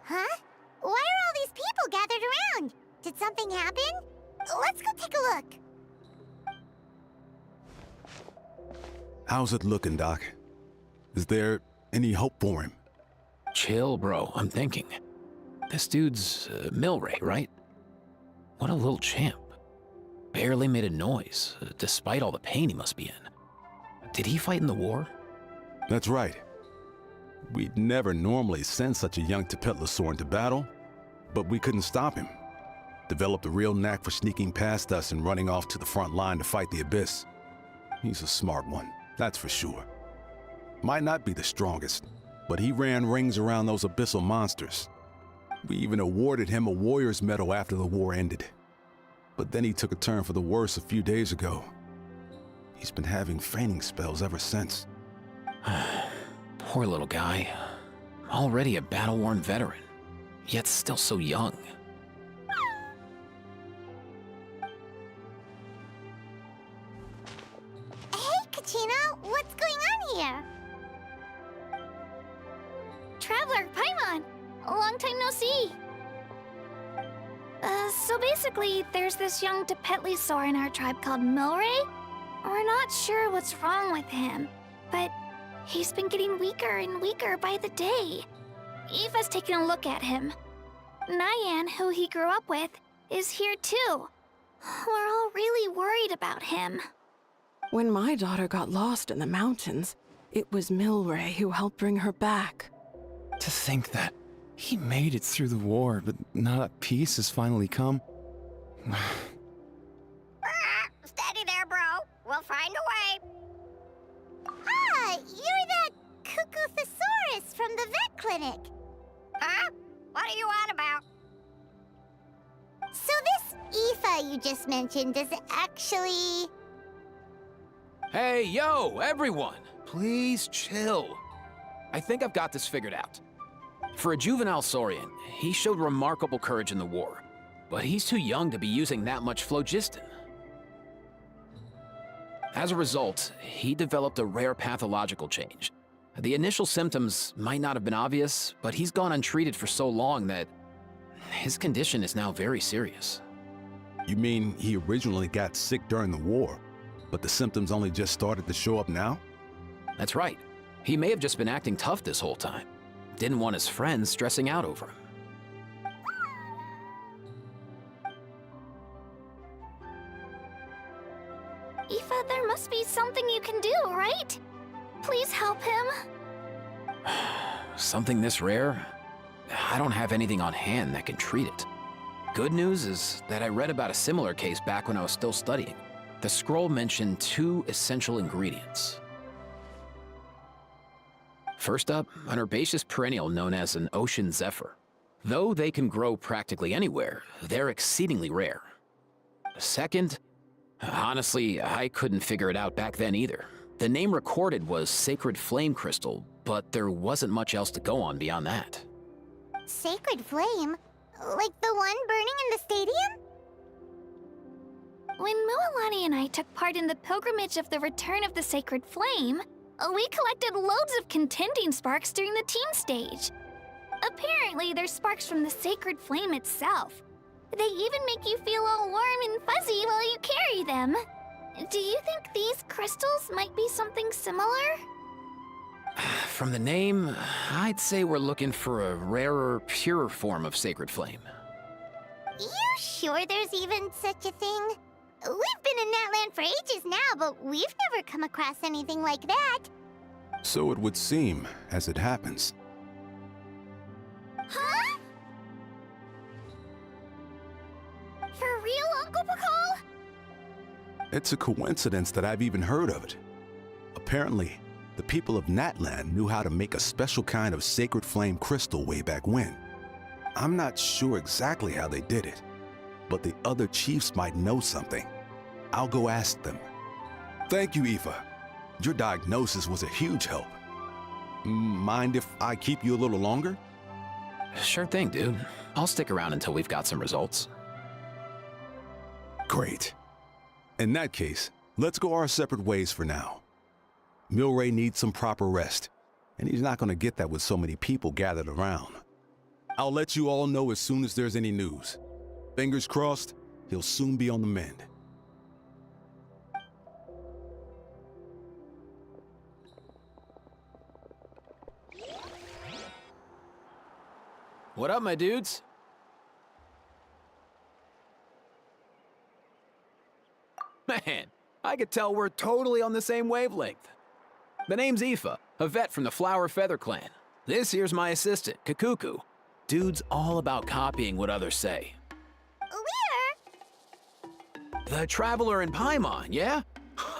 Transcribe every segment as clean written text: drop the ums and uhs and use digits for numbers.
Huh? Why are all these people gathered around? Did something happen? Let's go take a look. How's it looking, Doc? Is there any hope for him? Chill, bro. I'm thinking. This dude's Milray, right? What a little champ. Barely made a noise, despite all the pain he must be in. Did he fight in the war? That's right. We'd never normally send such a young Tepetlosaur into battle, but we couldn't stop him. Developed a real knack for sneaking past us and running off to the front line to fight the Abyss. He's a smart one, that's for sure. Might not be the strongest, but he ran rings around those abyssal monsters. We even awarded him a Warrior's Medal after the war ended. But then he took a turn for the worse a few days ago. He's been having fainting spells ever since. Poor little guy. Already a battle-worn veteran, yet still so young. Hey, Katina, what's going on here? Traveler, Paimon! Long time no see! So basically, there's this young Tepetlosaur in our tribe called Milray. We're not sure what's wrong with him, but he's been getting weaker and weaker by the day. Eva's taking a look at him. Nyan, who he grew up with, is here too. We're all really worried about him. When my daughter got lost in the mountains, it was Milray who helped bring her back. To think that he made it through the war, but now that peace has finally come. Steady there, bro. We'll find a way. Ah, you're that cuckoo thesaurus from the vet clinic. Huh? What are you on about? So this Aoife you just mentioned is actually... Hey, yo, everyone! Please chill. I think I've got this figured out. For a juvenile Saurian, he showed remarkable courage in the war, but he's too young to be using that much phlogiston. As a result, he developed a rare pathological change. The initial symptoms might not have been obvious, but he's gone untreated for so long that his condition is now very serious. You mean he originally got sick during the war, but the symptoms only just started to show up now? That's right. He may have just been acting tough this whole time. Didn't want his friends stressing out over him. Aoife, there must be something you can do, right? Please help him. Something this rare? I don't have anything on hand that can treat it. Good news is that I read about a similar case back when I was still studying. The scroll mentioned 2 essential ingredients. First up, an herbaceous perennial known as an ocean zephyr. Though they can grow practically anywhere, they're exceedingly rare. Second, honestly, I couldn't figure it out back then either. The name recorded was Sacred Flame Crystal, but there wasn't much else to go on beyond that. Sacred Flame? Like the one burning in the stadium? When Mualani and I took part in the pilgrimage of the Return of the Sacred Flame, we collected loads of contending sparks during the team stage. Apparently, they're sparks from the Sacred Flame itself. They even make you feel all warm and fuzzy while you carry them. Do you think these crystals might be something similar? From the name, I'd say we're looking for a rarer, purer form of sacred flame. You sure there's even such a thing? We've been in that land for ages now, but we've never come across anything like that. So it would seem, as it happens. Huh? For real, Uncle Pakal? It's a coincidence that I've even heard of it. Apparently, the people of Natland knew how to make a special kind of sacred flame crystal way back when. I'm not sure exactly how they did it, but the other chiefs might know something. I'll go ask them. Thank you, Aoife. Your diagnosis was a huge help. Mind if I keep you a little longer? Sure thing, dude. I'll stick around until we've got some results. Great. In that case, let's go our separate ways for now. Milray needs some proper rest, and he's not going to get that with so many people gathered around. I'll let you all know as soon as there's any news. Fingers crossed, he'll soon be on the mend. What up, my dudes? Man, I could tell we're totally on the same wavelength. The name's Aoife, a vet from the Flower Feather clan. This here's my assistant, Kakuku. Dude's all about copying what others say. Where? The Traveler in Paimon, yeah?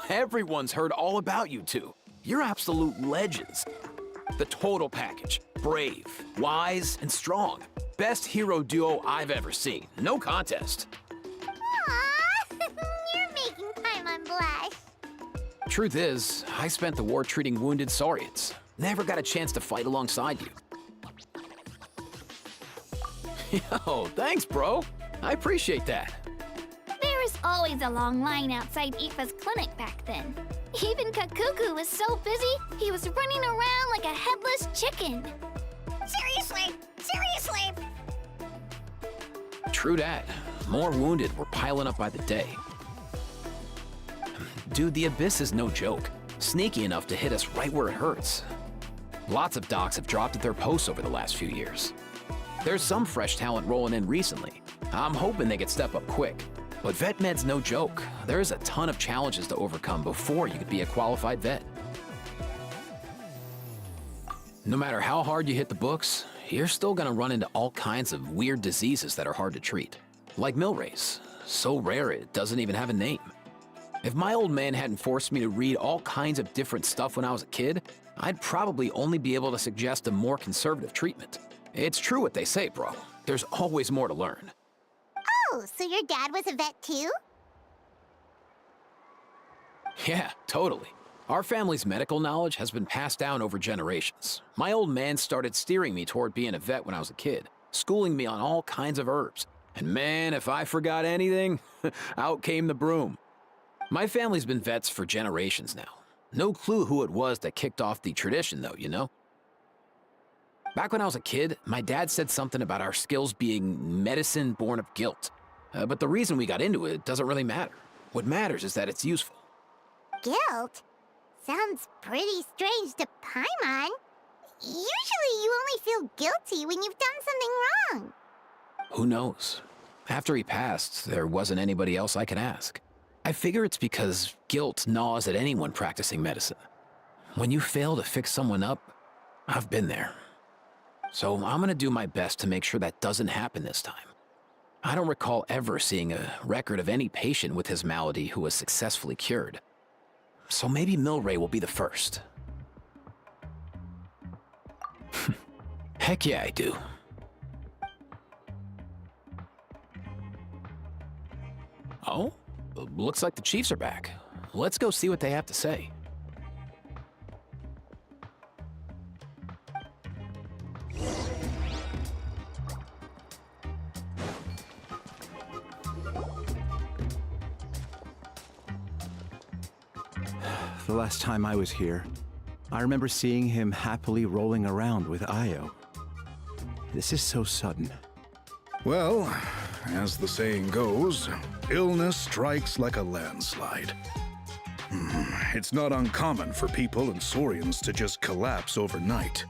Everyone's heard all about you two. You're absolute legends. The total package. Brave, wise, and strong. Best hero duo I've ever seen. No contest. Aww, you're making Paimon blush. Truth is, I spent the war treating wounded Saurians. Never got a chance to fight alongside you. Yo, thanks, bro. I appreciate that. There was always a long line outside Aoife's clinic back then. Even Kakuku was so busy, he was running around like a headless chicken. Seriously, seriously. True dat. More wounded were piling up by the day. Dude, the Abyss is no joke. Sneaky enough to hit us right where it hurts. Lots of docs have dropped at their posts over the last few years. There's some fresh talent rolling in recently. I'm hoping they could step up quick. But vet med's no joke. There's a ton of challenges to overcome before you could be a qualified vet. No matter how hard you hit the books, you're still gonna run into all kinds of weird diseases that are hard to treat. Like Milray's, so rare it doesn't even have a name. If my old man hadn't forced me to read all kinds of different stuff when I was a kid, I'd probably only be able to suggest a more conservative treatment. It's true what they say, bro. There's always more to learn. Oh, so your dad was a vet too? Yeah, totally. Our family's medical knowledge has been passed down over generations. My old man started steering me toward being a vet when I was a kid, schooling me on all kinds of herbs. And man, if I forgot anything, out came the broom. My family's been vets for generations now. No clue who it was that kicked off the tradition though, you know? Back when I was a kid, my dad said something about our skills being medicine born of guilt. But the reason we got into it doesn't really matter. What matters is that it's useful. Guilt? Sounds pretty strange to Paimon. Usually you only feel guilty when you've done something wrong. Who knows? After he passed, there wasn't anybody else I could ask. I figure it's because guilt gnaws at anyone practicing medicine. When you fail to fix someone up, I've been there. So I'm gonna do my best to make sure that doesn't happen this time. I don't recall ever seeing a record of any patient with his malady who was successfully cured. So maybe Milray will be the first. Heck yeah, I do. Oh? Looks like the Chiefs are back. Let's go see what they have to say. The last time I was here, I remember seeing him happily rolling around with Io. This is so sudden. Well, as the saying goes, illness strikes like a landslide. It's not uncommon for people and Saurians to just collapse overnight.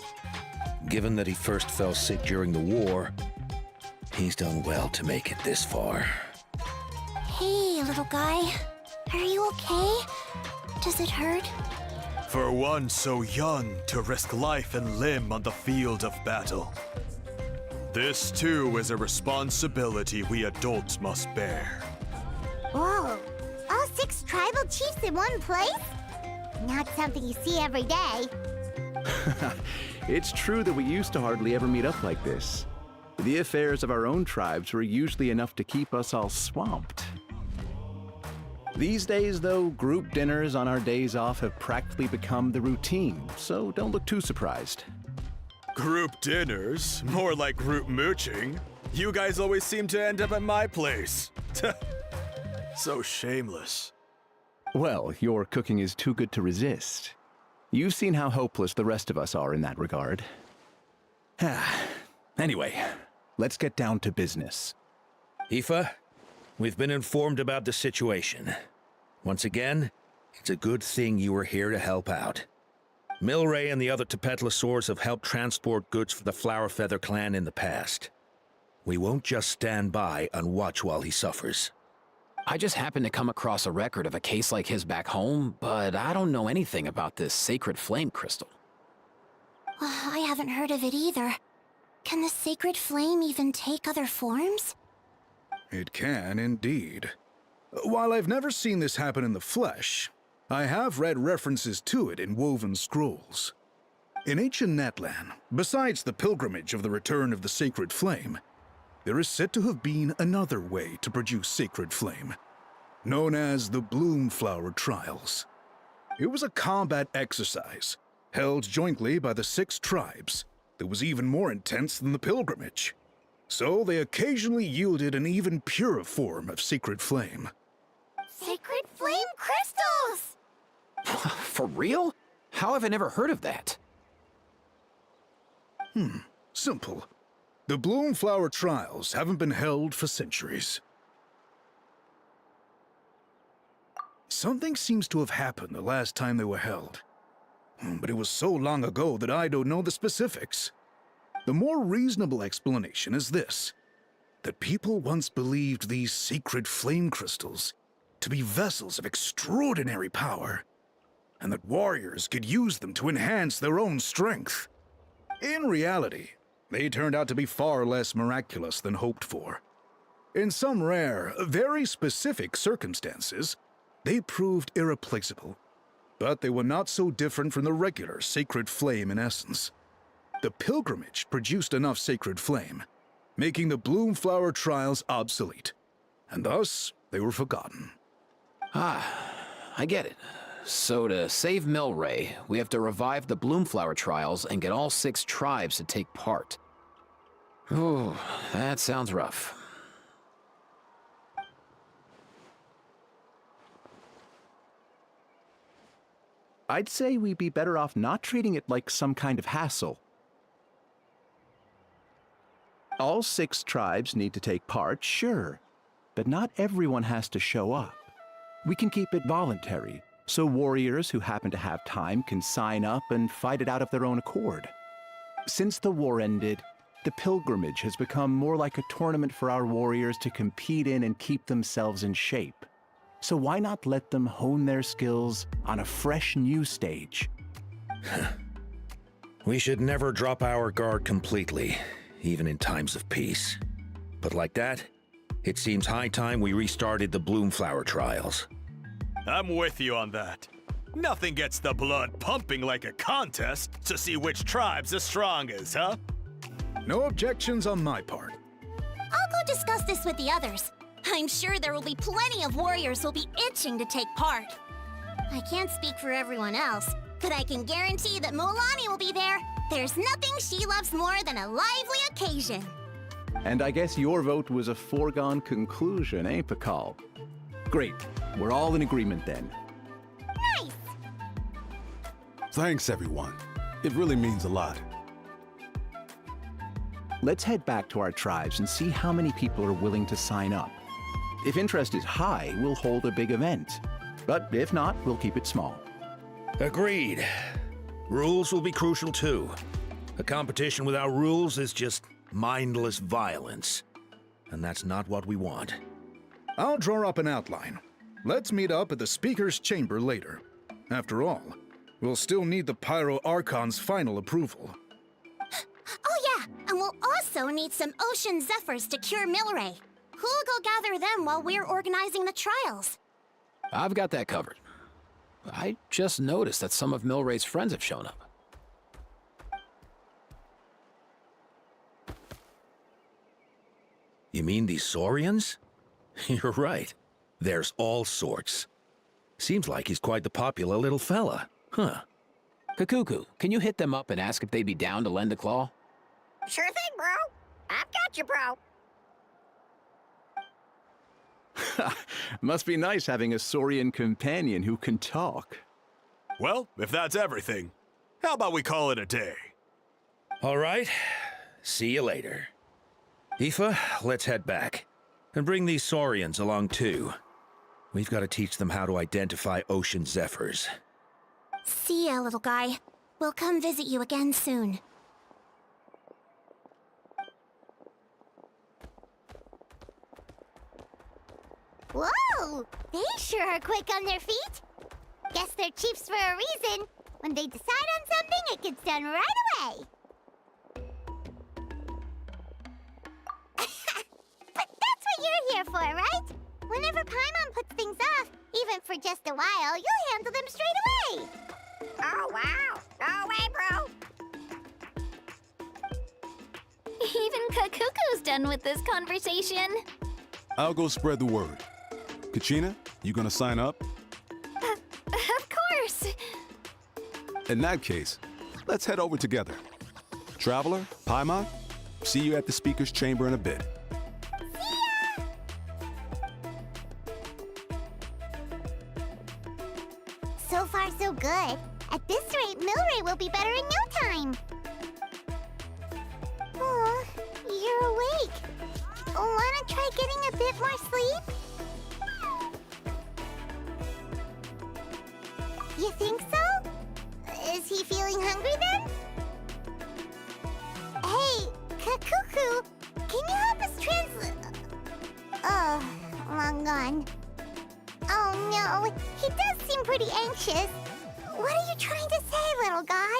Given that he first fell sick during the war, he's done well to make it this far. Hey, little guy. Are you okay? Does it hurt? For one so young to risk life and limb on the field of battle. This too is a responsibility we adults must bear. Whoa. All 6 tribal chiefs in one place? Not something you see every day. It's true that we used to hardly ever meet up like this. The affairs of our own tribes were usually enough to keep us all swamped. These days, though, group dinners on our days off have practically become the routine, so don't look too surprised. Group dinners? More like group mooching. You guys always seem to end up at my place. So shameless. Well, your cooking is too good to resist. You've seen how hopeless the rest of us are in that regard. Anyway, let's get down to business. Aoife, we've been informed about the situation. Once again, it's a good thing you were here to help out. Milray and the other Tepetlosaurs have helped transport goods for the Flowerfeather clan in the past. We won't just stand by and watch while he suffers. I just happened to come across a record of a case like his back home, but I don't know anything about this sacred flame crystal. I haven't heard of it either. Can the sacred flame even take other forms? It can, indeed. While I've never seen this happen in the flesh, I have read references to it in woven scrolls. In ancient Natlan, besides the pilgrimage of the return of the sacred flame, there is said to have been another way to produce sacred flame, known as the Bloomflower Trials. It was a combat exercise, held jointly by the 6 tribes, that was even more intense than the pilgrimage. So they occasionally yielded an even purer form of sacred flame. Sacred flame crystals! For real? How have I never heard of that? Simple. The Bloomflower Trials haven't been held for centuries. Something seems to have happened the last time they were held. But it was so long ago that I don't know the specifics. The more reasonable explanation is this: that people once believed these sacred flame crystals to be vessels of extraordinary power, and that warriors could use them to enhance their own strength. In reality, they turned out to be far less miraculous than hoped for. In some rare, very specific circumstances, they proved irreplaceable. But they were not so different from the regular sacred flame in essence. The pilgrimage produced enough sacred flame, making the Bloomflower Trials obsolete, and thus they were forgotten. I get it. So to save Milray, we have to revive the Bloomflower Trials and get all 6 tribes to take part. Ooh, that sounds rough. I'd say we'd be better off not treating it like some kind of hassle. All 6 tribes need to take part, sure, but not everyone has to show up. We can keep it voluntary, so warriors who happen to have time can sign up and fight it out of their own accord. Since the war ended, the pilgrimage has become more like a tournament for our warriors to compete in and keep themselves in shape. So why not let them hone their skills on a fresh new stage? We should never drop our guard completely, even in times of peace. But like that, it seems high time we restarted the Bloomflower Trials. I'm with you on that. Nothing gets the blood pumping like a contest to see which tribe's the strongest, huh? No objections on my part. I'll go discuss this with the others. I'm sure there will be plenty of warriors who'll be itching to take part. I can't speak for everyone else, but I can guarantee that Mulani will be there. There's nothing she loves more than a lively occasion. And I guess your vote was a foregone conclusion, eh, Pakal? Great. We're all in agreement then. Nice! Thanks, everyone. It really means a lot. Let's head back to our tribes and see how many people are willing to sign up. If interest is high, we'll hold a big event. But if not, we'll keep it small. Agreed. Rules will be crucial too. A competition without rules is just mindless violence. And that's not what we want. I'll draw up an outline. Let's meet up at the Speaker's Chamber later. After all, we'll still need the Pyro Archon's final approval. Oh yeah, and we'll also need some Ocean Zephyrs to cure Milray. Who'll go gather them while we're organizing the trials? I've got that covered. I just noticed that some of Milray's friends have shown up. You mean these Saurians? You're right. There's all sorts. Seems like he's quite the popular little fella. Huh. Kakuku, can you hit them up and ask if they'd be down to lend a claw? Sure thing, bro. I've got you, bro. Must be nice having a Saurian companion who can talk. Well, if that's everything, how about we call it a day? All right. See you later. Aoife, let's head back. And bring these Saurians along too. We've got to teach them how to identify Ocean Zephyrs. See ya, little guy. We'll come visit you again soon. Whoa! They sure are quick on their feet. Guess they're chiefs for a reason. When they decide on something, it gets done right away. But that's what you're here for, right? Whenever Paimon puts things off, even for just a while, you'll handle them straight away. Oh, wow. No way, bro. Even Kakuku's done with this conversation. I'll go spread the word. Kachina, you gonna sign up? Of course. In that case, let's head over together. Traveler, Paimon, see you at the Speaker's Chamber in a bit. So far, so good. At this rate, Milray will be better in no time. Aw, you're awake. Wanna try getting a bit more sleep? You think so? Is he feeling hungry then? Hey, Kakuku, can you help us translate? Oh, long gone. Oh no, he does seem pretty anxious. What are you trying to say, little guy?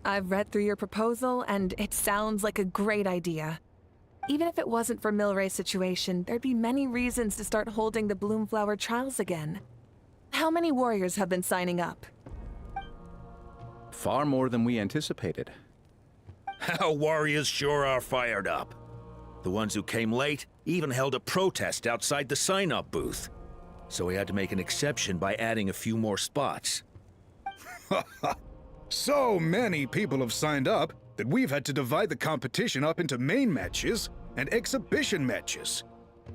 I've read through your proposal, and it sounds like a great idea. Even if it wasn't for Milray's situation, there'd be many reasons to start holding the Bloomflower trials again. How many warriors have been signing up? Far more than we anticipated. Our warriors sure are fired up. The ones who came late even held a protest outside the sign-up booth. So we had to make an exception by adding a few more spots. So many people have signed up that we've had to divide the competition up into main matches and exhibition matches.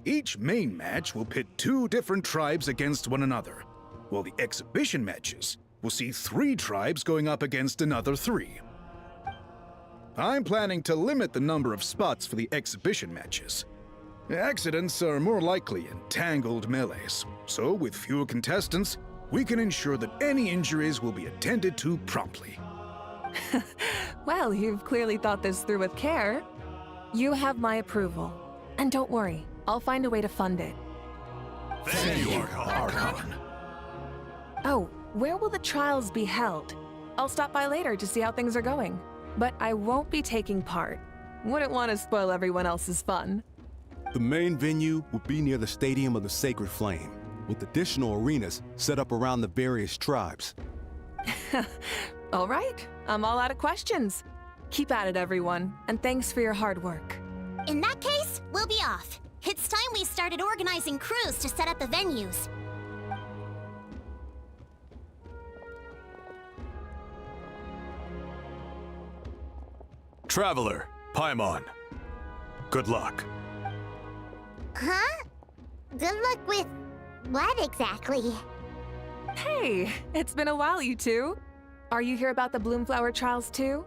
Each main match will pit 2 different tribes against one another, while the exhibition matches will see 3 tribes going up against another 3. I'm planning to limit the number of spots for the exhibition matches. Accidents are more likely in tangled melees, so with fewer contestants, we can ensure that any injuries will be attended to promptly. Well, you've clearly thought this through with care. You have my approval. And don't worry, I'll find a way to fund it. Thank you, Archon. Oh, where will the trials be held? I'll stop by later to see how things are going. But I won't be taking part. Wouldn't want to spoil everyone else's fun. The main venue will be near the Stadium of the Sacred Flame, with additional arenas set up around the various tribes. All right, I'm all out of questions. Keep at it, everyone, and thanks for your hard work. In that case, we'll be off. It's time we started organizing crews to set up the venues. Traveler, Paimon. Good luck. Huh? Good luck with what exactly? Hey, it's been a while, you two. Are you here about the Bloomflower trials too?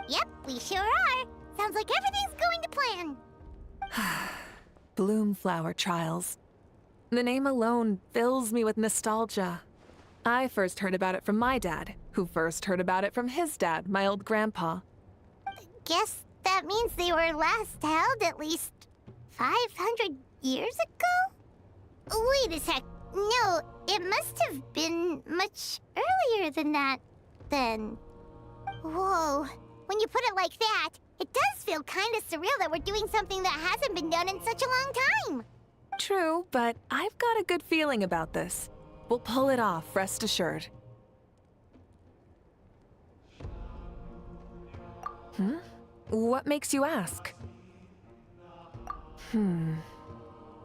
Yep, we sure are. Sounds like everything's going to plan. Bloomflower trials. The name alone fills me with nostalgia. I first heard about it from my dad, who first heard about it from his dad, my old grandpa. Guess that means they were last held at least 500 years ago? Wait a sec. No, it must have been much earlier than that, then. Whoa. When you put it like that, it does feel kind of surreal that we're doing something that hasn't been done in such a long time. True, but I've got a good feeling about this. We'll pull it off, rest assured. What makes you ask?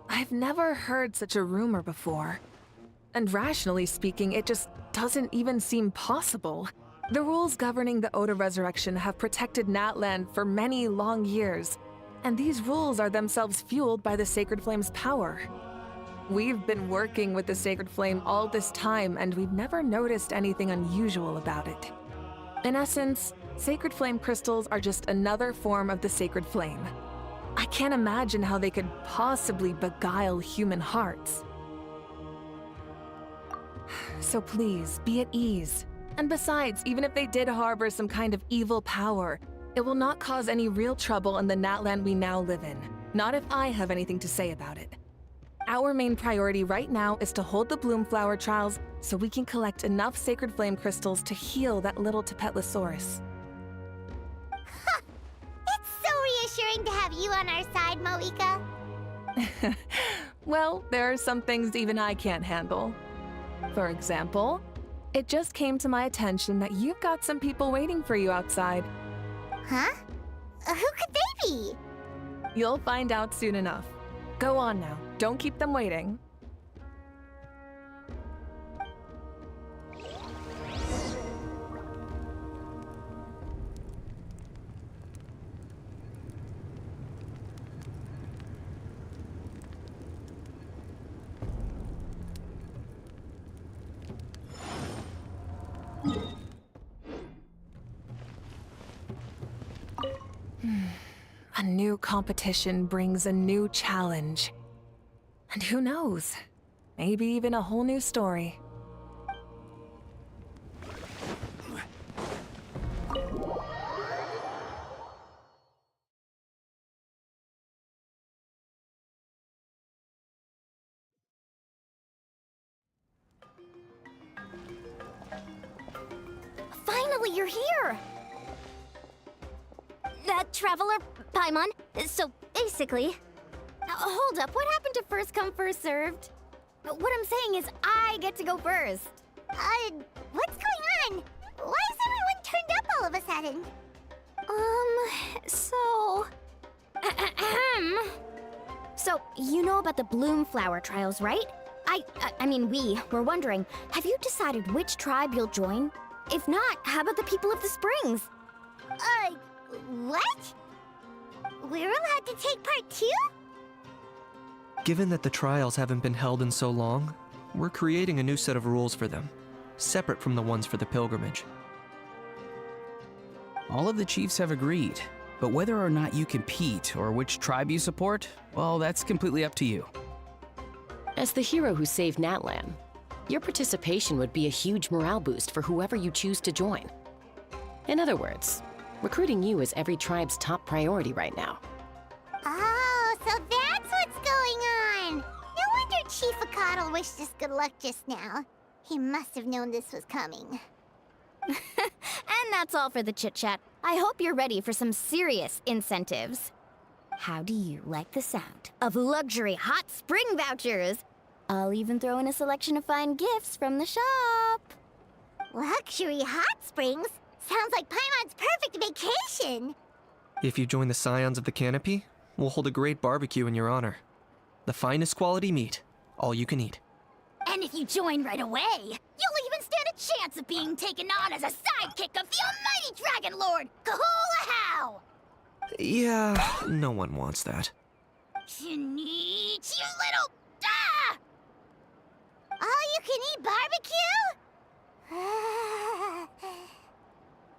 I've never heard such a rumor before. And rationally speaking, it just doesn't even seem possible. The rules governing the Oda resurrection have protected Natland for many long years, and these rules are themselves fueled by the Sacred Flame's power. We've been working with the Sacred Flame all this time, and we've never noticed anything unusual about it. In essence, Sacred Flame crystals are just another form of the Sacred Flame. I can't imagine how they could possibly beguile human hearts. So please, be at ease. And besides, even if they did harbor some kind of evil power, it will not cause any real trouble in the Natland we now live in. Not if I have anything to say about it. Our main priority right now is to hold the Bloomflower trials so we can collect enough Sacred Flame crystals to heal that little Tepetlosaurus. It's so reassuring to have you on our side, Moika. Well, there are some things even I can't handle. For example, it just came to my attention that you've got some people waiting for you outside. Huh? Who could they be? You'll find out soon enough. Go on now, don't keep them waiting. A new competition brings a new challenge. And who knows? Maybe even a whole new story. Finally, you're here! Traveler Paimon. So, basically... hold up, what happened to first come, first served? What I'm saying is I get to go first. What's going on? Why is everyone turned up all of a sudden? So... So, you know about the Bloom Flower trials, right? I mean, we were wondering, have you decided which tribe you'll join? If not, how about the people of the Springs? What? We're allowed to take part too? Given that the trials haven't been held in so long, we're creating a new set of rules for them, separate from the ones for the pilgrimage. All of the chiefs have agreed, but whether or not you compete or which tribe you support, well, that's completely up to you. As the hero who saved Natlan, your participation would be a huge morale boost for whoever you choose to join. In other words, recruiting you is every tribe's top priority right now. Oh, so that's what's going on! No wonder Chief Akatl wished us good luck just now. He must have known this was coming. And that's all for the chit-chat. I hope you're ready for some serious incentives. How do you like the sound of luxury hot spring vouchers? I'll even throw in a selection of fine gifts from the shop. Luxury hot springs? Sounds like Paimon's perfect vacation! If you join the Scions of the Canopy, we'll hold a great barbecue in your honor. The finest quality meat, all you can eat. And if you join right away, you'll even stand a chance of being taken on as a sidekick of the almighty Dragon Lord, Kahula How! Yeah, no one wants that. You little... Ah! All-you-can-eat barbecue?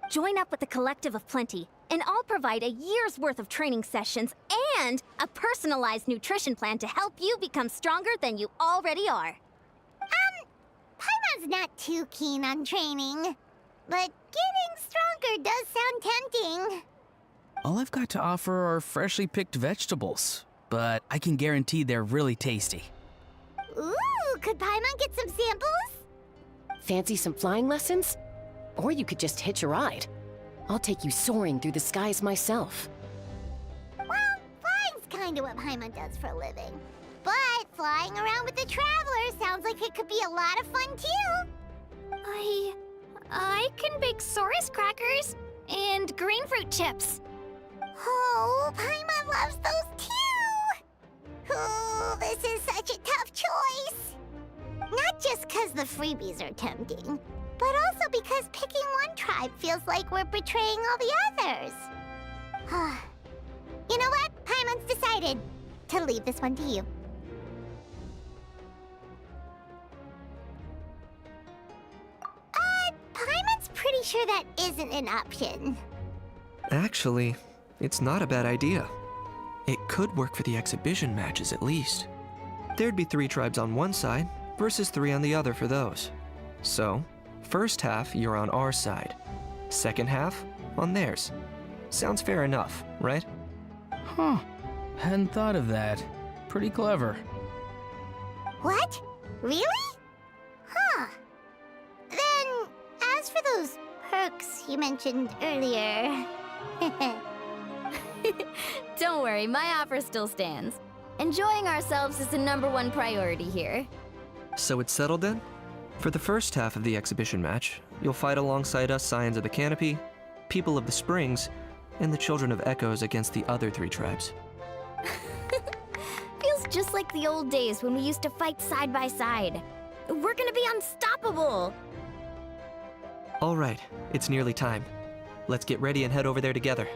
Join up with the Collective of Plenty, and I'll provide a year's worth of training sessions and a personalized nutrition plan to help you become stronger than you already are. Paimon's not too keen on training, but getting stronger does sound tempting. All I've got to offer are freshly picked vegetables, but I can guarantee they're really tasty. Ooh, could Paimon get some samples? Fancy some flying lessons? Or you could just hitch a ride. I'll take you soaring through the skies myself. Well, flying's kinda what Paimon does for a living. But flying around with the Traveler sounds like it could be a lot of fun too. I can bake Saurus crackers and green fruit chips. Oh, Paimon loves those too! Ooh, this is such a tough choice! Not just because the freebies are tempting, but also because picking one tribe feels like we're betraying all the others. You know what? Paimon's decided to leave this one to you. Paimon's pretty sure that isn't an option. Actually, it's not a bad idea. It could work for the exhibition matches at least. There'd be 3 tribes on one side versus 3 on the other for those. So, first half you're on our side, second half on theirs. Sounds fair enough, right? Huh. Hadn't thought of that. Pretty clever. What? Really? Huh. Then, as for those perks you mentioned earlier... Don't worry, my offer still stands. Enjoying ourselves is the #1 priority here. So it's settled then? For the first half of the exhibition match, you'll fight alongside us Scions of the Canopy, People of the Springs, and the Children of Echoes against the other 3 tribes. Feels just like the old days when we used to fight side by side. We're gonna be unstoppable! All right, it's nearly time. Let's get ready and head over there together.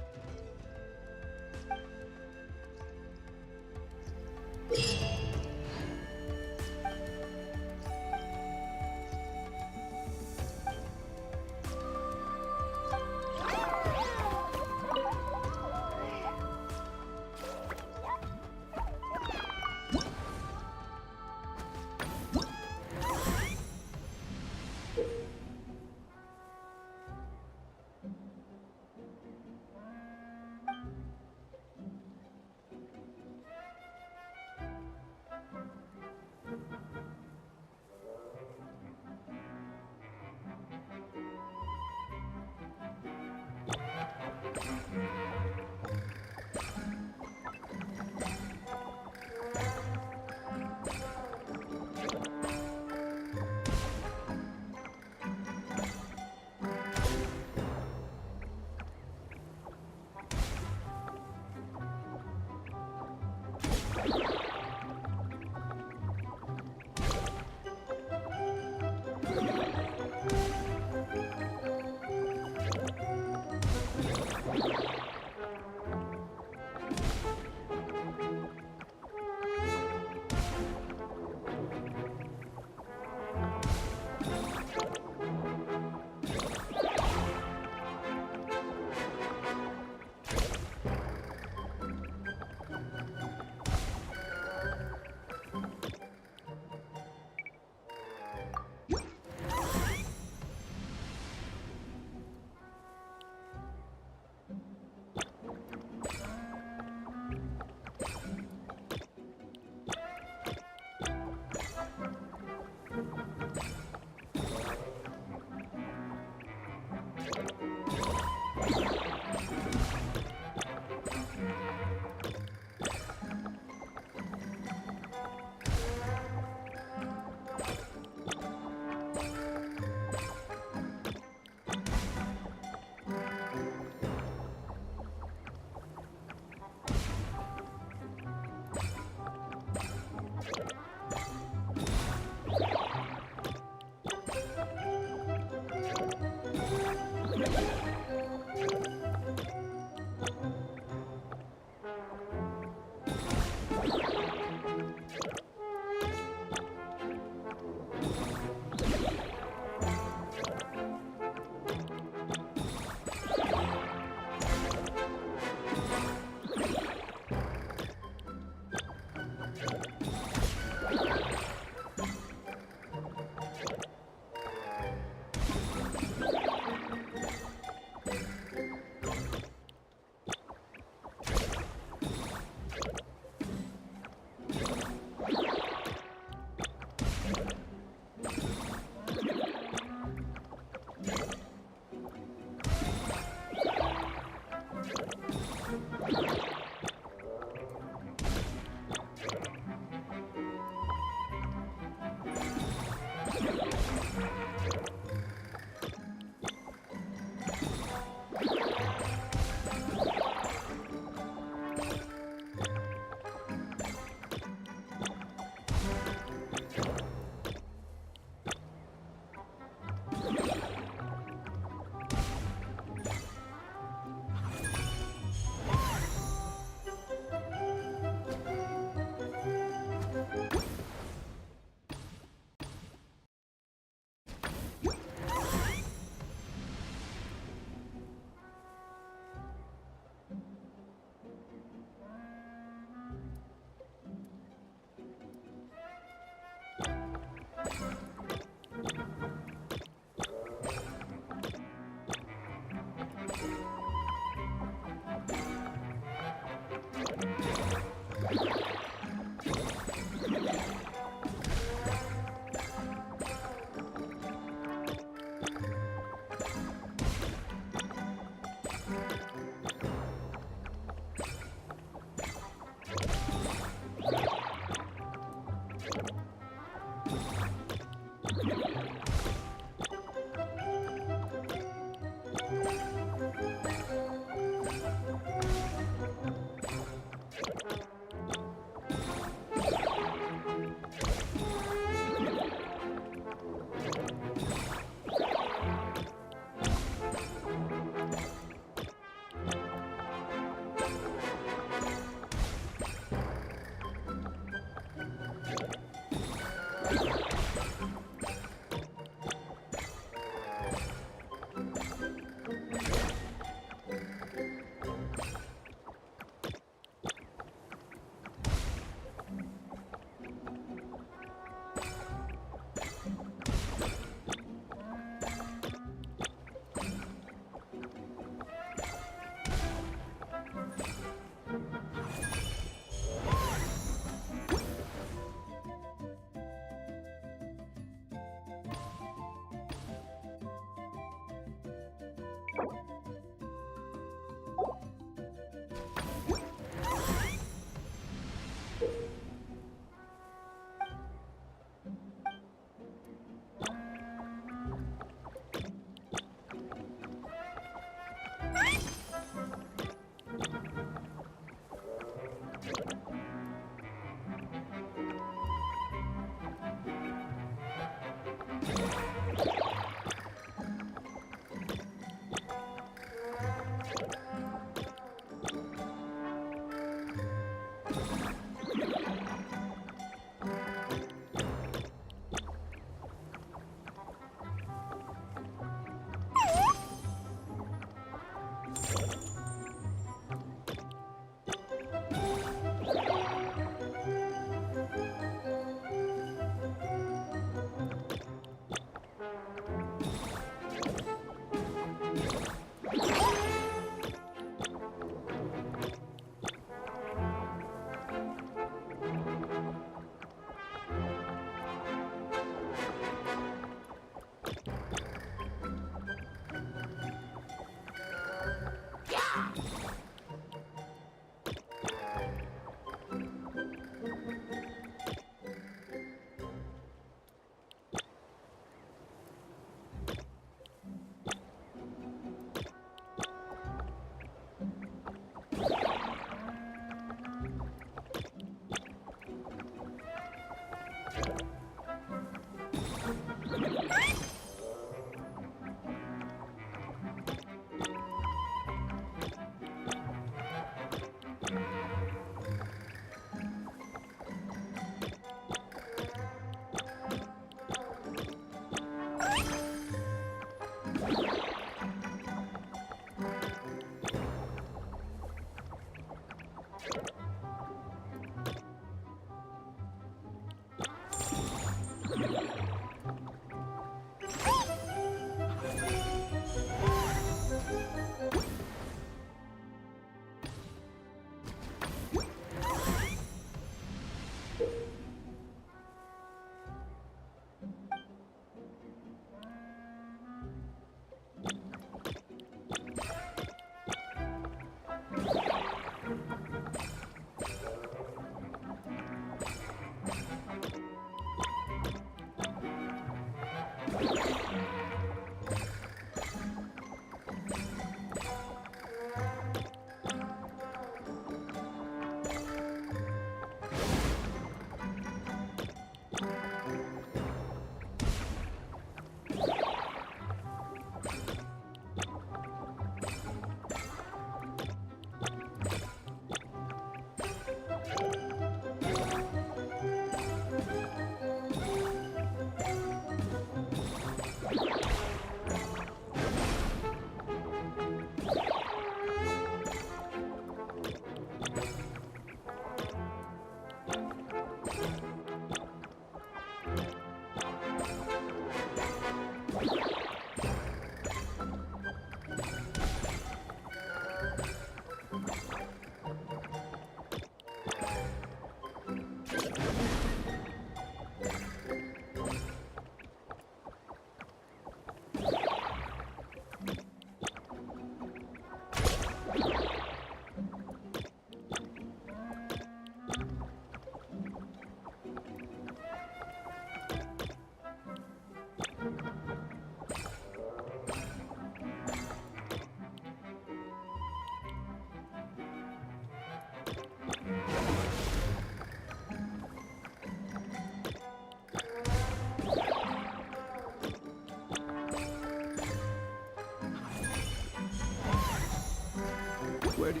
Where do...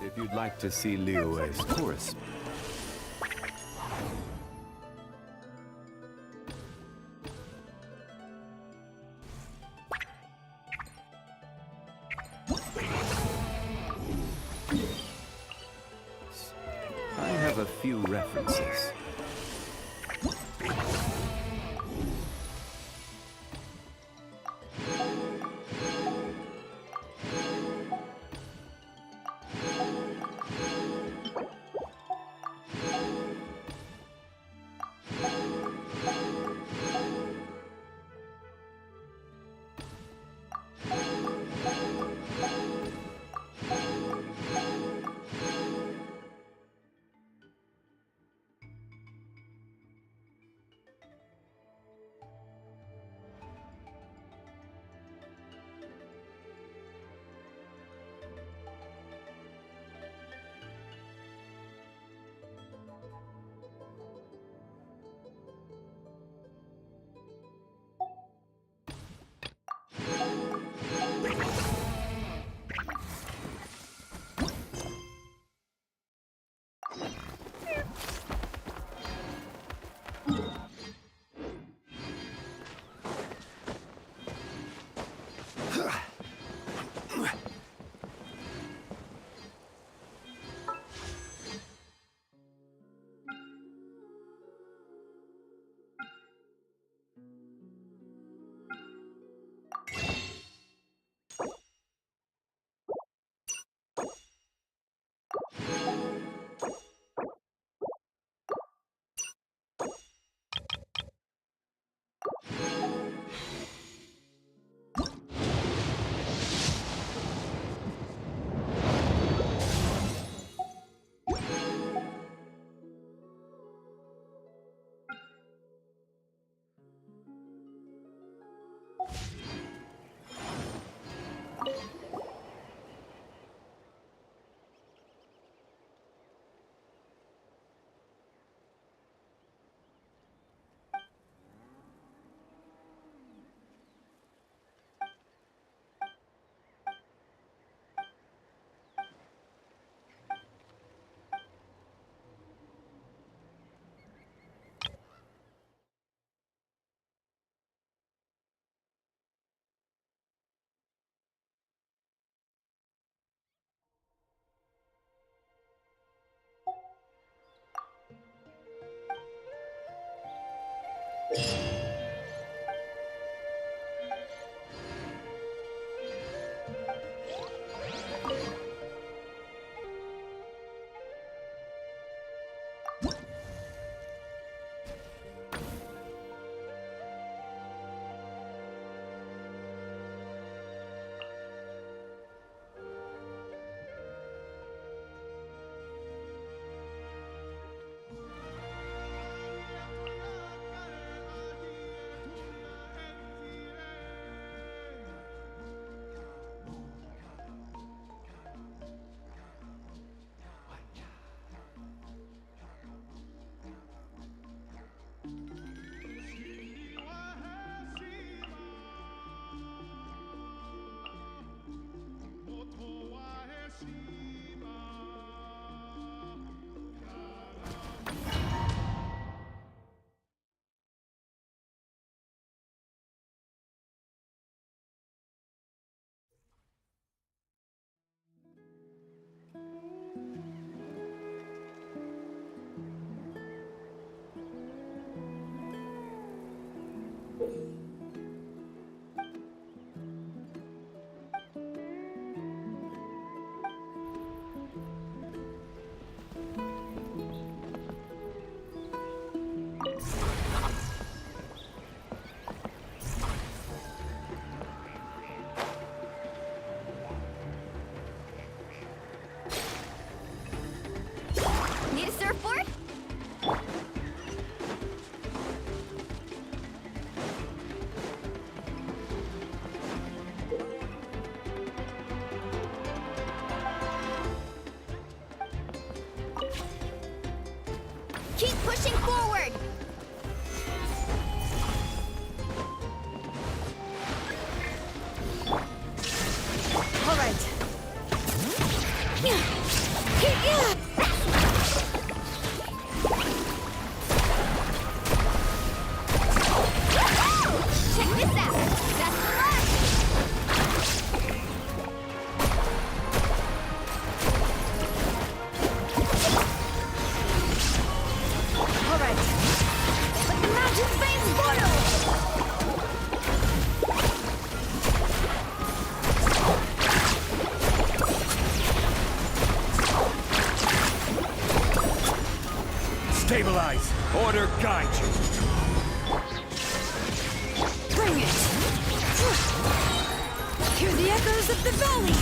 If you'd like to see Liu as tourist. I have a few references. pushing forward! All right. Check this out! Best of luck! All right. Let the mountain flames boil! Stabilize! Order guide you! Bring it! Hear the echoes of the valley!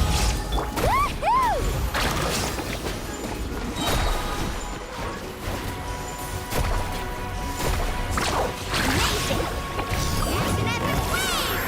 Amazing! There's an epic wave!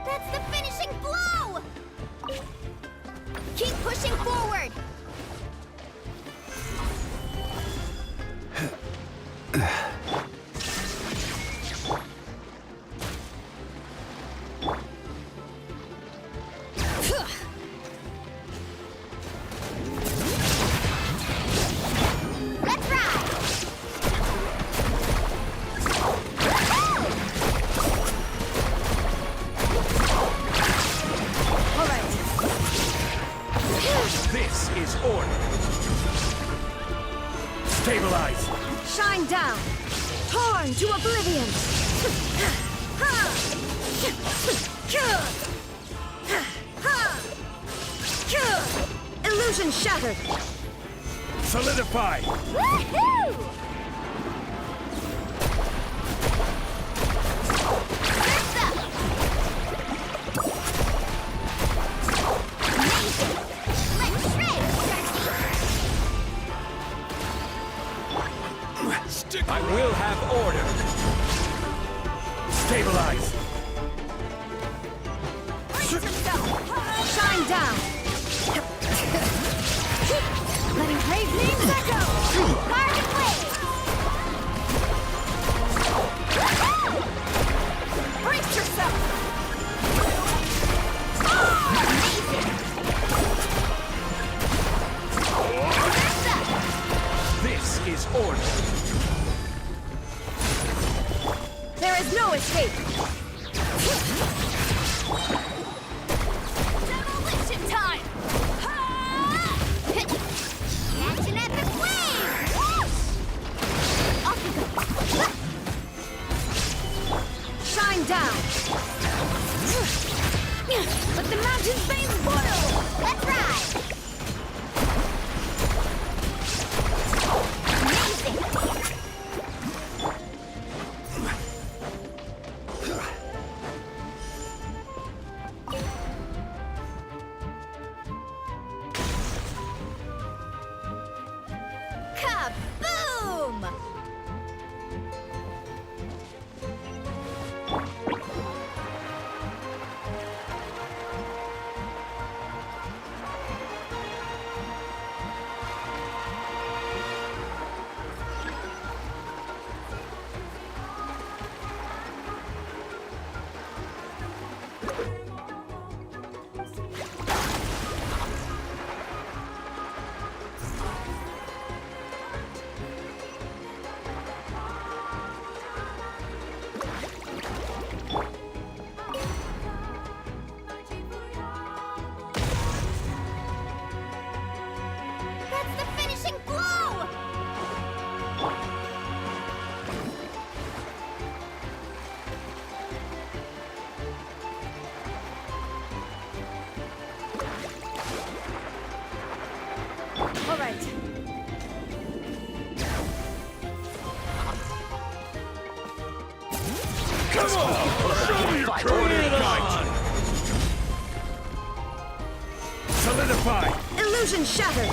That's the finishing blow! Keep pushing forward! Let's ride! All right. This is order! Stabilize! Shine down! Torn to oblivion! Illusion shattered! Solidify! Woohoo! Surf's up! Amazing! Let's shred, Cersei! I will have order! Stabilize! Brace yourself! Shine down! Letting brave names echo! Garden Blade! Woohoo! Brace yourself! Amazing! Surf's up! This is order! There is no escape! Demolition time! Catch an epic wave! Solidify! Illusion shattered!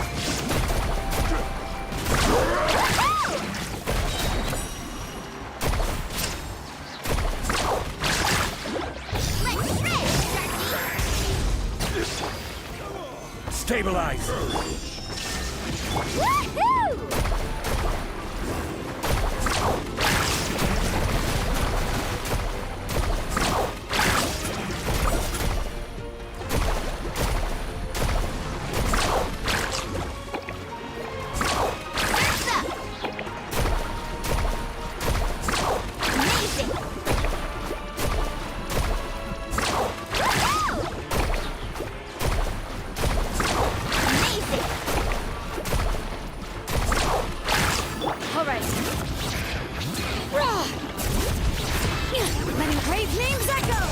Stabilize! Letting brave names echo!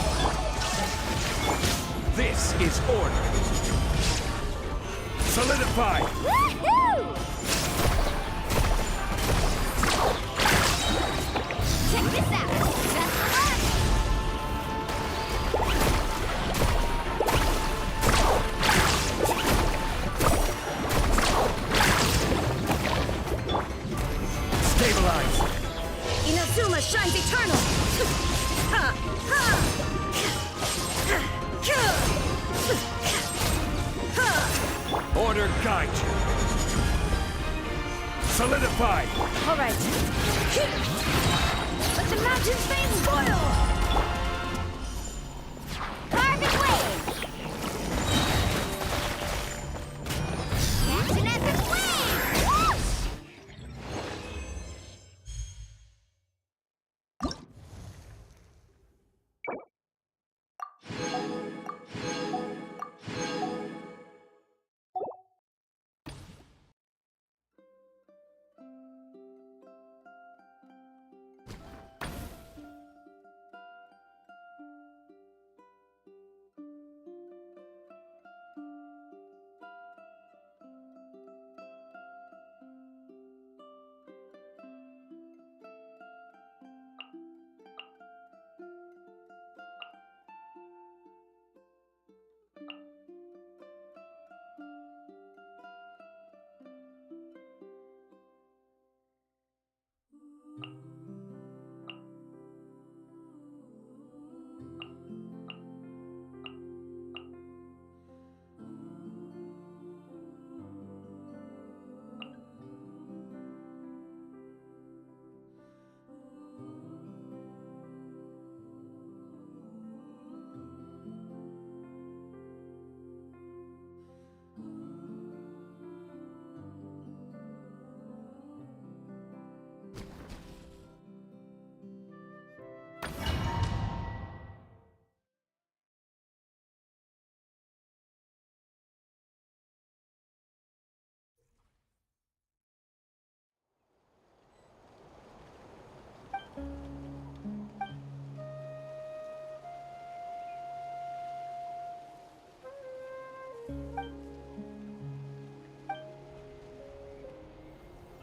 This is order! Solidify! Woohoo! Check this out! Just for luck! Stabilize! Inazuma shines eternal! Ha! Ha! Order guide you! Solidify! All right. Let the mountain flames boil! Carbon wave! Action at the flame!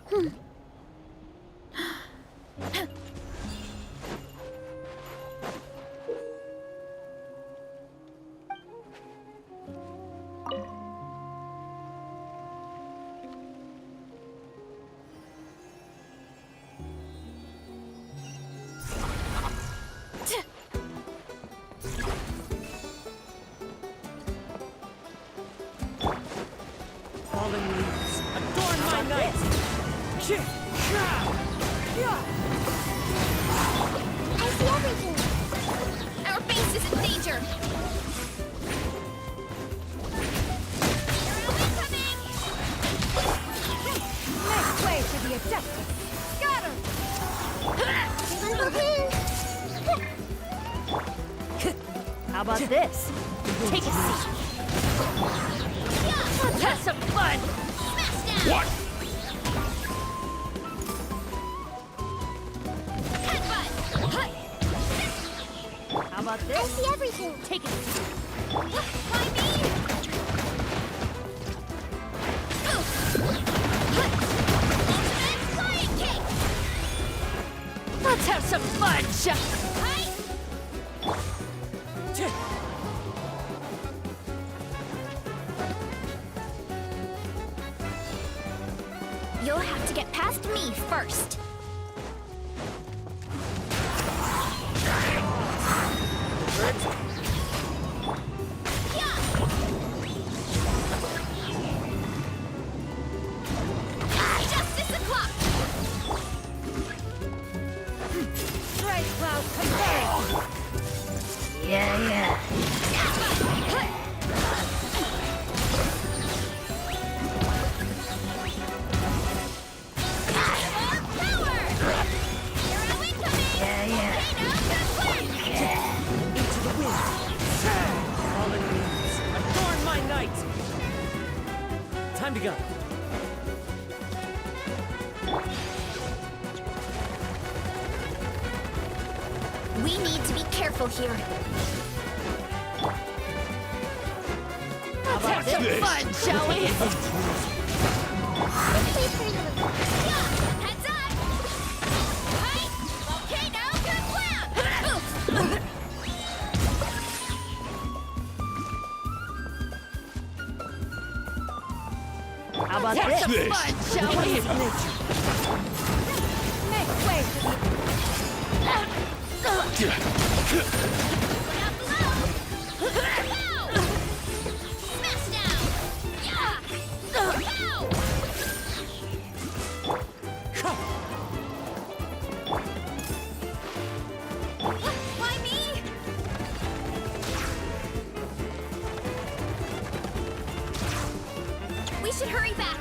Whoosh! Fallen leaves, adorn my night! I see everything. Our base is in danger. Make way for the Adeptus! Scatter! How about this? Take a seat. Let's have some fun! What? How about this? I see everything. Take it. Why me? Ultimate flying kick. Let's have some fun, Chuck! You'll have to get past me first. Justice o'clock! Strike cloud confirmed! Yeah. Time to go. We need to be careful here. Let's have some fun, shall we? Heads up! Right? Volcano Cloud! How about Watch this? this. Fun, shall we? Make way for Smash down! Why me? We should hurry back.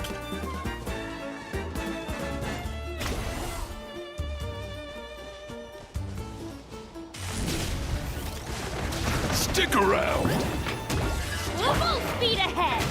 Stick around! full speed ahead!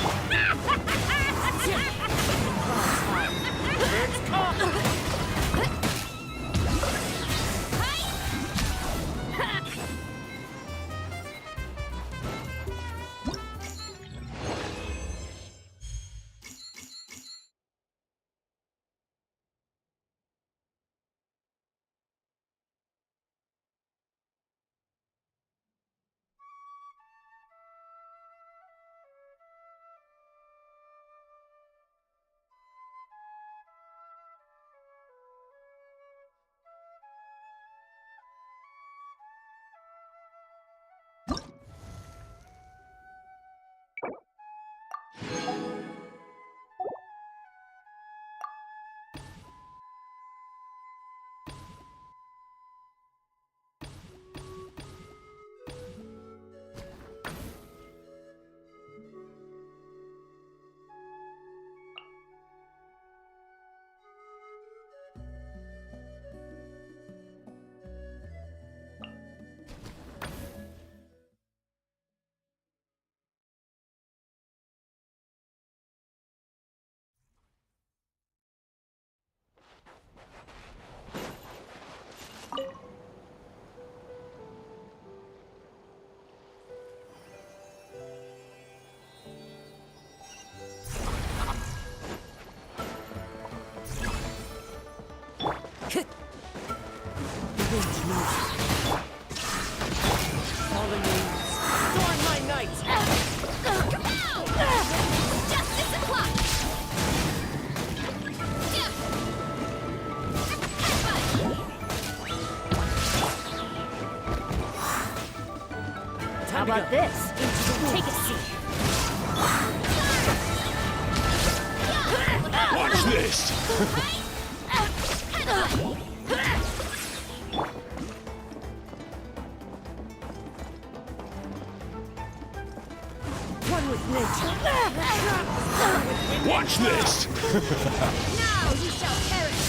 How about this? Take a seat. Watch this! One with nature. Watch this! Now you shall perish.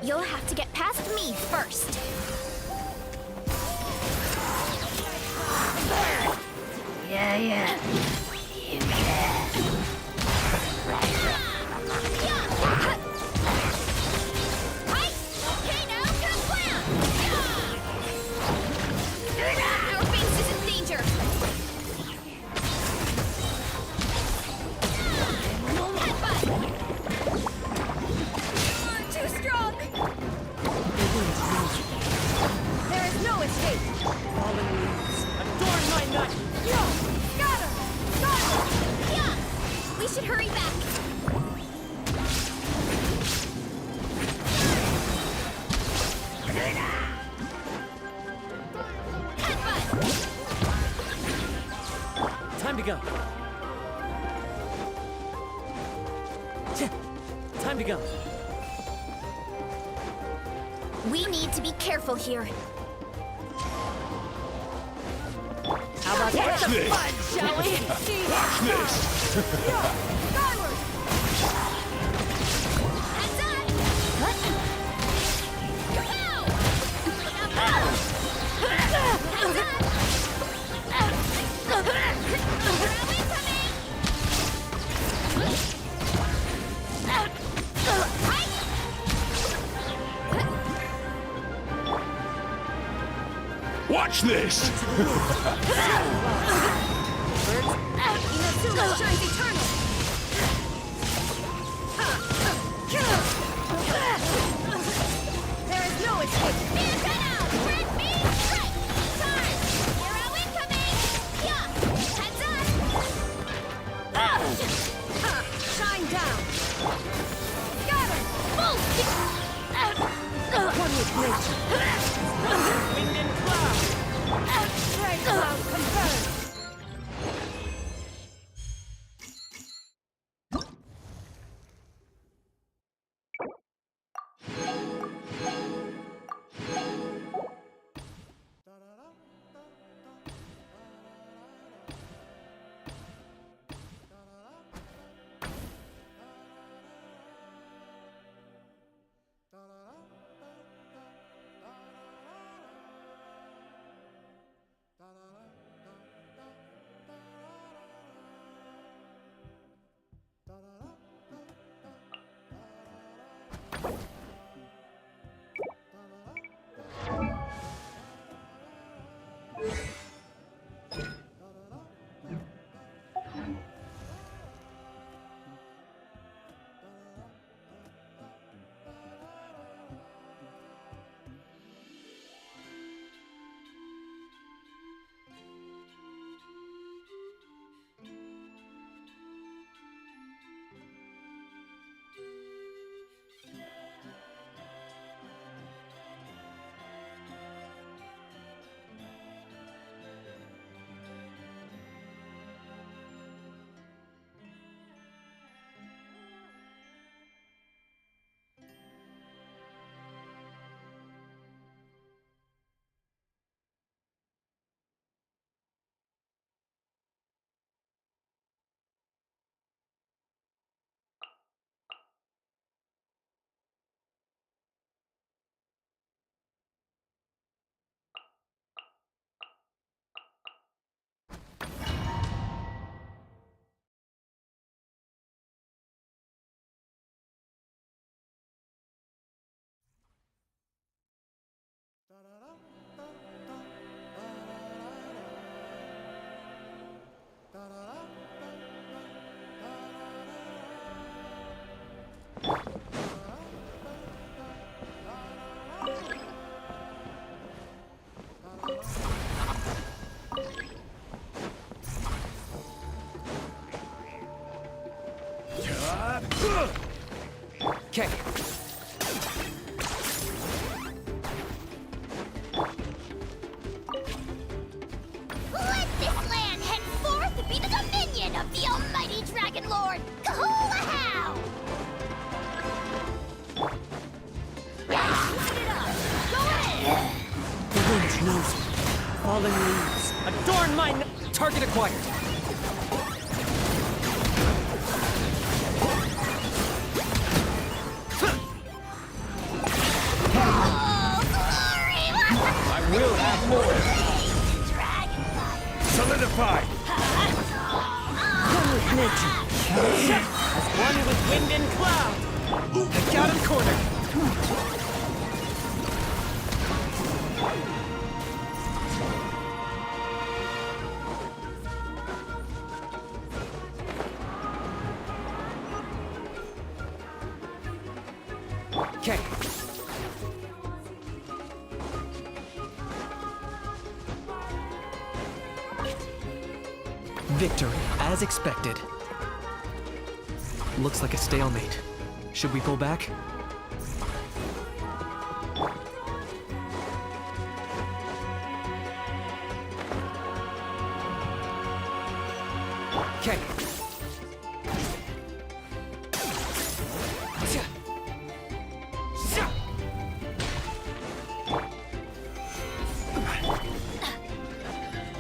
You'll have to get past me first. Yeah. You can. go. Time to go. We need to be careful here. How about Watch some this. fun, shall we? Watch this. Skyward! Hands up! Kapow! Hands up! Where are we coming? Watch this. Inazuma shines eternal! There is no escape! Stand down! Red beam strike! Charge! Hero incoming! Yeah! Heads up! Shine down! Scatter! Bolt! One with nature! Wind and cloud! Strike cloud confirmed! Okay. Let this land henceforth be the dominion of the almighty Dragon Lord, Kahula-How! Light it up! Go ahead! The wind knows me. Fallen leaves. Adorn my... Target acquired. I will have more. Solidify. One with nature. As one with wind and cloud. Head out and corner. Okay. Victory, as expected. Looks like a stalemate. Should we pull back? Okay.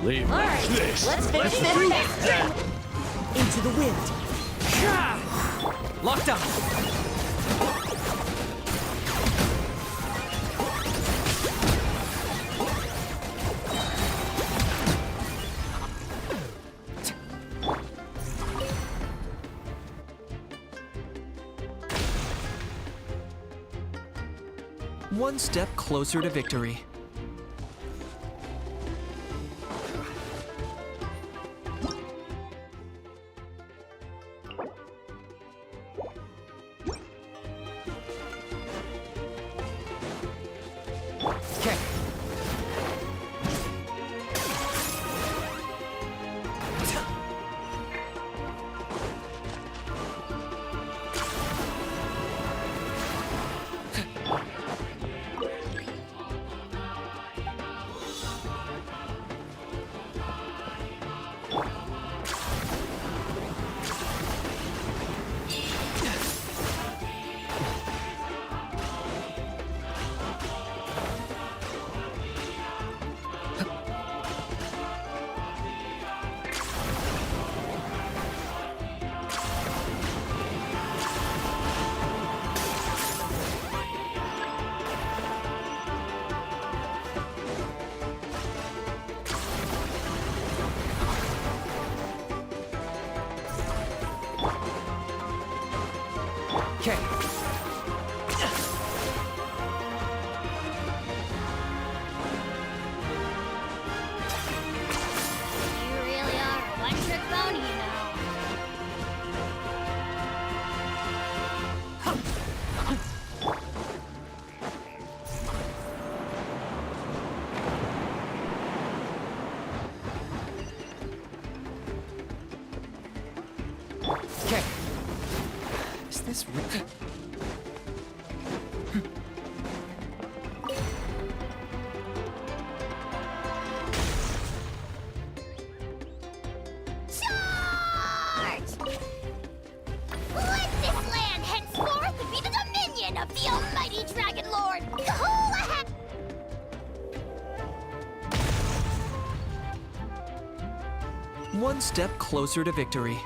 Leave All right, this. let's finish this next. Into the wind. Locked up. One step closer to victory. Okay. Okay. You really are a one-trick pony, you know. Okay. Is this real? Charge! Let this land henceforth be the dominion of the almighty Dragon Lord, Kahula. One step closer to victory.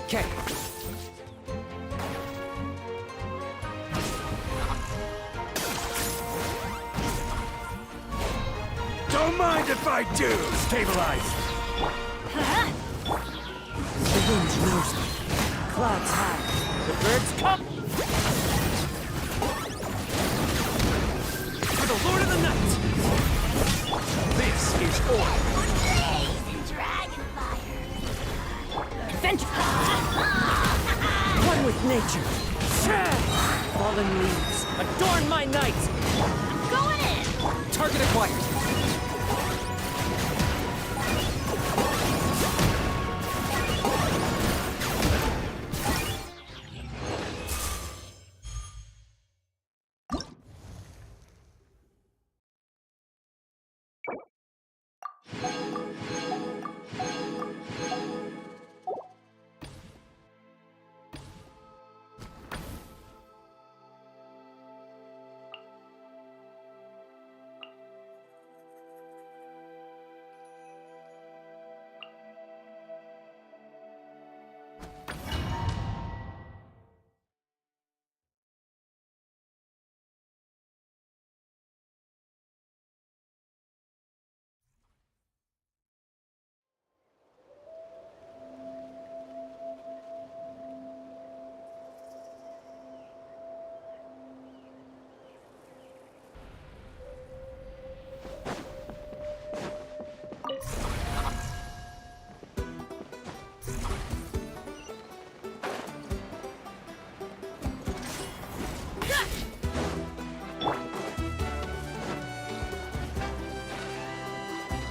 Okay. Don't mind if I do. Stabilize. The wind knows me. Clouds high. The birds come. For the Lord of the Night! This is order. Blazing dragon fire. Adventure. One with nature. Fallen leaves adorn my night. Going in. Target acquired.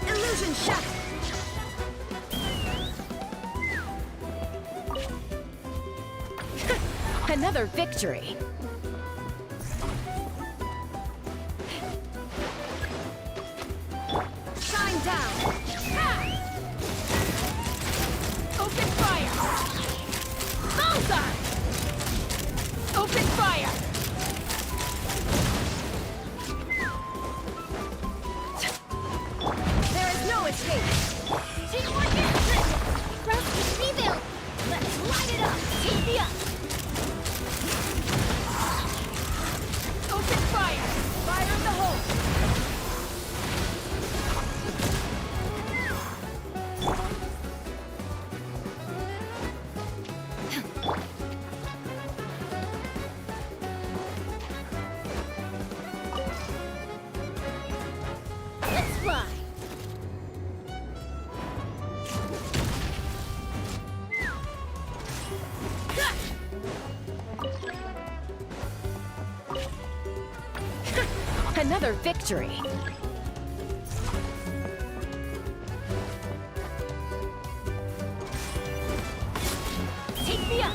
Illusion shot. Another victory. Shine down! Ha! Open fire! Bullseye! Open fire! There is no escape! Teamwork is Rest rebuild! Let's light it up! Take me up! Open fire! Fire in the hole! Let's fly! Another victory. Take me up!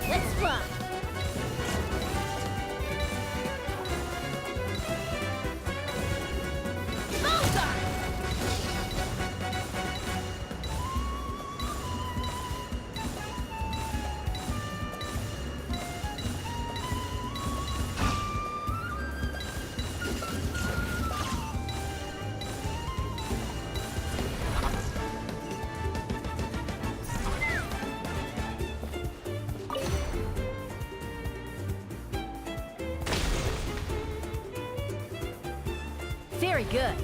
Let's fly! Bullseye! Very good.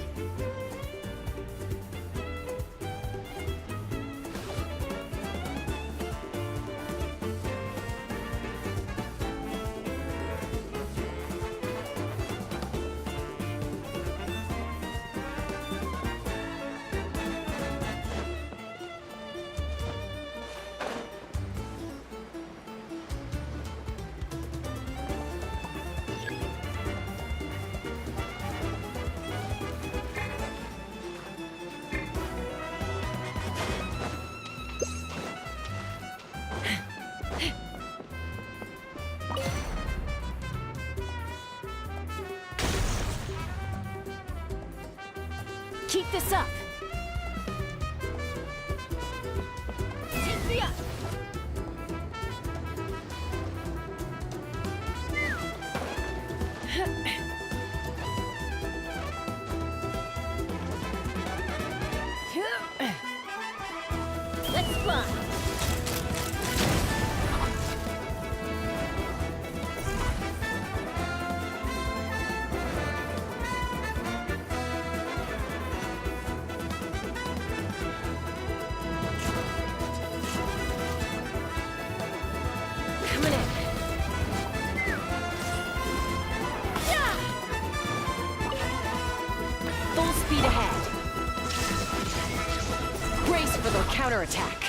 Keep this up. Take me up. Let's fly. Coming in. Yeah! Full speed ahead. Brace for the counterattack.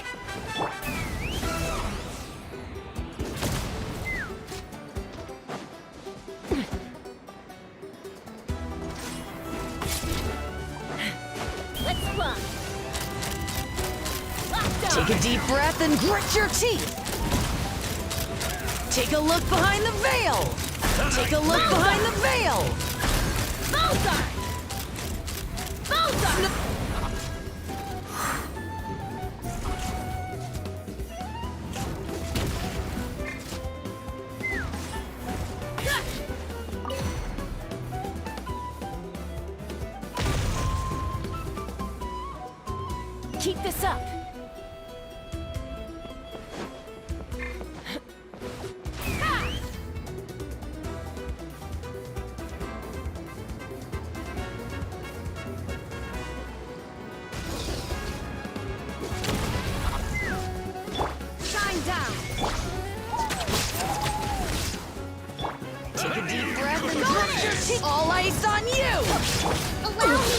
Let's fly. Take a deep breath and grit your teeth. Take a look behind the veil. Take a look behind the veil. Bullseye! Bullseye! Keep this up. Ha! Shine down. Take a deep breath and grit your teeth. All ice on you. Allow me.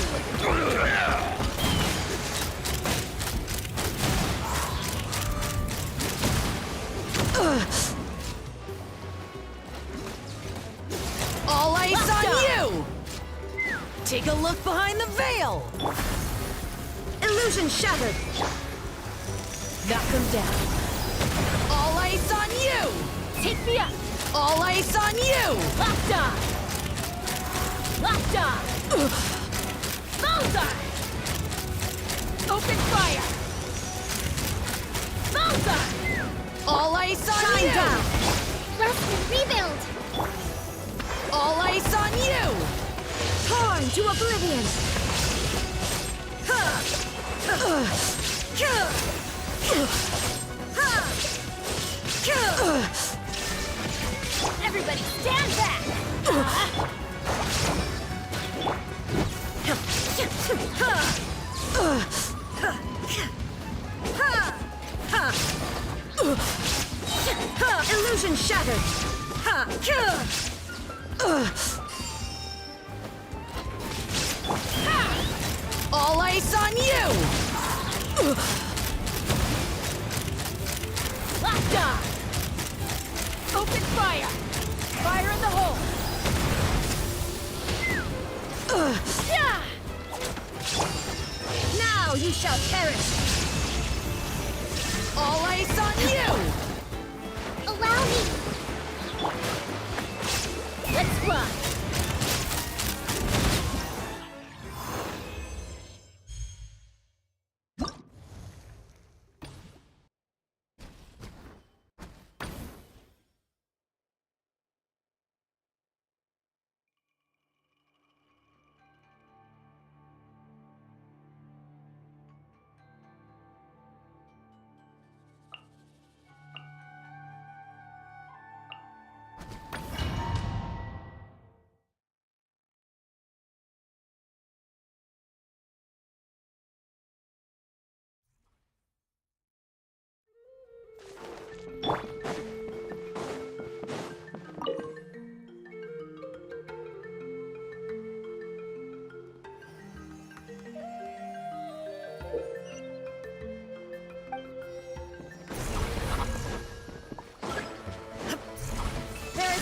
All eyes on you! Take a look behind the veil! Illusion shattered! Knock him down. All eyes on you! Take me up! All eyes on you! Locked on! Locked on! Bullseye! Open fire! Bullseye! All eyes on you! Down! Let's rebuild! All eyes on you! Torn to oblivion! Everybody stand back! Illusion shattered! All eyes on you! Locked on! Open fire! Fire in the hole! Now you shall perish! All eyes on you! Allow me! Let's run!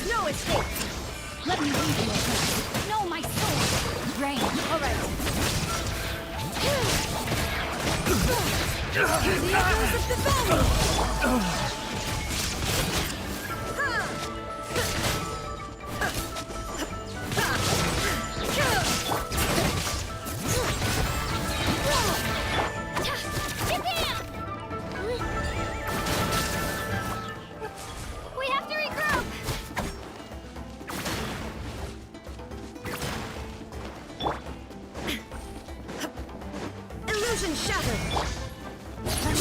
No escape! Let me lead you. No, my sword! Rain. All right. The echoes of the valley! We have to regroup! Illusion shattered!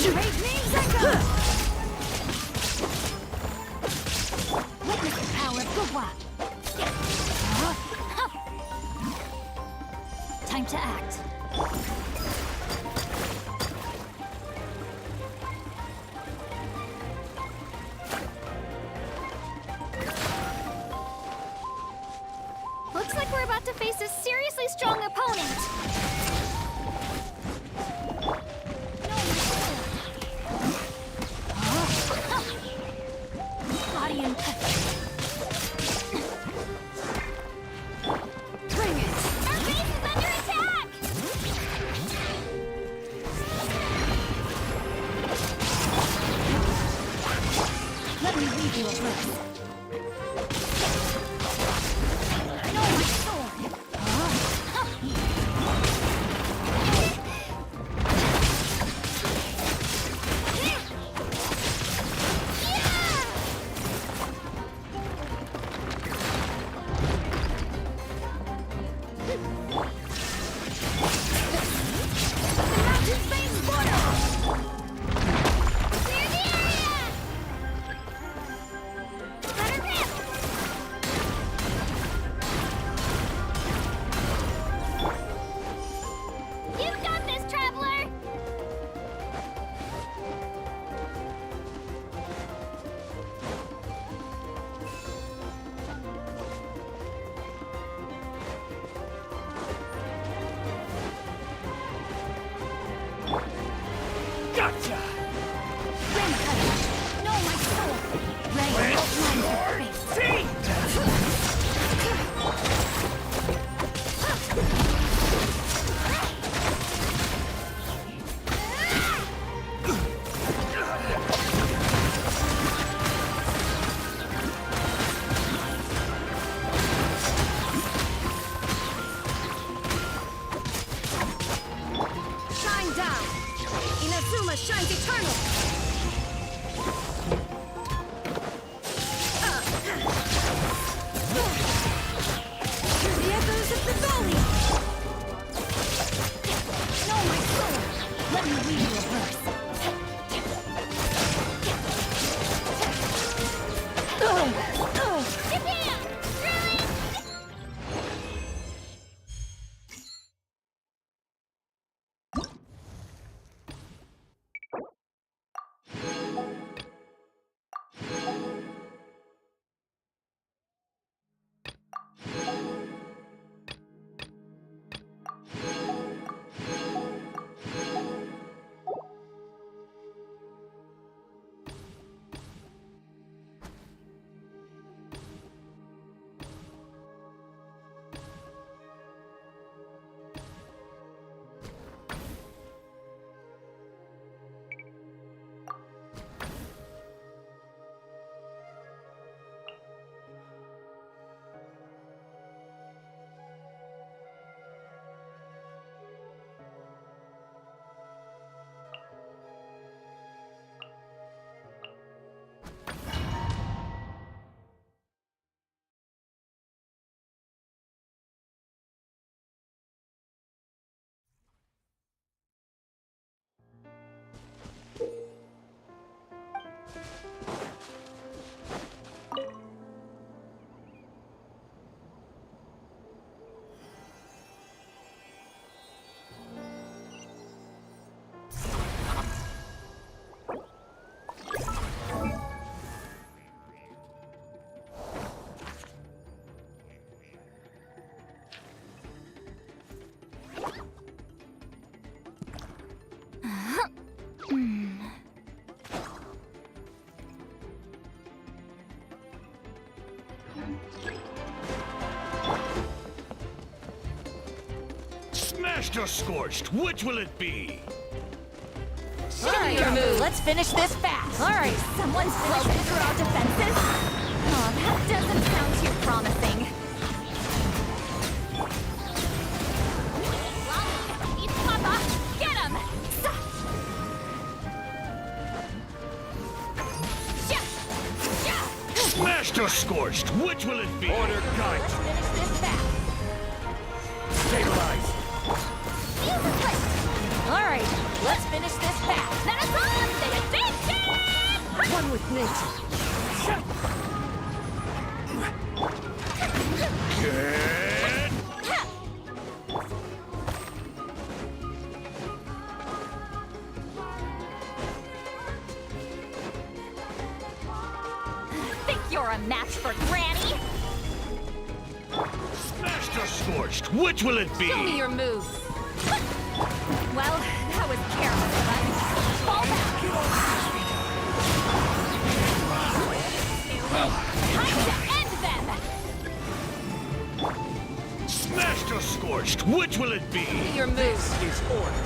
Raise names echo! Witness the power of Gugwa! Time to act. Looks like we're about to face a seriously strong opponent. Body and bring it! Our base is under attack! Let me leave you a breath. No, my sword! Smashed or scorched, which will it be? Show me your move. Let's finish this fast. All right, someone's broken through our defenses. Oh, that doesn't sound too promising. Eat Papa! Get him! Smashed or scorched, which will it be? Order guide. Let's finish this fast. Stabilize. All right, let's finish this fast. Let us on! Say attention! One with nature. Good. Think you're a match for Granny? Smashed or scorched, which will it be? Show me your moves. Well, that was careless of us. Fall back. Time to end them. Smashed or scorched, which will it be? Your moves. Is order.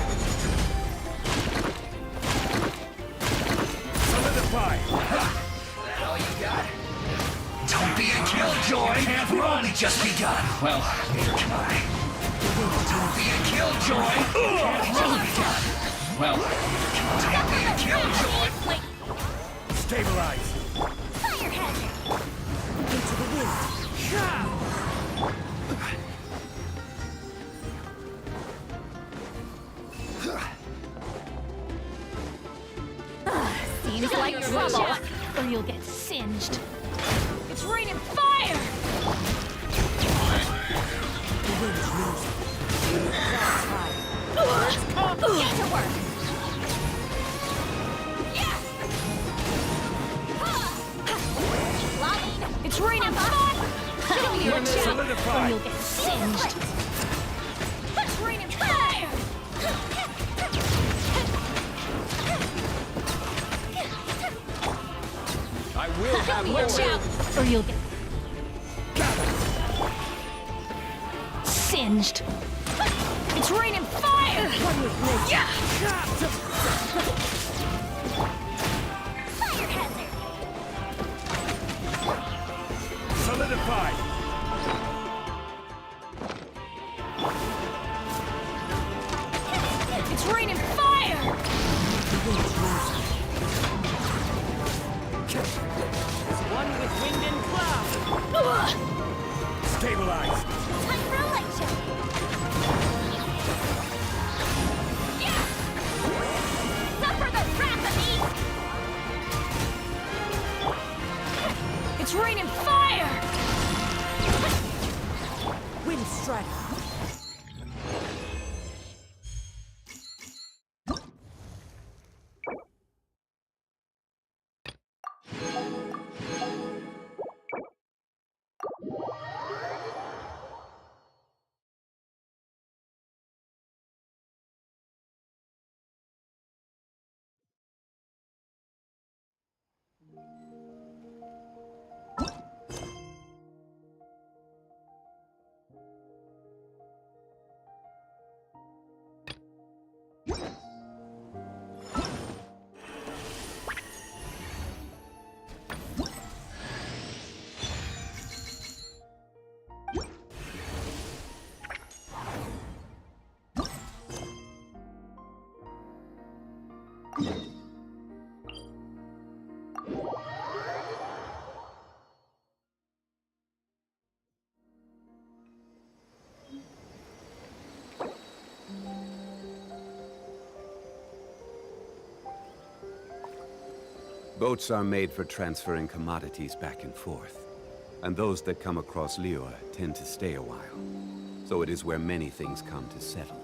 Solidify. All you got? Don't be a killjoy! We've only just begun. Well, neither can I. Don't be a killjoy! We've only begun. Well, neither can I. Don't be a killjoy! Wait. Stabilize. Fire hazard. Into the wind. Seems like trouble, or you'll get singed. It's raining fire! The wind's losing. Get to work! Yeah! Flying! It's raining fire! Show me your move, or you'll get singed. It's raining fire! I will have more. Watch out, or you'll get singed. It's raining fire! Yeah! Fire hazard! Solidify. It's raining fire! One with wind and cloud. Stabilize. Time for a light show! Yeah! Suffer the wrath of me! It's raining fire! Wind strike. Boats are made for transferring commodities back and forth. And those that come across Liyue tend to stay a while. So it is where many things come to settle.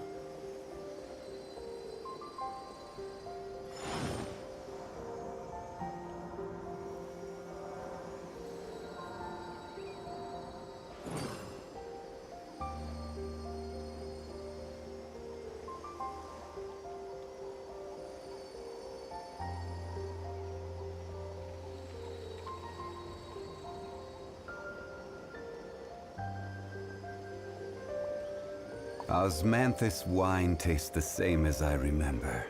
Osmanthus wine tastes the same as I remember.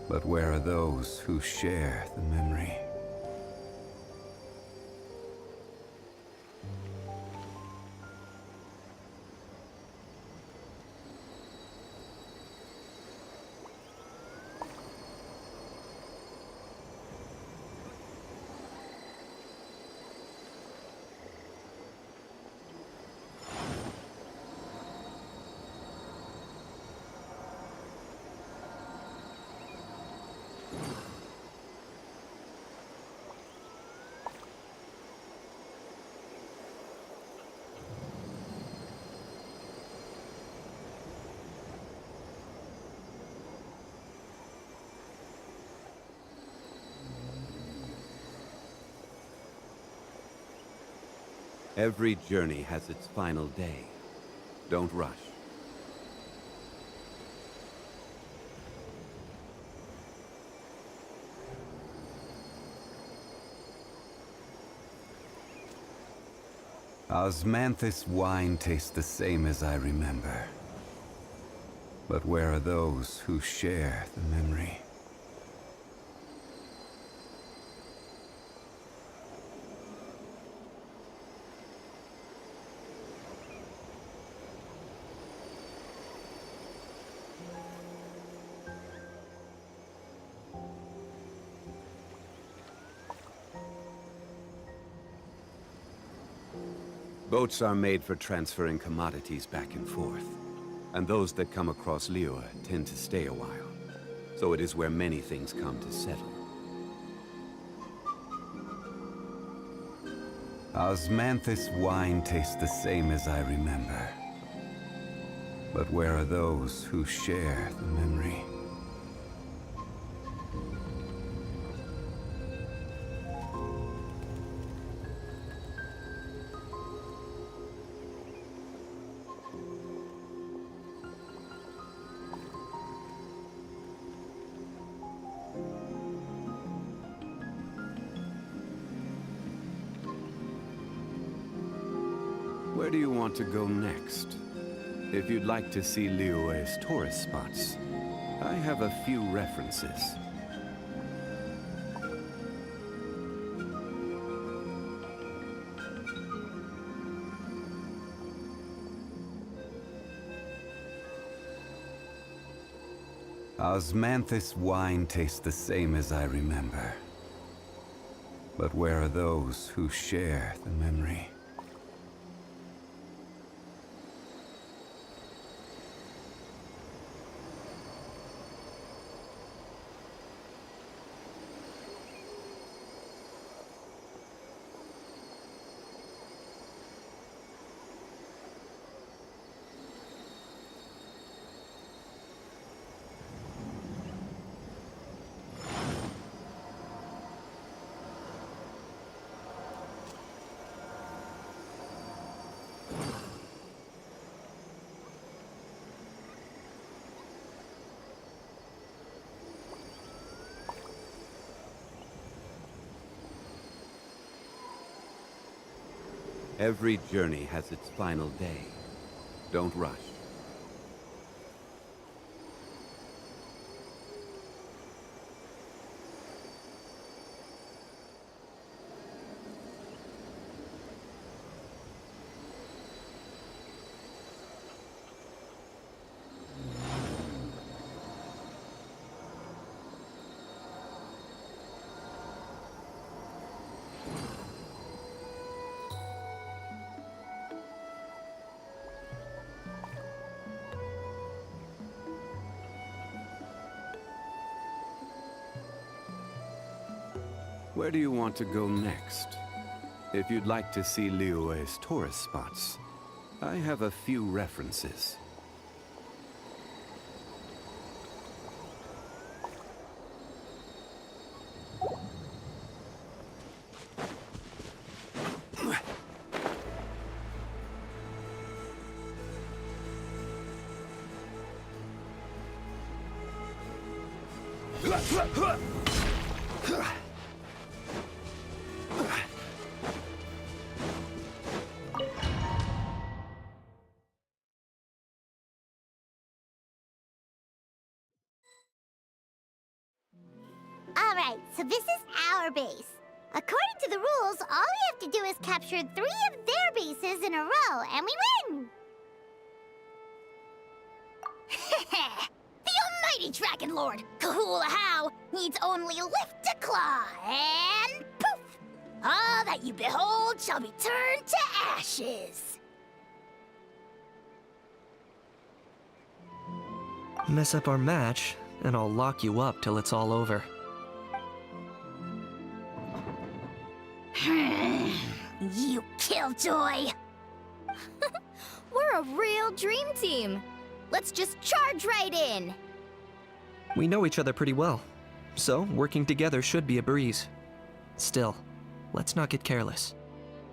But where are those who share the memory? Every journey has its final day. Don't rush. Osmanthus wine tastes the same as I remember. But where are those who share the memory? Boats are made for transferring commodities back and forth. And those that come across Liyue tend to stay a while. So it is where many things come to settle. Osmanthus wine tastes the same as I remember. But where are those who share the memory? Where do you want to go next? If you'd like to see Liyue's tourist spots, I have a few references. Osmanthus wine tastes the same as I remember. But where are those who share the memory? Every journey has its final day. Don't rush. Where do you want to go next? If you'd like to see Liyue's tourist spots, I have a few references. Alright, so this is our base. According to the rules, all we have to do is capture 3 of their bases in a row, and we win! The almighty Dragon Lord, Kahula How, needs only lift a claw, and poof! All that you behold shall be turned to ashes. Mess up our match, and I'll lock you up till it's all over. You killjoy! We're a real dream team. Let's just charge right in. We know each other pretty well, so working together should be a breeze. Still, let's not get careless.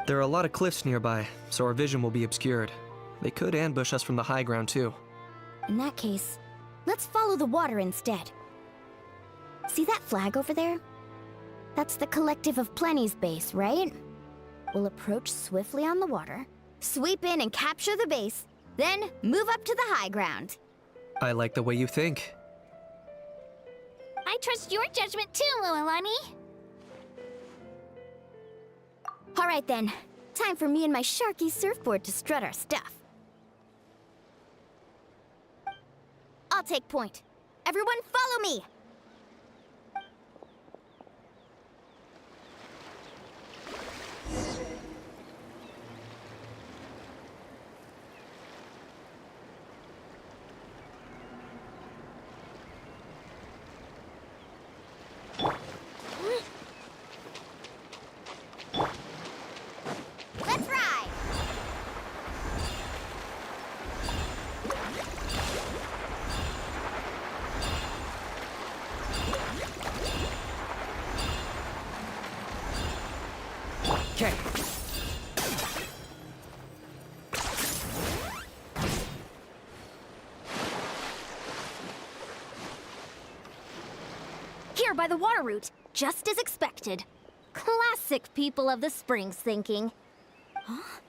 There are a lot of cliffs nearby, so our vision will be obscured. They could ambush us from the high ground too. In that case, let's follow the water instead. See that flag over there? That's the Collective of Plenty's base, right? We'll approach swiftly on the water, sweep in and capture the base, then move up to the high ground. I like the way you think. I trust your judgment too, Lualani. All right then, time for me and my Sharky surfboard to strut our stuff. I'll take point. Everyone follow me! Let's ride! Okay. Here by the water route, just as expected. Classic people of the Springs thinking. Huh?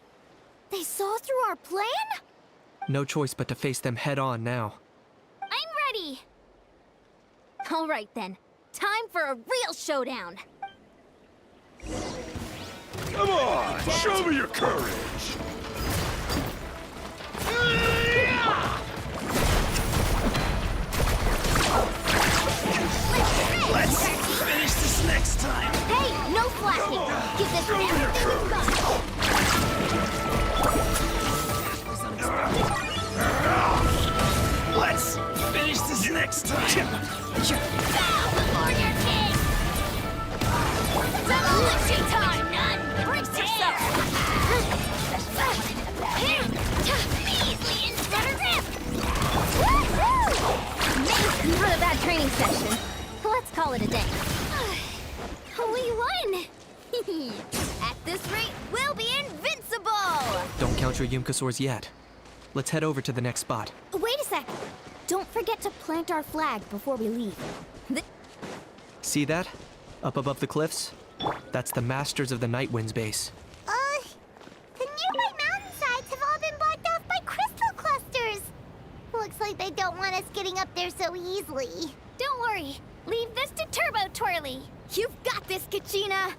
They saw through our plan? No choice but to face them head on now. I'm ready! All right then, time for a real showdown. Come on, show me your courage! Let's finish this next time. Hey, no flashing! Give this everything you've got! Let's finish this next time. Bow before your king! Demolition time! None! Brace yourself! Measly instant rip! Amazing for the bad training session. Let's call it a day. We won! At this rate, we'll be invincible! Don't count your Yumkasaurs yet. Let's head over to the next spot. Wait a sec. Don't forget to plant our flag before we leave. See that? Up above the cliffs? That's the Masters of the Night Wind's base. The nearby mountainsides have all been blocked off by crystal clusters. Looks like they don't want us getting up there so easily. Don't worry. Leave this to Turbo Twirly. You've got this, Kachina!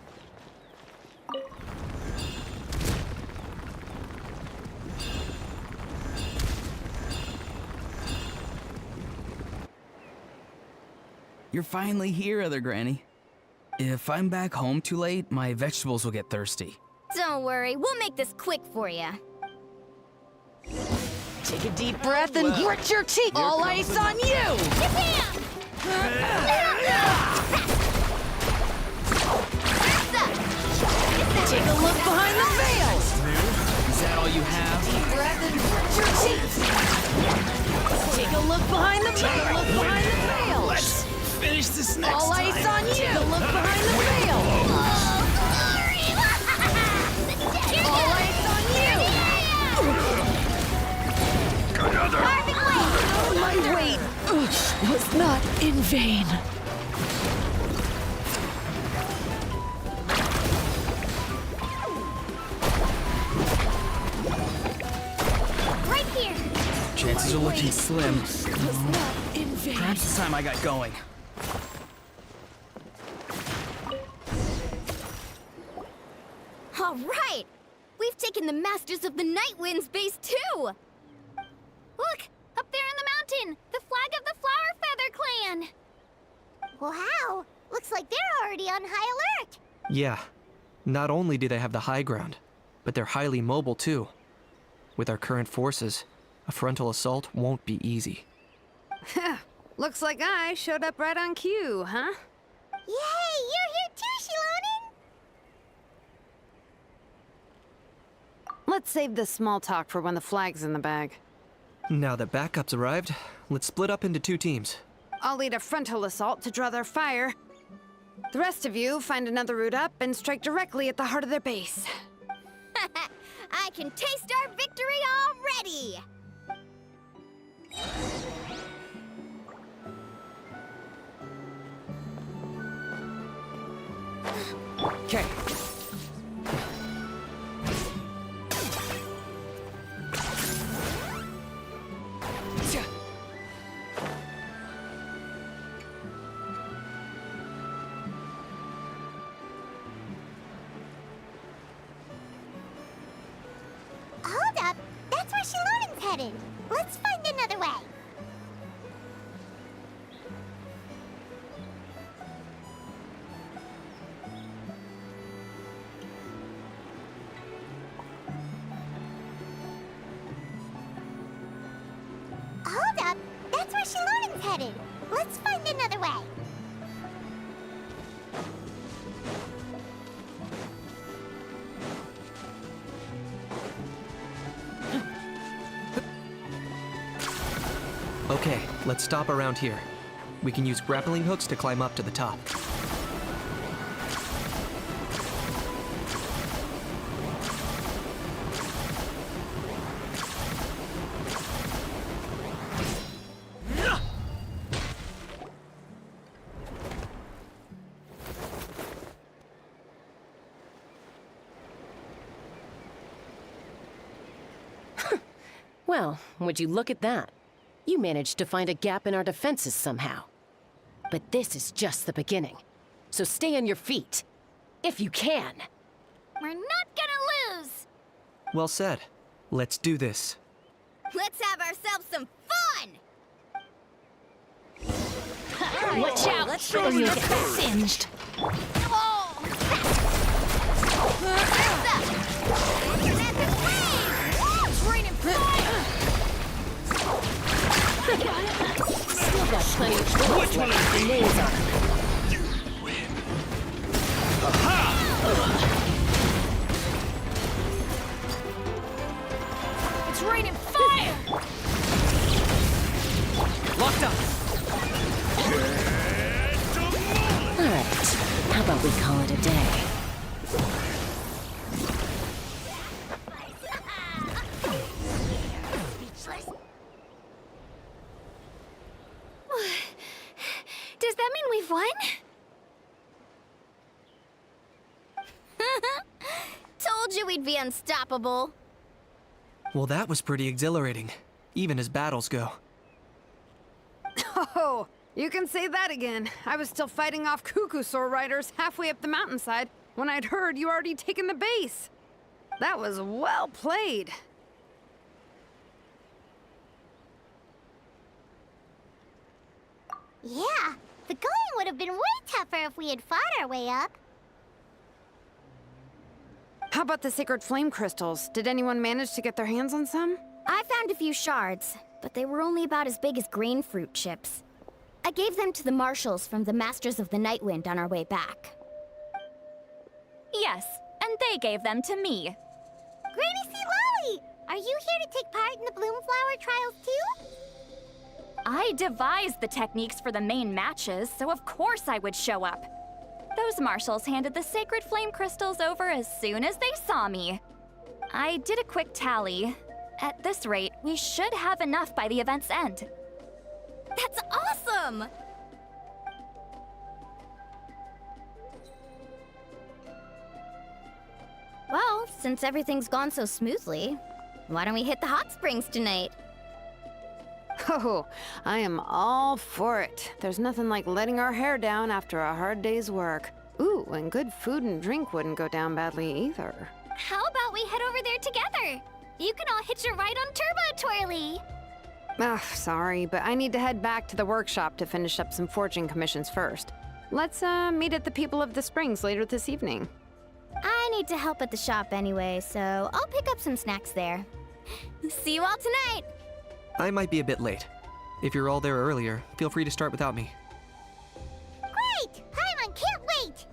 You're finally here, Other Granny. If I'm back home too late, my vegetables will get thirsty. Don't worry, we'll make this quick for you. Take a deep breath and grit your teeth! All ice on you! Japan! Take a look behind the veil! Is that all you have? Deep breath and grit your teeth! Take a look behind the veil! Take a look behind the veil! Let's finish this next All time. ice on you! Take a look behind the veil! All ice on you! Another! My wait was not in vain. Right here! Chances are looking slim. Was not in vain. Perhaps it's time I got going. right! We've taken the Masters of the Night Wind's base, too! Look! Up there in the mountain! The flag of the Flower Feather Clan! Wow! Looks like they're already on high alert! Yeah. Not only do they have the high ground, but they're highly mobile too. With our current forces, a frontal assault won't be easy. Looks like I showed up right on cue, huh? Yay! You're here too, Shilonen! Let's save this small talk for when the flag's in the bag. Now that backup's arrived, let's split up into 2 teams. I'll lead a frontal assault to draw their fire. The rest of you find another route up and strike directly at the heart of their base. I can taste our victory already! Okay. Hold up! That's where Shilonen's headed! Let's find another way! Hold up! That's where Shilonen's headed! Let's find another way! Okay, let's stop around here. We can use grappling hooks to climb up to the top. Well, would you look at that? You managed to find a gap in our defenses somehow. But this is just the beginning. So stay on your feet. If you can. We're not gonna lose! Well said. Let's do this. Let's have ourselves some fun! Watch out! Let's or you'll get singed. Still got plenty of bullets left with grenades on them. It's raining fire! Locked up! Alright, how about we call it a day? Does that mean we've won? Told you we'd be unstoppable. Well, that was pretty exhilarating, even as battles go. Oh, you can say that again. I was still fighting off Cuckoosaur riders halfway up the mountainside when I'd heard you already taken the base. That was well played. Yeah, the going would have been way tougher if we had fought our way up. How about the sacred flame crystals? Did anyone manage to get their hands on some? I found a few shards, but they were only about as big as grain fruit chips. I gave them to the marshals from the Masters of the Night Wind on our way back. Yes, and they gave them to me. Granny C. Lolly! Are you here to take part in the Bloomflower trials too? I devised the techniques for the main matches, so of course I would show up. Those marshals handed the sacred flame crystals over as soon as they saw me. I did a quick tally. At this rate, we should have enough by the event's end. That's awesome! Well, since everything's gone so smoothly, why don't we hit the hot springs tonight? Oh, I am all for it. There's nothing like letting our hair down after a hard day's work. Ooh, and good food and drink wouldn't go down badly either. How about we head over there together? You can all hitch a ride on Turbo Twirly. Ugh, sorry, but I need to head back to the workshop to finish up some forging commissions first. Let's, meet at the People of the Springs later this evening. I need to help at the shop anyway, so I'll pick up some snacks there. See you all tonight! I might be a bit late. If you're all there earlier, feel free to start without me. Great! Paimon can't wait!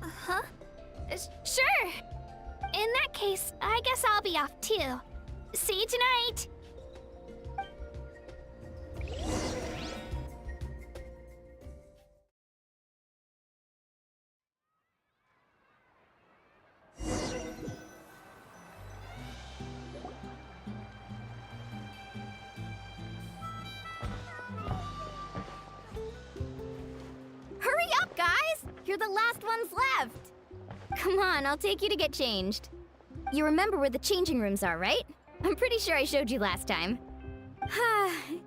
Huh? Sure. In that case, I guess I'll be off too. See you tonight! Hurry up, guys! You're the last ones left! Come on, I'll take you to get changed. You remember where the changing rooms are, right? I'm pretty sure I showed you last time.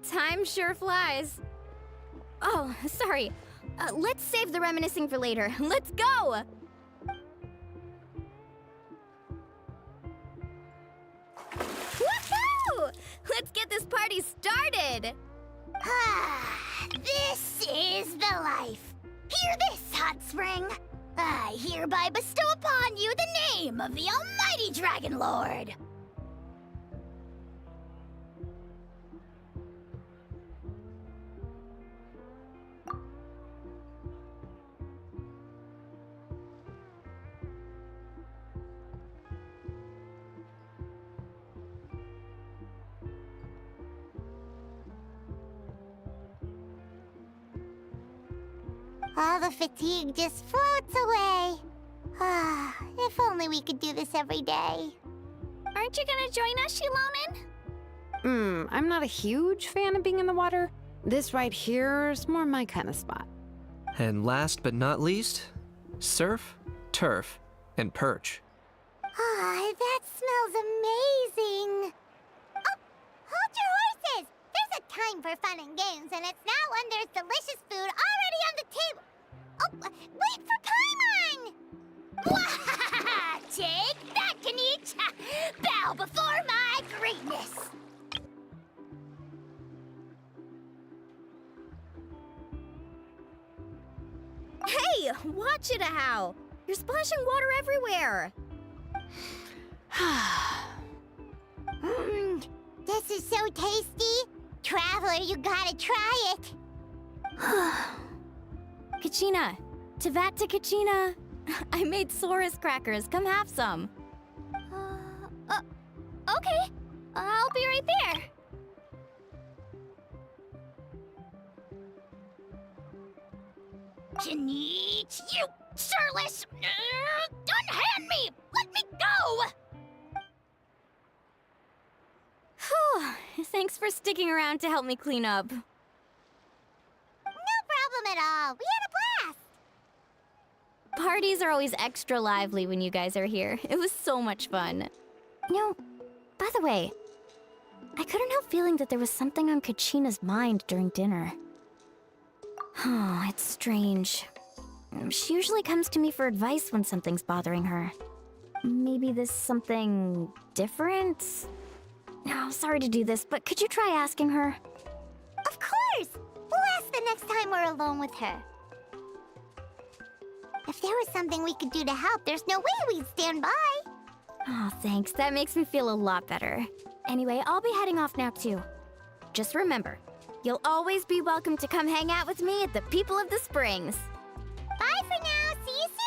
Time sure flies. Oh, sorry. Let's save the reminiscing for later. Let's go! Woohoo! Let's get this party started! This is the life. Hear this, Hot Spring. I hereby bestow upon you the name of the Almighty Dragon Lord. All the fatigue just floats away. If only we could do this every day. Aren't you gonna join us, Shilonen? I'm not a huge fan of being in the water. This right here is more my kind of spot. And last but not least, surf, turf, and perch. That smells amazing. Oh, hold your horses! There's a time for fun and games, and it's now when there's delicious food already on the table. Oh, wait for Paimon! Take that, Kanich! Bow before my greatness! Hey, watch it, How! You're splashing water everywhere! This is so tasty! Traveler, you gotta try it! Kachina! Tevat to Kachina! I made Saurus crackers. Come have some. Okay. I'll be right there. Kanich, you surless! Unhand me! Let me go! Whew. Thanks for sticking around to help me clean up. No problem at all. We had a blast. Parties are always extra lively when you guys are here. It was so much fun. No, by the way, I couldn't help feeling that there was something on Kachina's mind during dinner. Oh, it's strange. She usually comes to me for advice when something's bothering her. Maybe this something different? No, sorry to do this, but could you try asking her? Of course! We'll ask the next time we're alone with her. If there was something we could do to help, there's no way we'd stand by. Oh, thanks. That makes me feel a lot better. Anyway, I'll be heading off now, too. Just remember, you'll always be welcome to come hang out with me at the People of the Springs. Bye for now. See you soon.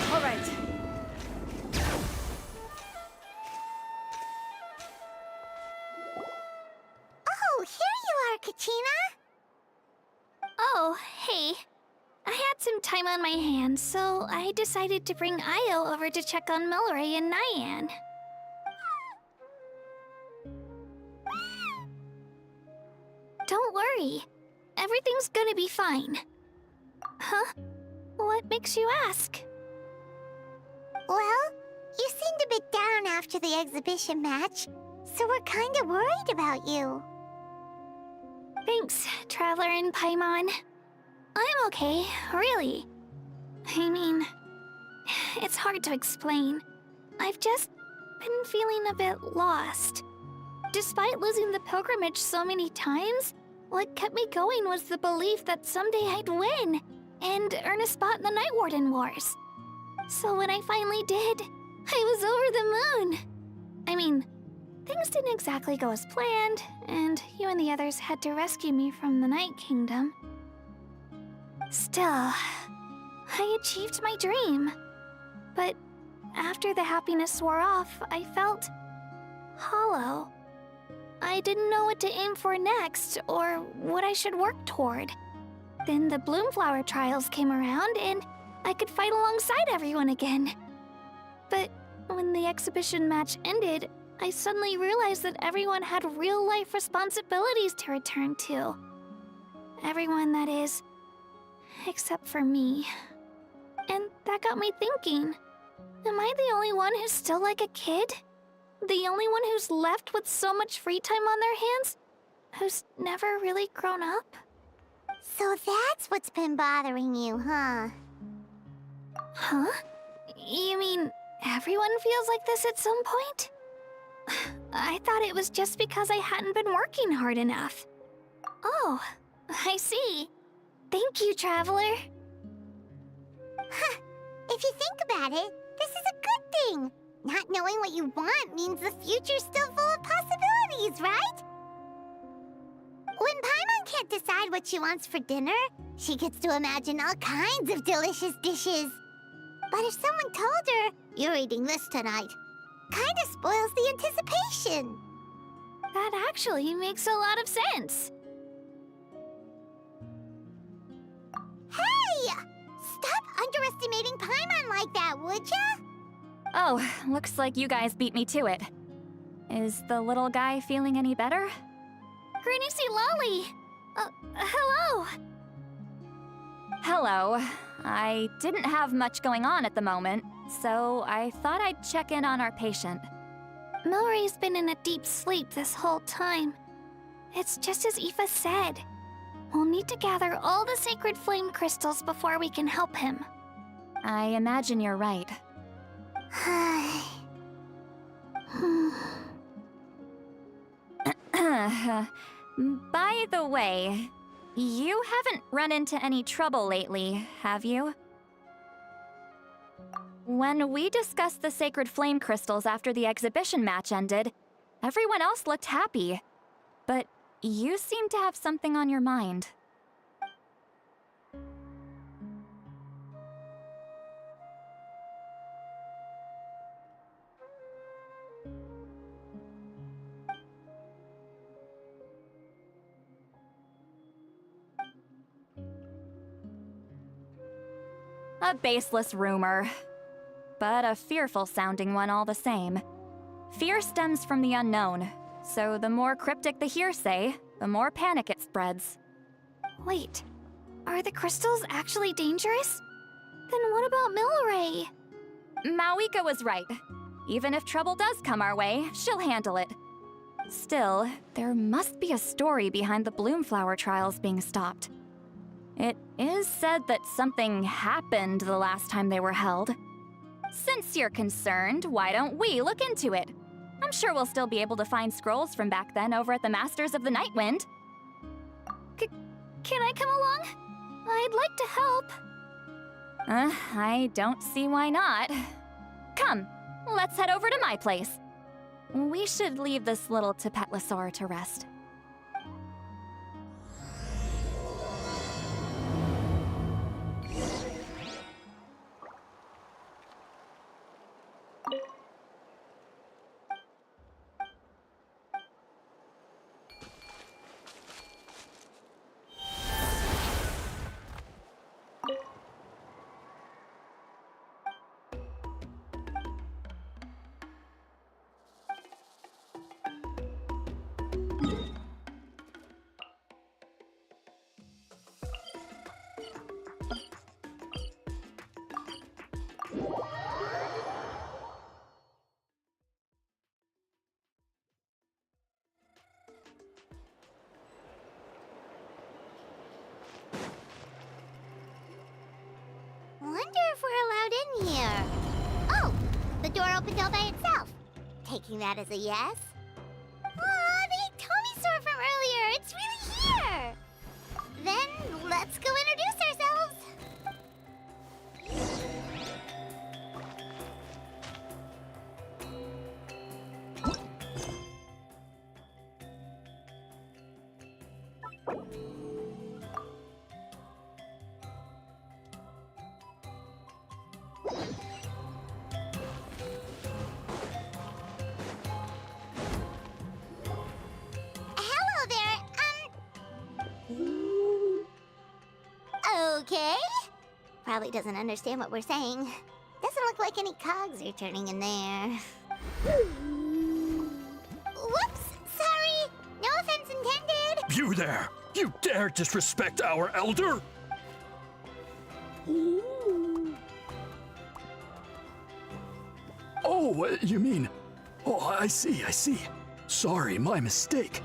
All right. Oh, here you are, Kachina. Oh, hey. I had some time on my hands, so I decided to bring Io over to check on Milray and Nyan. Don't worry. Everything's gonna be fine. Huh? What makes you ask? Well, you seemed a bit down after the exhibition match, so we're kind of worried about you. Thanks, Traveler and Paimon. I'm okay, really. I mean, it's hard to explain. I've just been feeling a bit lost. Despite losing the pilgrimage so many times, what kept me going was the belief that someday I'd win and earn a spot in the Night Warden Wars. So when I finally did, I was over the moon. I mean, things didn't exactly go as planned, and you and the others had to rescue me from the Night Kingdom. Still, I achieved my dream. But after the happiness wore off, I felt hollow. I didn't know what to aim for next, or what I should work toward. Then the Bloomflower trials came around, and I could fight alongside everyone again. But when the exhibition match ended, I suddenly realized that everyone had real-life responsibilities to return to. Everyone, that is, except for me. And that got me thinking, am I the only one who's still like a kid? The only one who's left with so much free time on their hands? Who's never really grown up? So that's what's been bothering you, huh? Huh? You mean everyone feels like this at some point? I thought it was just because I hadn't been working hard enough. Oh, I see. Thank you, Traveler. Huh. If you think about it, this is a good thing. Not knowing what you want means the future's still full of possibilities, right? When Paimon can't decide what she wants for dinner, she gets to imagine all kinds of delicious dishes. But if someone told her, "You're eating this tonight," kinda spoils the anticipation. That actually makes a lot of sense. Hey! Stop underestimating Paimon like that, would ya? Oh, looks like you guys beat me to it. Is the little guy feeling any better? Granny C. Lolly! Hello! Hello. I didn't have much going on at the moment, so I thought I'd check in on our patient. Milray's been in a deep sleep this whole time. It's just as Aoife said. We'll need to gather all the sacred flame crystals before we can help him. I imagine you're right. By the way, you haven't run into any trouble lately, have you? When we discussed the sacred flame crystals after the exhibition match ended, everyone else looked happy. But you seem to have something on your mind. A baseless rumor, but a fearful-sounding one all the same. Fear stems from the unknown, so the more cryptic the hearsay, the more panic it spreads. Wait, are the crystals actually dangerous? Then what about Milray? Mawika was right. Even if trouble does come our way, she'll handle it. Still, there must be a story behind the Bloomflower trials being stopped. It is said that something happened the last time they were held. Since you're concerned, why don't we look into it? I'm sure we'll still be able to find scrolls from back then over at the Masters of the Nightwind. Can I come along? I'd like to help. I don't see why not. Come, let's head over to my place. We should leave this little Tapetlosaur to rest. Wonder if we're allowed in here. Oh, the door opened all by itself. Taking that as a yes. Aw, the Tommysaur from earlier. It's really here. Then let's go introduce ourselves. Hello there, Okay. Probably doesn't understand what we're saying. Doesn't look like any cogs are turning in there. Whoops! Sorry! No offense intended! You there! You dare disrespect our elder? Oh, you mean... Oh, I see. Sorry, my mistake.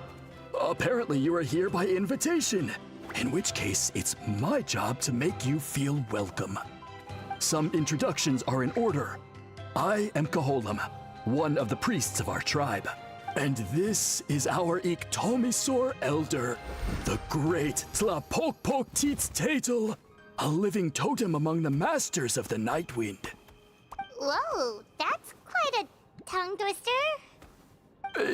Apparently you are here by invitation. In which case, it's my job to make you feel welcome. Some introductions are in order. I am Kaholam, one of the priests of our tribe. And this is our Iktomisaur elder, the great Tlapokpokteets a living totem among the masters of the Nightwind. Whoa, that's quite a tongue twister.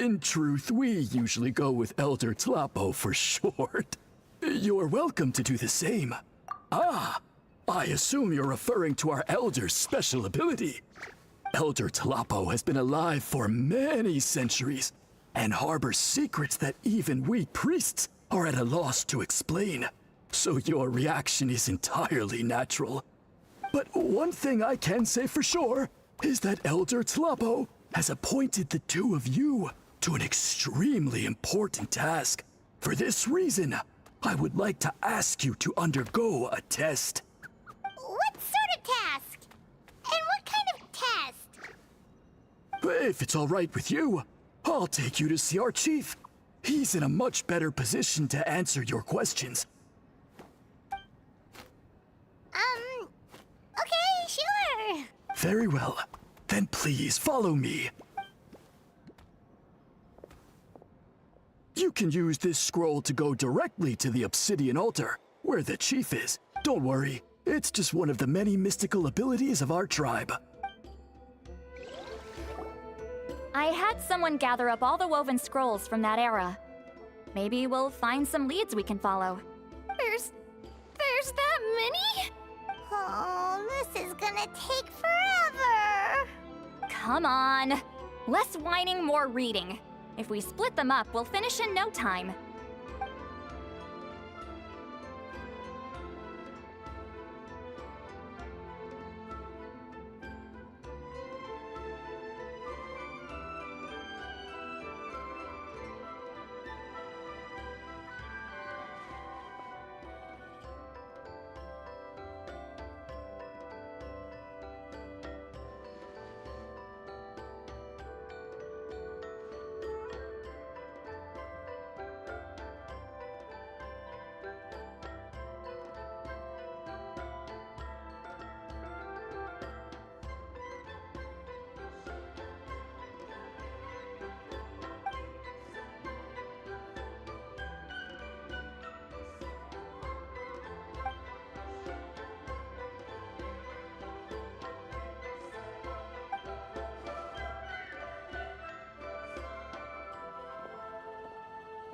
In truth, we usually go with Elder Tlapo for short. You're welcome to do the same. Ah, I assume you're referring to our elder's special ability. Elder Tlapo has been alive for many centuries and harbors secrets that even we priests are at a loss to explain. So your reaction is entirely natural. But one thing I can say for sure is that Elder Tlapo has appointed the two of you to an extremely important task. For this reason, I would like to ask you to undergo a test. What sort of task? And what kind of test? If it's all right with you, I'll take you to see our chief. He's in a much better position to answer your questions. Okay, sure. Very well. Then please follow me. You can use this scroll to go directly to the obsidian altar, where the chief is. Don't worry, it's just one of the many mystical abilities of our tribe. I had someone gather up all the woven scrolls from that era. Maybe we'll find some leads we can follow. There's that many? Oh, this is gonna take forever. Come on. Less whining, more reading. If we split them up, we'll finish in no time.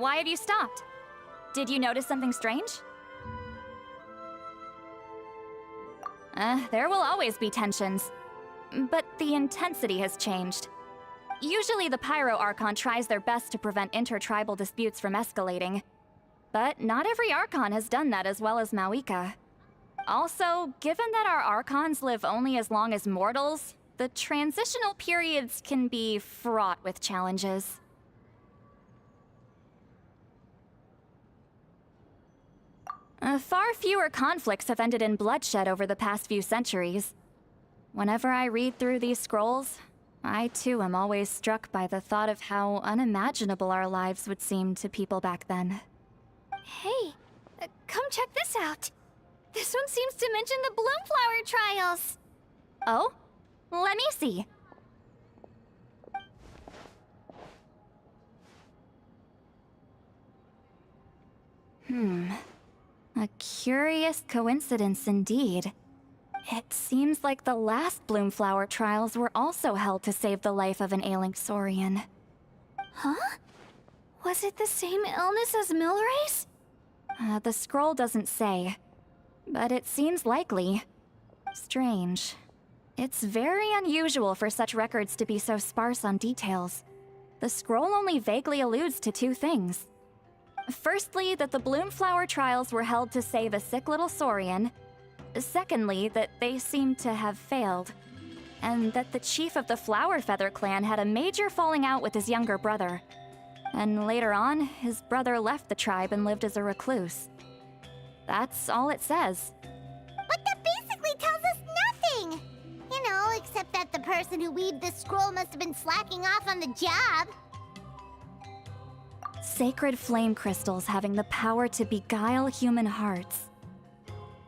Why have you stopped? Did you notice something strange? There will always be tensions. But the intensity has changed. Usually the Pyro Archon tries their best to prevent intertribal disputes from escalating. But not every Archon has done that as well as Mauika. Also, given that our Archons live only as long as mortals, the transitional periods can be fraught with challenges. Far fewer conflicts have ended in bloodshed over the past few centuries. Whenever I read through these scrolls, I too am always struck by the thought of how unimaginable our lives would seem to people back then. Hey, come check this out. This one seems to mention the Bloomflower trials. Oh? Let me see. A curious coincidence indeed. It seems like the last Bloomflower trials were also held to save the life of an ailing Saurian. Huh? Was it the same illness as Milray's? The scroll doesn't say, but it seems likely. Strange. It's very unusual for such records to be so sparse on details. The scroll only vaguely alludes to two things. Firstly, that the Bloomflower trials were held to save a sick little Saurian. Secondly, that they seemed to have failed. And that the chief of the Flower Feather clan had a major falling out with his younger brother. And later on, his brother left the tribe and lived as a recluse. That's all it says. But that basically tells us nothing! You know, except that the person who weaved this scroll must have been slacking off on the job. Sacred flame crystals having the power to beguile human hearts.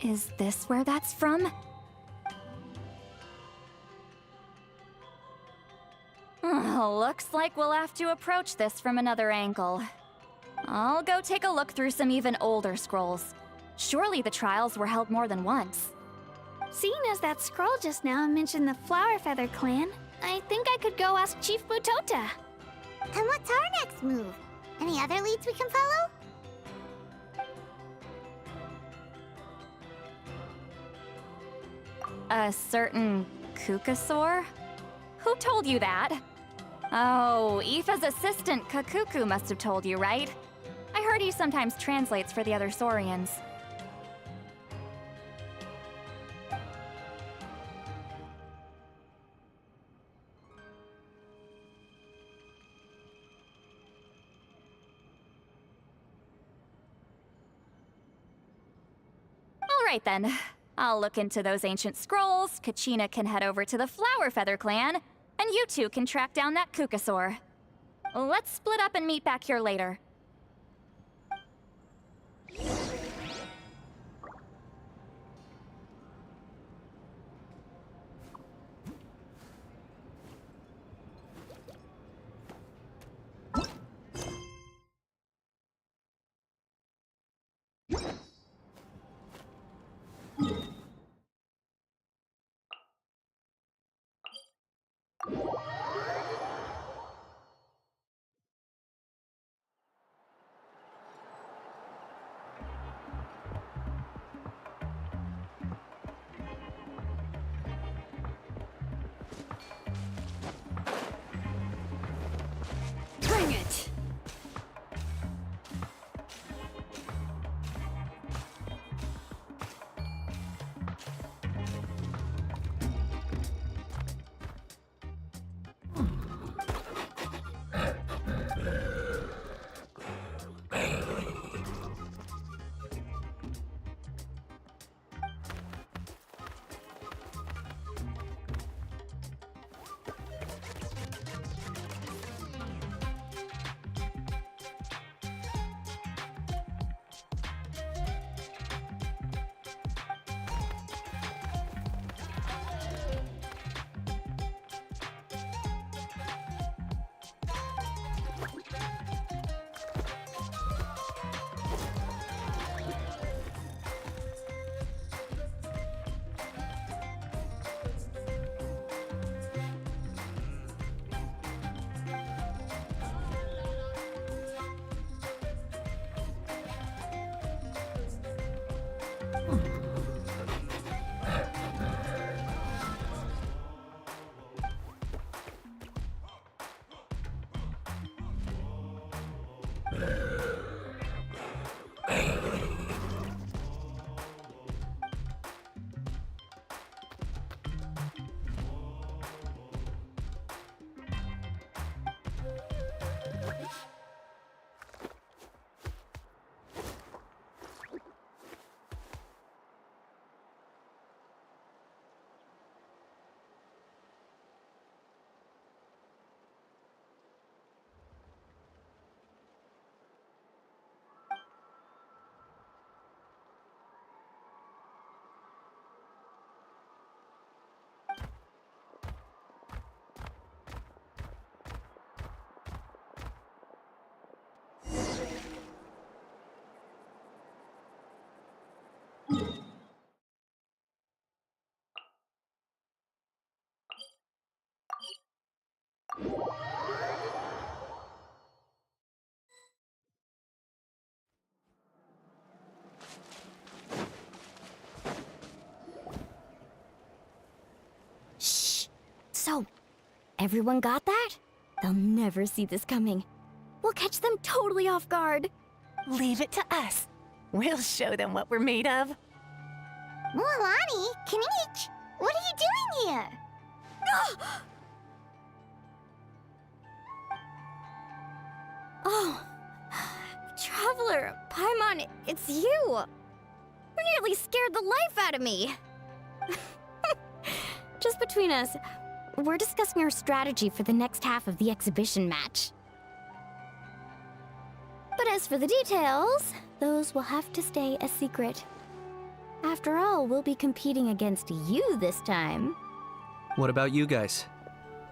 Is this where that's from? Looks like we'll have to approach this from another angle. I'll go take a look through some even older scrolls. Surely the trials were held more than once. Seeing as that scroll just now mentioned the Flower Feather clan, I think I could go ask Chief Mutota. And what's our next move? Any other leads we can follow? A certain Kukasaur? Who told you that? Oh, Aoife's assistant, Kakuku, must have told you, right? I heard he sometimes translates for the other Saurians. Alright then. I'll look into those ancient scrolls, Kachina can head over to the Flower Feather clan, and you two can track down that Kukasaur. Let's split up and meet back here later. Bring it! So, everyone got that? They'll never see this coming. We'll catch them totally off guard. Leave it to us. We'll show them what we're made of. Mualani, Kinich, what are you doing here? Oh, Traveler, Paimon, it's you. You nearly scared the life out of me. Just between us, we're discussing our strategy for the next half of the exhibition match. But as for the details, those will have to stay a secret. After all, we'll be competing against you this time. What about you guys?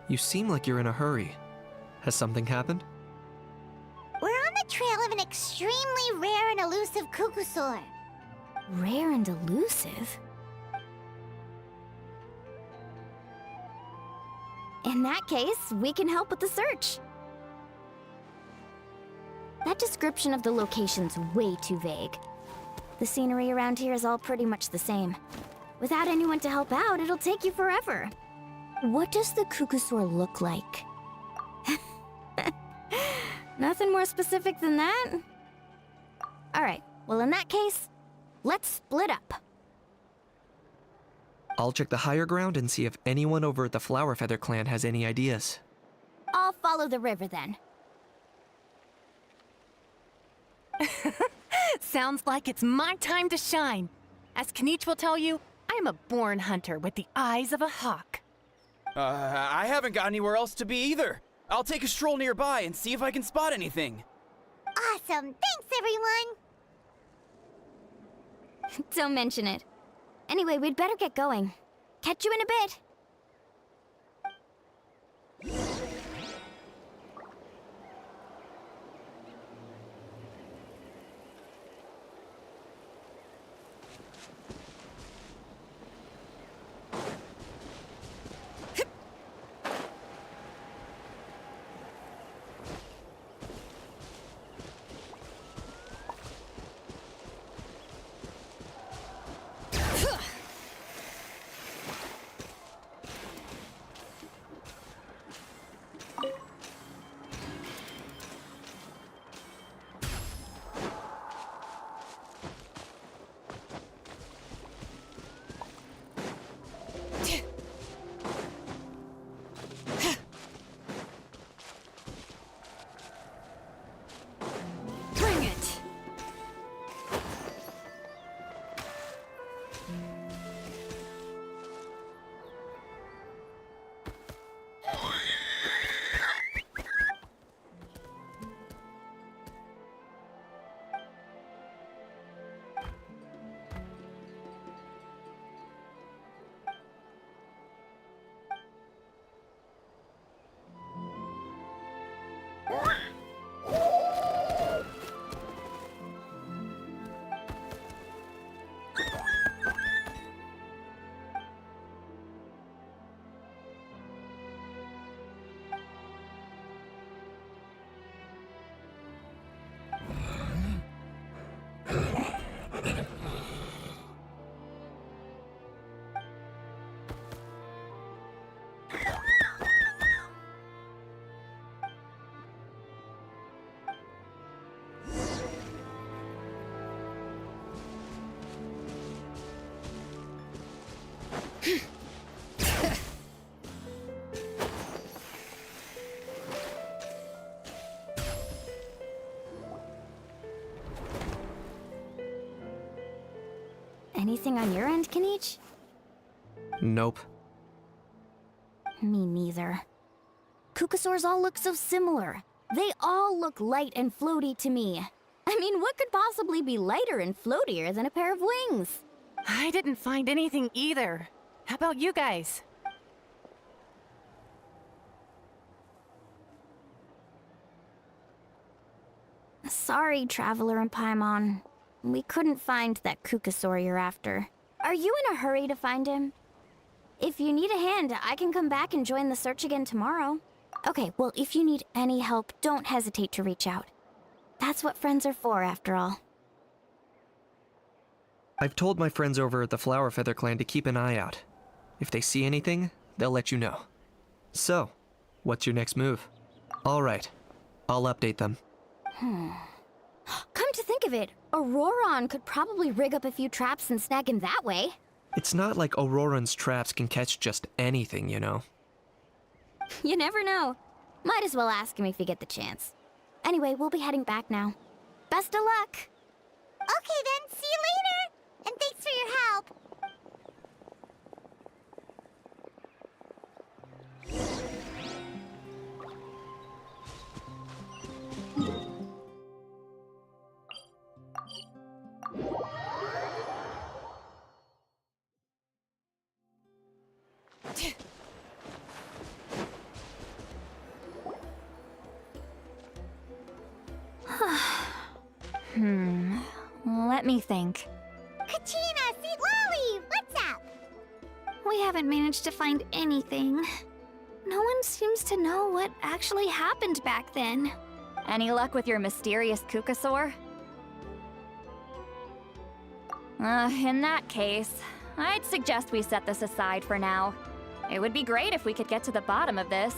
You seem like you're in a hurry. Has something happened? We're on the trail of an extremely rare and elusive Kukusaur. Rare and elusive? In that case, we can help with the search. That description of the location's way too vague. The scenery around here is all pretty much the same. Without anyone to help out, it'll take you forever. What does the Kukusaur look like? Nothing more specific than that? Alright, well in that case, let's split up. I'll check the higher ground and see if anyone over at the Flower Feather clan has any ideas. I'll follow the river then. Sounds like it's my time to shine. As Kinich will tell you, I'm a born hunter with the eyes of a hawk. I haven't got anywhere else to be either. I'll take a stroll nearby and see if I can spot anything. Awesome! Thanks, everyone! Don't mention it. Anyway, we'd better get going. Catch you in a bit. Anything on your end, Kinich? Nope. Me neither. Kukusaurs all look so similar. They all look light and floaty to me. I mean, what could possibly be lighter and floatier than a pair of wings? I didn't find anything either. How about you guys? Sorry, Traveler and Paimon. We couldn't find that Kukusaur you're after. Are you in a hurry to find him? If you need a hand, I can come back and join the search again tomorrow. Okay, well, if you need any help, don't hesitate to reach out. That's what friends are for, after all. I've told my friends over at the Flower Feather clan to keep an eye out. If they see anything, they'll let you know. So, what's your next move? All right, I'll update them. Come to think of it, Auroron could probably rig up a few traps and snag him that way. It's not like Auroran's traps can catch just anything, you know. You never know. Might as well ask him if you get the chance. Anyway, we'll be heading back now. Best of luck. Okay then, see you later. And thanks for your help. Let me think. Kachina, see Lolly, what's up? We haven't managed to find anything. No one seems to know what actually happened back then. Any luck with your mysterious Kukasaur? In that case, I'd suggest we set this aside for now. It would be great if we could get to the bottom of this,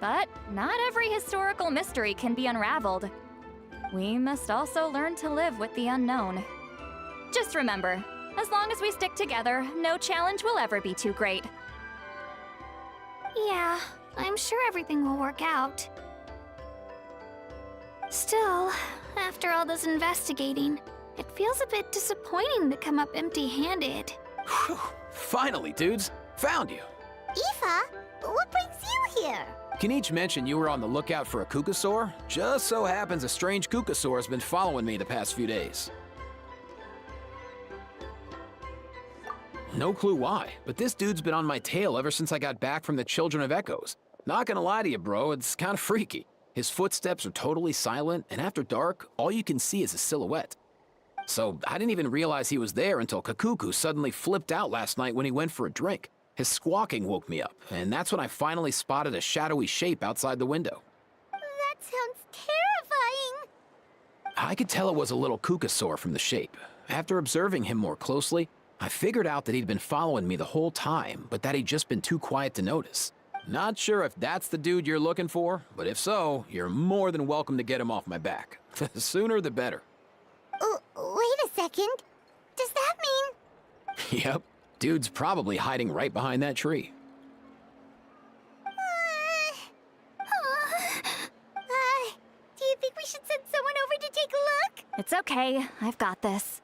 but not every historical mystery can be unraveled. We must also learn to live with the unknown. Just remember, as long as we stick together, no challenge will ever be too great. Yeah, I'm sure everything will work out. Still, after all this investigating, it feels a bit disappointing to come up empty-handed. Whew. Finally, dudes. Found you. Aoife, what brings you here? Kinich mentioned you were on the lookout for a Kukasaur. Just so happens a strange Kukasaur has been following me the past few days. No clue why, but this dude's been on my tail ever since I got back from the Children of Echoes. Not gonna lie to you, bro, it's kind of freaky. His footsteps are totally silent, and after dark, all you can see is a silhouette. So I didn't even realize he was there until Kakuku suddenly flipped out last night when he went for a drink. His squawking woke me up, and that's when I finally spotted a shadowy shape outside the window. That sounds terrifying. I could tell it was a little Kukasaur from the shape. After observing him more closely, I figured out that he'd been following me the whole time, but that he'd just been too quiet to notice. Not sure if that's the dude you're looking for, but if so, you're more than welcome to get him off my back. The sooner the better. Wait a second. Does that mean... Yep. Dude's probably hiding right behind that tree. Do you think we should send someone over to take a look? It's okay, I've got this.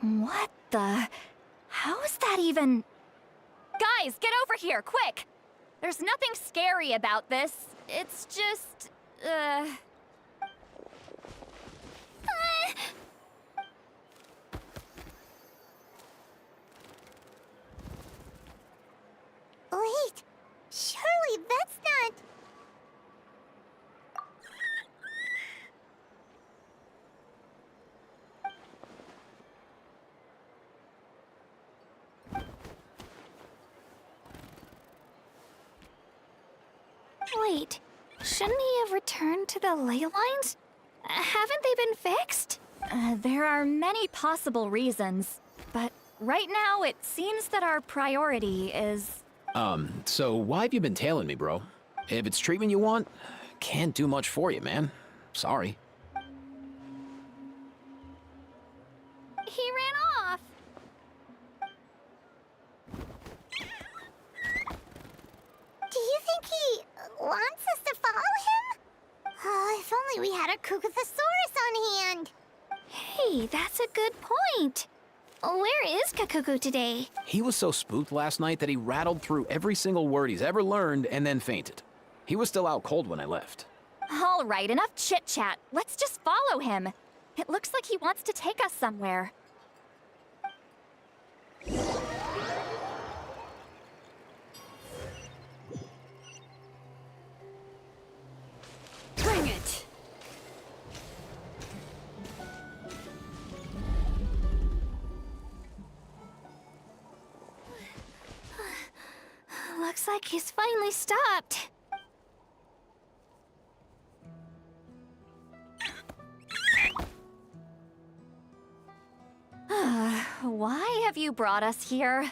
What the... How is that even... Guys, get over here, quick! There's nothing scary about this. It's just... Wait, surely that's not... Wait, shouldn't he have returned to the ley lines? Haven't they been fixed? There are many possible reasons, but right now it seems that our priority is... So why have you been tailing me, bro? If it's treatment you want, can't do much for you, man. Sorry. He ran off. Do you think he wants us to follow him? Oh, if only we had a Kukathosaurus on hand. Hey, that's a good point. Where is Kakuku today? He was so spooked last night that he rattled through every single word he's ever learned and then fainted. He was still out cold when I left. All right, enough chit-chat. Let's just follow him. It looks like he wants to take us somewhere. Bring it! Looks like he's finally stopped. Why have you brought us here?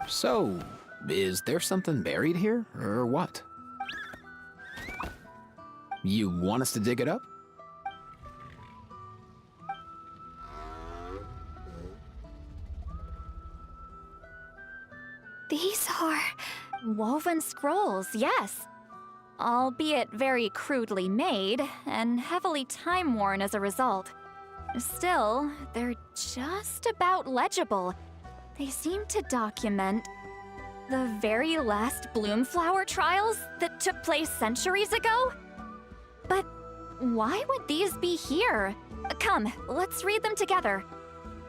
So, is there something buried here, or what? You want us to dig it up? These are woven scrolls, yes. Albeit very crudely made and heavily time-worn as a result. Still, they're just about legible. They seem to document the very last Bloomflower trials that took place centuries ago? But why would these be here? Come, let's read them together.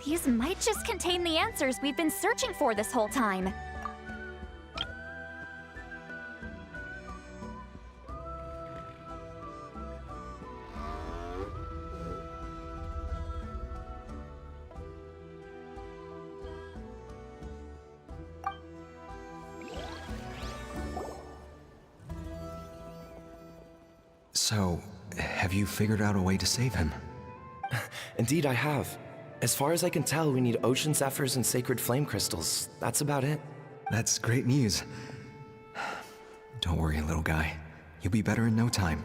These might just contain the answers we've been searching for this whole time. So, have you figured out a way to save him? Indeed, I have. As far as I can tell, we need ocean zephyrs and sacred flame crystals. That's about it. That's great news. Don't worry, little guy. You'll be better in no time.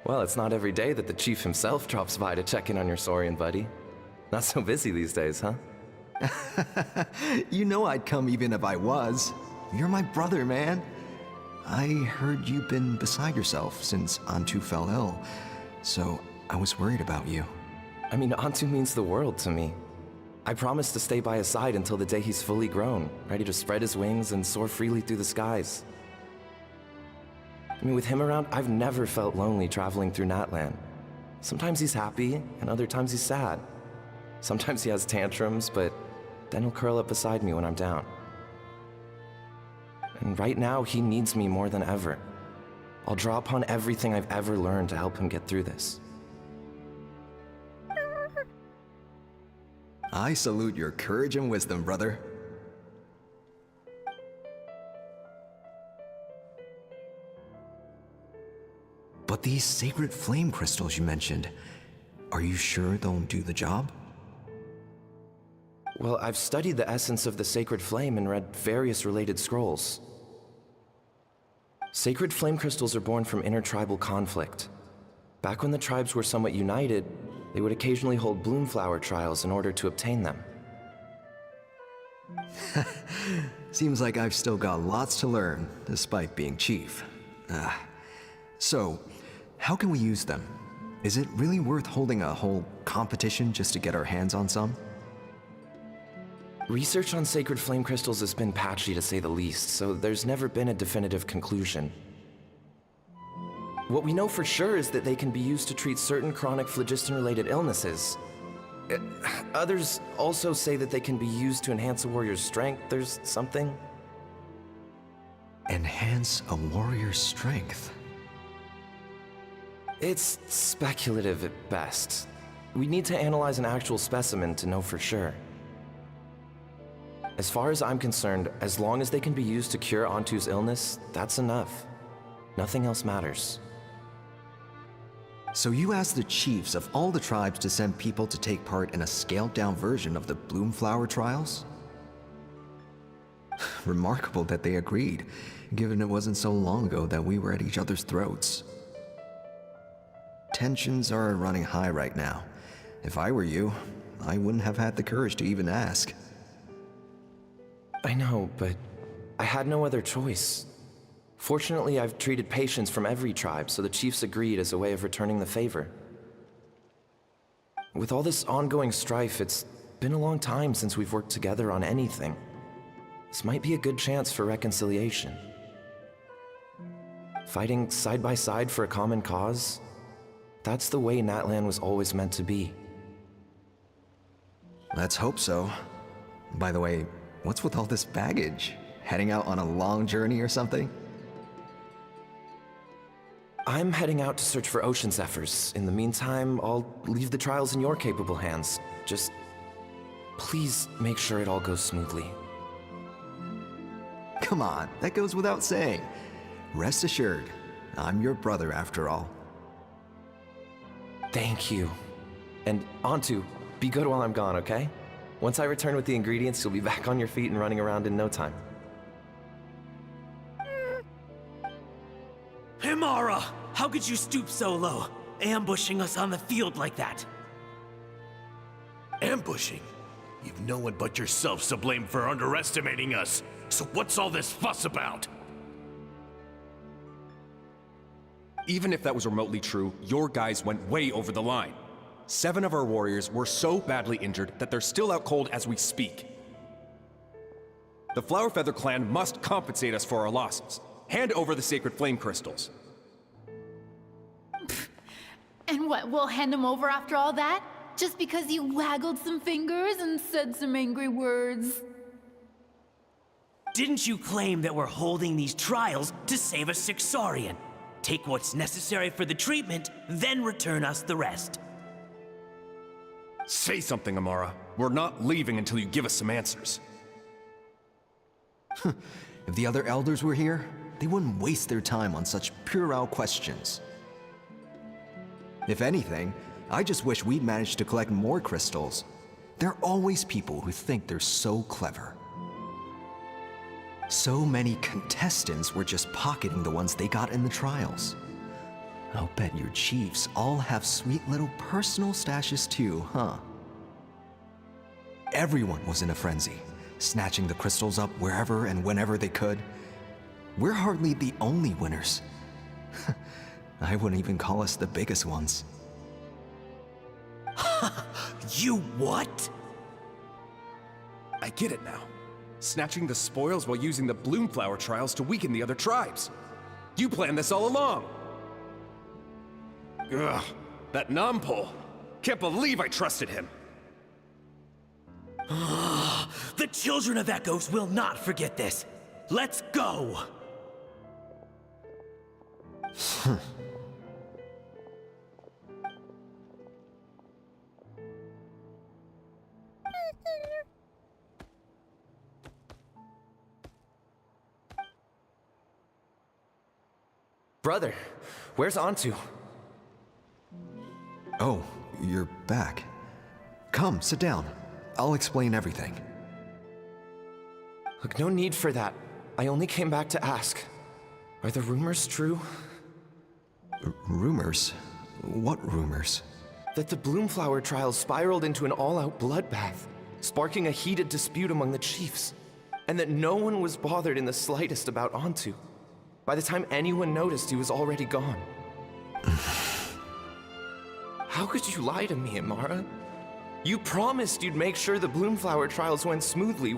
Well, it's not every day that the chief himself drops by to check in on your Saurian buddy. Not so busy these days, huh? You know I'd come even if I was. You're my brother, man. I heard you've been beside yourself since Antu fell ill, so I was worried about you. I mean, Antu means the world to me. I promised to stay by his side until the day he's fully grown, ready to spread his wings and soar freely through the skies. I mean, with him around, I've never felt lonely traveling through Natlan. Sometimes he's happy, and other times he's sad. Sometimes he has tantrums, but then he'll curl up beside me when I'm down. And right now, he needs me more than ever. I'll draw upon everything I've ever learned to help him get through this. I salute your courage and wisdom, brother. But these sacred flame crystals you mentioned, are you sure they'll do the job? Well, I've studied the essence of the sacred flame and read various related scrolls. Sacred flame crystals are born from intertribal conflict. Back when the tribes were somewhat united, they would occasionally hold Bloomflower trials in order to obtain them. Seems like I've still got lots to learn, despite being chief. So, how can we use them? Is it really worth holding a whole competition just to get our hands on some? Research on sacred flame crystals has been patchy to say the least, so there's never been a definitive conclusion. What we know for sure is that they can be used to treat certain chronic phlogiston-related illnesses. Others also say that they can be used to enhance a warrior's strength. There's something. Enhance a warrior's strength? It's speculative at best. We need to analyze an actual specimen to know for sure. As far as I'm concerned, as long as they can be used to cure Antu's illness, that's enough. Nothing else matters. So you asked the chiefs of all the tribes to send people to take part in a scaled-down version of the Bloomflower trials? Remarkable that they agreed, given it wasn't so long ago that we were at each other's throats. Tensions are running high right now. If I were you, I wouldn't have had the courage to even ask. I know, but I had no other choice. Fortunately, I've treated patients from every tribe, so the chiefs agreed as a way of returning the favor. With all this ongoing strife, it's been a long time since we've worked together on anything. This might be a good chance for reconciliation. Fighting side by side for a common cause, that's the way Natlan was always meant to be. Let's hope so. By the way, what's with all this baggage? Heading out on a long journey or something? I'm heading out to search for ocean zephyrs. In the meantime, I'll leave the trials in your capable hands. Just please make sure it all goes smoothly. Come on, that goes without saying. Rest assured, I'm your brother after all. Thank you. And Antu, be good while I'm gone, okay? Once I return with the ingredients, you'll be back on your feet and running around in no time. Himara! How could you stoop so low, ambushing us on the field like that? Ambushing? You've no one but yourself to blame for underestimating us. So what's all this fuss about? Even if that was remotely true, your guys went way over the line. 7 of our warriors were so badly injured that they're still out cold as we speak. The Flower Feather clan must compensate us for our losses. Hand over the sacred flame crystals. And what, we'll hand him over after all that? Just because you waggled some fingers and said some angry words? Didn't you claim that we're holding these trials to save a Sixarian? Take what's necessary for the treatment, then return us the rest. Say something, Amara. We're not leaving until you give us some answers. If the other elders were here, they wouldn't waste their time on such puerile questions. If anything, I just wish we'd managed to collect more crystals. There are always people who think they're so clever. So many contestants were just pocketing the ones they got in the trials. I'll bet your chiefs all have sweet little personal stashes too, huh? Everyone was in a frenzy, snatching the crystals up wherever and whenever they could. We're hardly the only winners. I wouldn't even call us the biggest ones. You what? I get it now. Snatching the spoils while using the Bloomflower trials to weaken the other tribes. You planned this all along. Ugh, that Nampol. Can't believe I trusted him. The children of Echoes will not forget this. Let's go! Brother, where's Antu? Oh, you're back. Come, sit down. I'll explain everything. Look, no need for that. I only came back to ask. Are the rumors true? Rumors? What rumors? That the Bloomflower trials spiraled into an all-out bloodbath, sparking a heated dispute among the chiefs, and that no one was bothered in the slightest about Antu. By the time anyone noticed, he was already gone. How could you lie to me, Amara? You promised you'd make sure the Bloomflower trials went smoothly.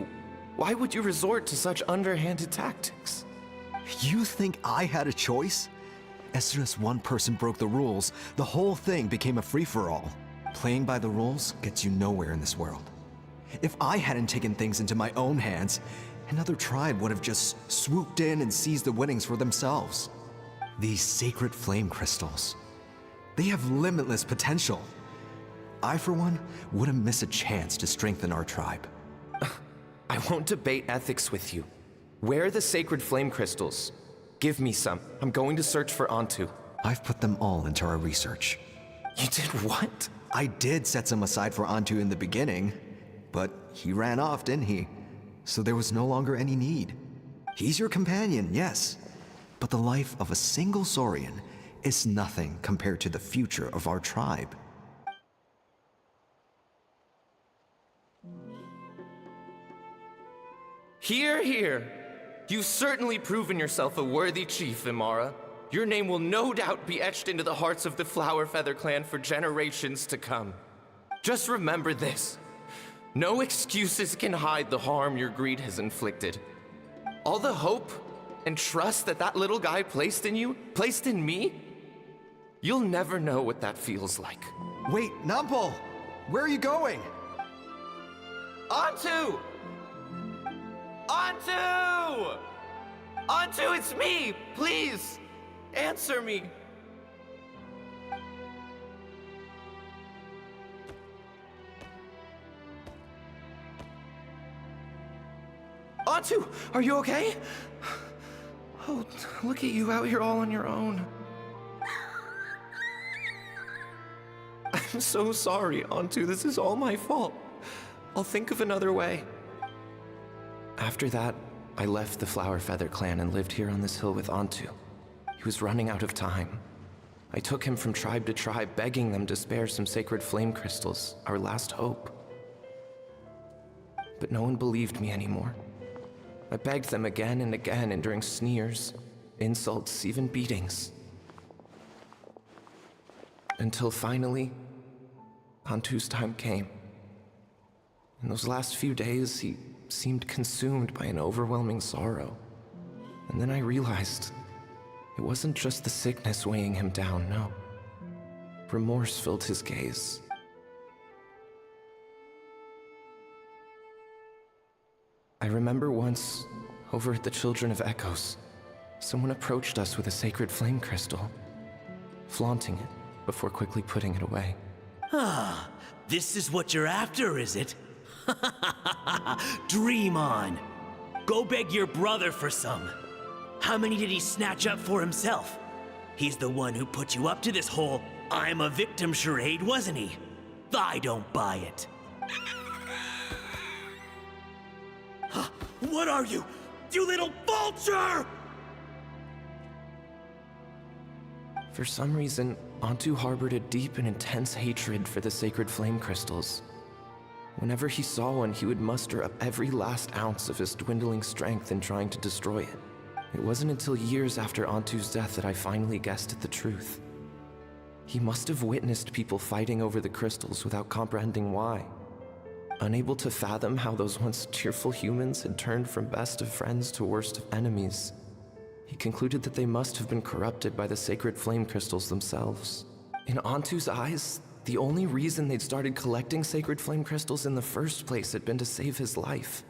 Why would you resort to such underhanded tactics? You think I had a choice? As soon as one person broke the rules, the whole thing became a free-for-all. Playing by the rules gets you nowhere in this world. If I hadn't taken things into my own hands, another tribe would have just swooped in and seized the winnings for themselves. These sacred flame crystals, they have limitless potential. I, for one, wouldn't miss a chance to strengthen our tribe. I won't debate ethics with you. Where are the sacred flame crystals? Give me some. I'm going to search for Antu. I've put them all into our research. You did what? I did set some aside for Antu in the beginning, but he ran off, didn't he? So there was no longer any need. He's your companion, yes, but the life of a single Saurian is nothing compared to the future of our tribe. Hear, hear. You've certainly proven yourself a worthy chief, Imara. Your name will no doubt be etched into the hearts of the Flower Feather clan for generations to come. Just remember this. No excuses can hide the harm your greed has inflicted. All the hope and trust that little guy placed in you, placed in me, you'll never know what that feels like. Wait, Nampol! Where are you going? Antu! Antu! Antu, it's me! Please, answer me. Antu, are you okay? Oh, look at you out here all on your own. I'm so sorry, Antu. This is all my fault. I'll think of another way. After that, I left the Flower Feather clan and lived here on this hill with Antu. He was running out of time. I took him from tribe to tribe, begging them to spare some sacred flame crystals, our last hope. But no one believed me anymore. I begged them again and again, enduring sneers, insults, even beatings. Until finally, Antu's time came. In those last few days, he seemed consumed by an overwhelming sorrow. And then I realized it wasn't just the sickness weighing him down, no. Remorse filled his gaze. I remember once, over at the Children of Echoes, someone approached us with a sacred flame crystal, flaunting it before quickly putting it away. Ah, this is what you're after, is it? Dream on. Go beg your brother for some. How many did he snatch up for himself? He's the one who put you up to this whole I'm a victim charade, wasn't he? I don't buy it. What are you? You little vulture! For some reason, Antu harbored a deep and intense hatred for the sacred flame crystals. Whenever he saw one, he would muster up every last ounce of his dwindling strength in trying to destroy it. It wasn't until years after Antu's death that I finally guessed at the truth. He must have witnessed people fighting over the crystals without comprehending why. Unable to fathom how those once cheerful humans had turned from best of friends to worst of enemies, he concluded that they must have been corrupted by the sacred flame crystals themselves. In Antu's eyes, the only reason they'd started collecting sacred flame crystals in the first place had been to save his life.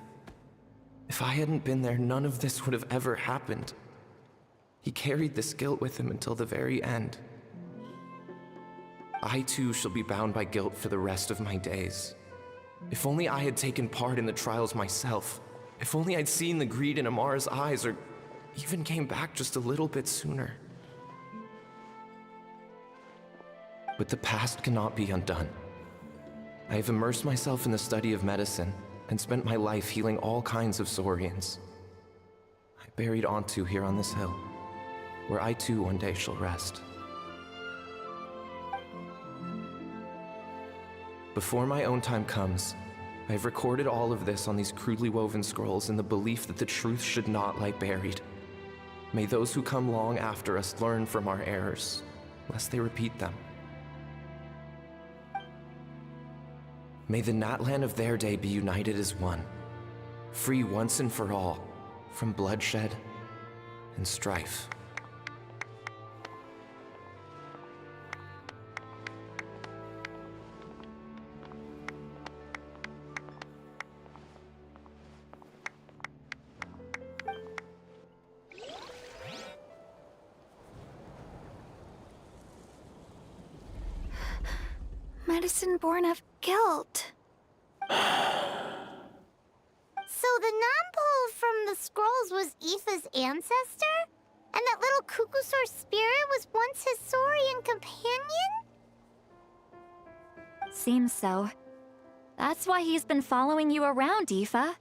If I hadn't been there, none of this would have ever happened. He carried this guilt with him until the very end. I too shall be bound by guilt for the rest of my days. If only I had taken part in the trials myself. If only I'd seen the greed in Amara's eyes, or even came back just a little bit sooner. But the past cannot be undone. I have immersed myself in the study of medicine and spent my life healing all kinds of Saurians. I buried Antu here on this hill, where I too one day shall rest. Before my own time comes, I have recorded all of this on these crudely woven scrolls in the belief that the truth should not lie buried. May those who come long after us learn from our errors, lest they repeat them. May the Natlan of their day be united as one, free once and for all from bloodshed and strife. Medicine born of guilt. So the non-pole from the scrolls was Aoife's ancestor? And that little Cuckoosaur spirit was once his Saurian companion? Seems so. That's why he's been following you around, Aoife.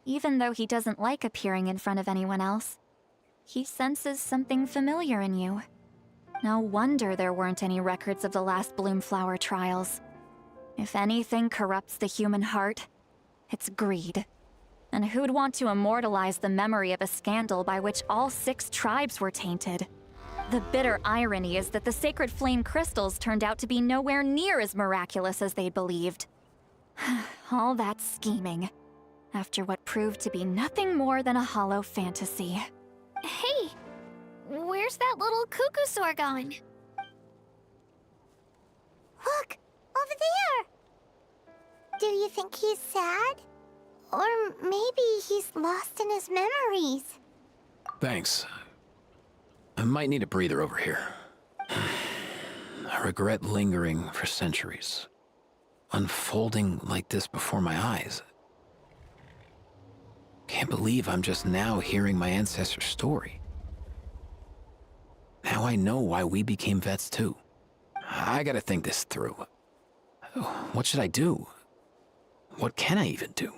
Even though he doesn't like appearing in front of anyone else, he senses something familiar in you. No wonder there weren't any records of the last Bloomflower trials. If anything corrupts the human heart, it's greed. And who'd want to immortalize the memory of a scandal by which all 6 tribes were tainted? The bitter irony is that the sacred flame crystals turned out to be nowhere near as miraculous as they'd believed. All that scheming, after what proved to be nothing more than a hollow fantasy. Hey! Where's that little Cuckoosaur going? Look! Over there! Do you think he's sad? Or maybe he's lost in his memories? Thanks. I might need a breather over here. Regret lingering for centuries. Unfolding like this before my eyes. Can't believe I'm just now hearing my ancestor's story. Now I know why we became vets too. I gotta think this through. What should I do? What can I even do?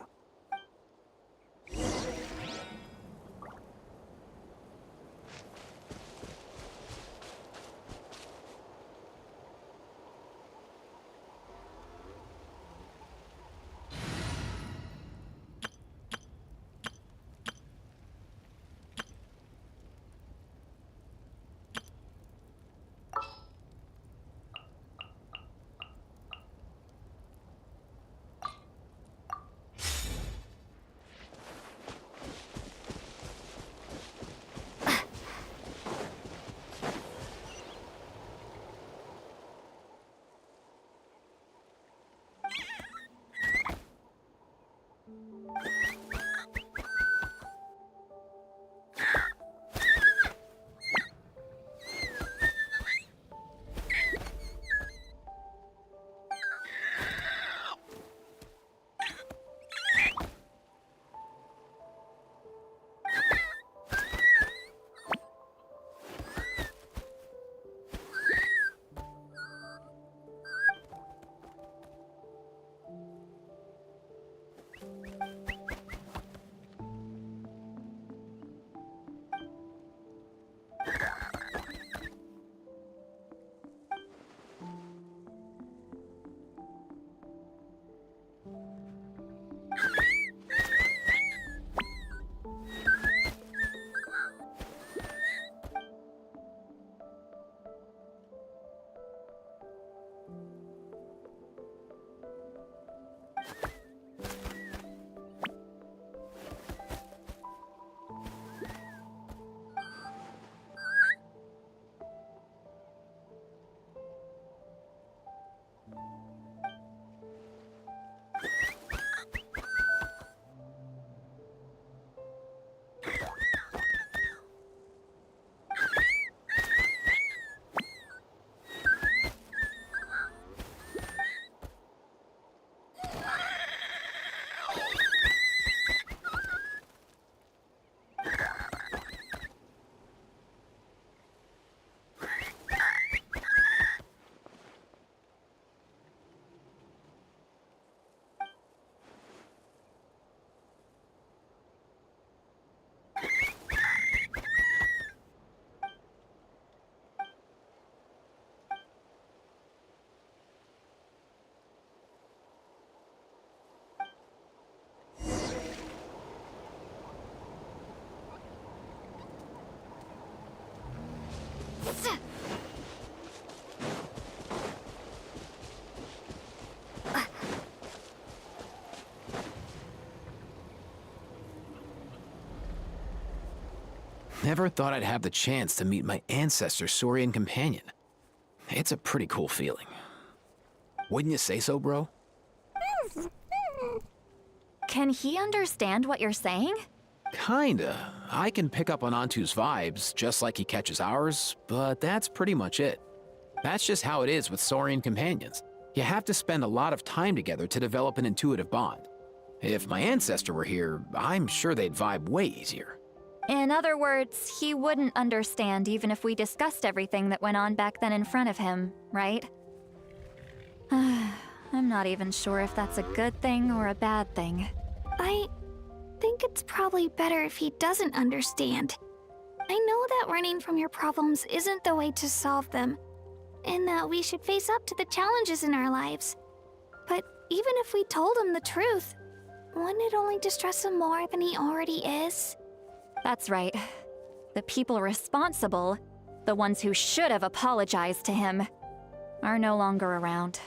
Never thought I'd have the chance to meet my ancestor Saurian companion. It's a pretty cool feeling. Wouldn't you say so, bro? Can he understand what you're saying? Kinda. I can pick up on Antu's vibes, just like he catches ours, but that's pretty much it. That's just how it is with Saurian companions. You have to spend a lot of time together to develop an intuitive bond. If my ancestor were here, I'm sure they'd vibe way easier. In other words, he wouldn't understand even if we discussed everything that went on back then in front of him, right? I'm not even sure if that's a good thing or a bad thing. I think it's probably better if he doesn't understand. I know that running from your problems isn't the way to solve them, and that we should face up to the challenges in our lives. But even if we told him the truth, wouldn't it only distress him more than he already is? That's right. The people responsible, the ones who should have apologized to him, are no longer around.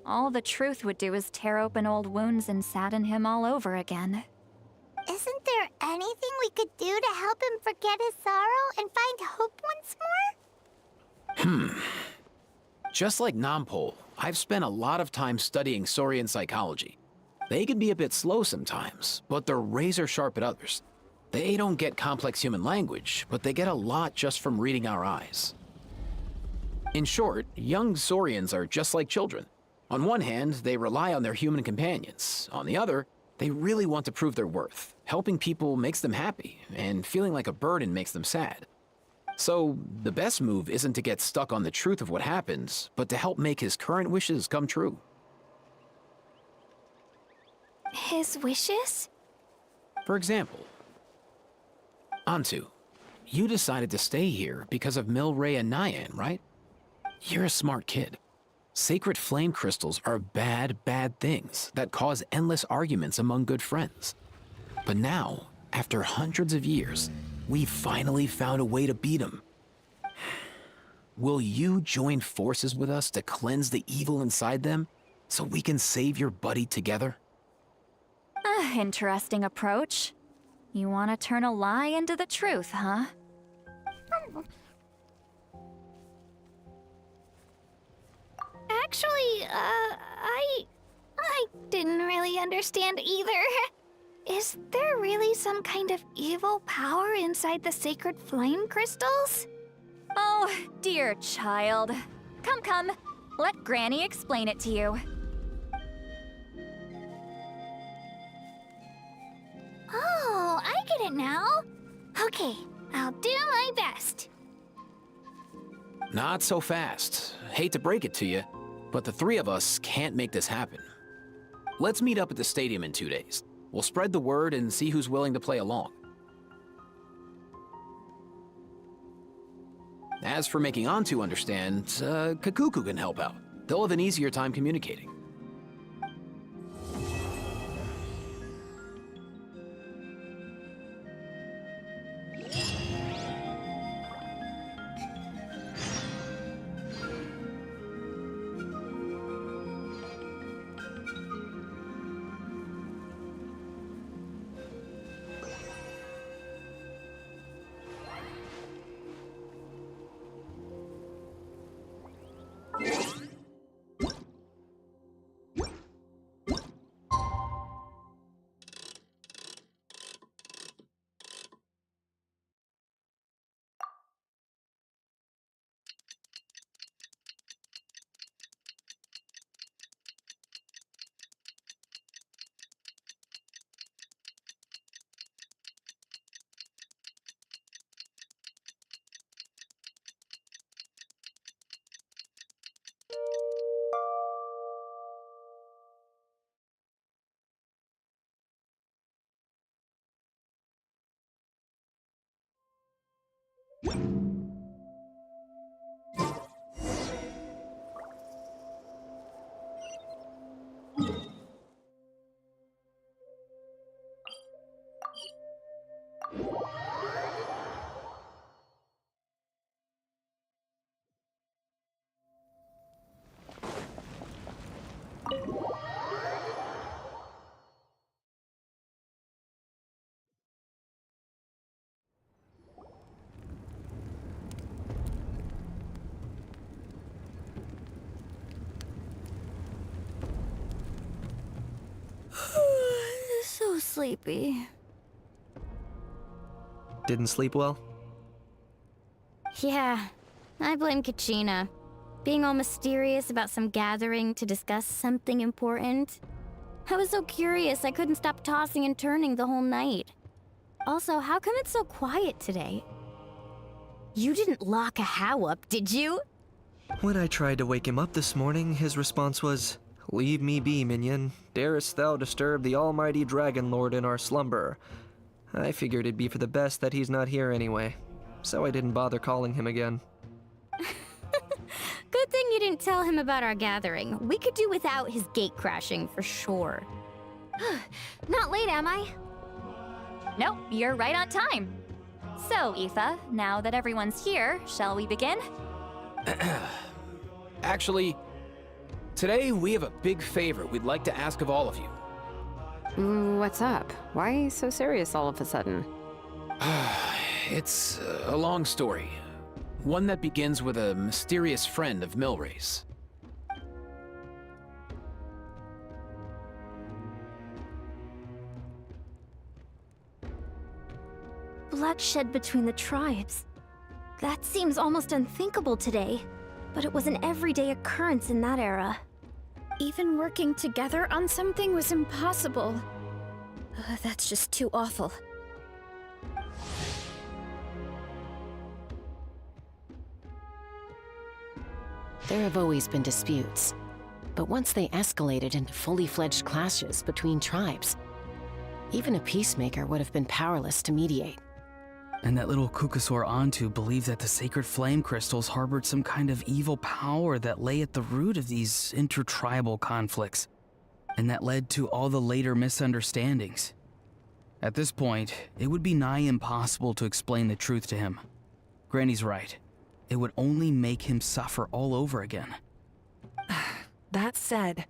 All the truth would do is tear open old wounds and sadden him all over again. Isn't there anything we could do to help him forget his sorrow and find hope once more? Just like Nampol, I've spent a lot of time studying Saurian psychology. They can be a bit slow sometimes, but they're razor sharp at others. They don't get complex human language, but they get a lot just from reading our eyes. In short, young Saurians are just like children. On one hand, they rely on their human companions. On the other, they really want to prove their worth. Helping people makes them happy, and feeling like a burden makes them sad. So, the best move isn't to get stuck on the truth of what happened, but to help make his current wishes come true. His wishes? For example, Antu, you decided to stay here because of Milray and Nyan, right? You're a smart kid. Sacred flame crystals are bad, bad things that cause endless arguments among good friends. But now, after hundreds of years, we finally found a way to beat them. Will you join forces with us to cleanse the evil inside them so we can save your buddy together? Interesting approach. You want to turn a lie into the truth, huh? Actually, I didn't really understand either. Is there really some kind of evil power inside the sacred flame crystals? Oh, dear child. Come. Let Granny explain it to you. Oh, I get it now. Okay, I'll do my best. Not so fast. Hate to break it to you, but the three of us can't make this happen. Let's meet up at the stadium in 2 days. We'll spread the word and see who's willing to play along. As for making Antu understand, Kakuku can help out. They'll have an easier time communicating. So sleepy. Didn't sleep well? Yeah, I blame Kachina. Being all mysterious about some gathering to discuss something important. I was so curious I couldn't stop tossing and turning the whole night. Also, how come it's so quiet today? You didn't lock a How up, did you? When I tried to wake him up this morning, his response was, "Leave me be, minion. Darest thou disturb the almighty Dragon Lord in our slumber?" I figured it'd be for the best that he's not here anyway, so I didn't bother calling him again. Good thing you didn't tell him about our gathering. We could do without his gate crashing for sure. Not late, am I? Nope, you're right on time. So, Aoife, now that everyone's here, shall we begin? Actually, today we have a big favor we'd like to ask of all of you. What's up? Why so serious all of a sudden? It's a long story. One that begins with a mysterious friend of Milray's. Bloodshed between the tribes. That seems almost unthinkable today, but it was an everyday occurrence in that era. Even working together on something was impossible. That's just too awful. There have always been disputes, but once they escalated into fully fledged clashes between tribes, even a peacemaker would have been powerless to mediate. And that little Kukusaur Antu believed that the sacred flame crystals harbored some kind of evil power that lay at the root of these intertribal conflicts, and that led to all the later misunderstandings. At this point, it would be nigh impossible to explain the truth to him. Granny's right. It would only make him suffer all over again. That said,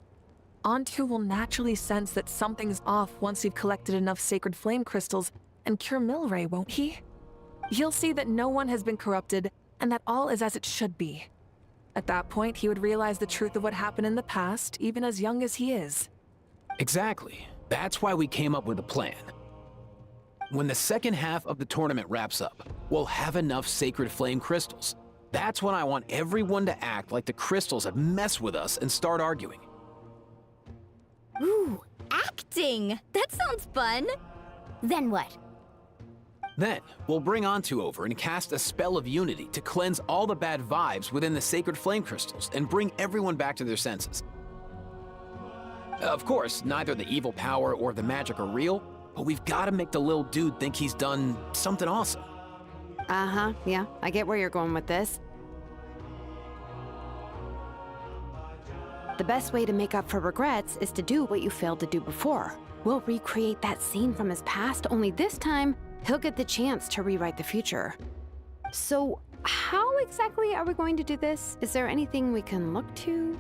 Antu will naturally sense that something's off once you've collected enough sacred flame crystals and cure Milray, won't he? He'll see that no one has been corrupted and that all is as it should be. At that point, he would realize the truth of what happened in the past, even as young as he is. Exactly. That's why we came up with a plan. When the second half of the tournament wraps up, we'll have enough sacred flame crystals. That's when I want everyone to act like the crystals have messed with us and start arguing. Ooh, acting! That sounds fun! Then what? Then, we'll bring Antu over and cast a spell of unity to cleanse all the bad vibes within the sacred flame crystals and bring everyone back to their senses. Of course, neither the evil power or the magic are real, but we've got to make the little dude think he's done something awesome. Uh-huh, yeah, I get where you're going with this. The best way to make up for regrets is to do what you failed to do before. We'll recreate that scene from his past, only this time, he'll get the chance to rewrite the future. So, how exactly are we going to do this? Is there anything we can look to?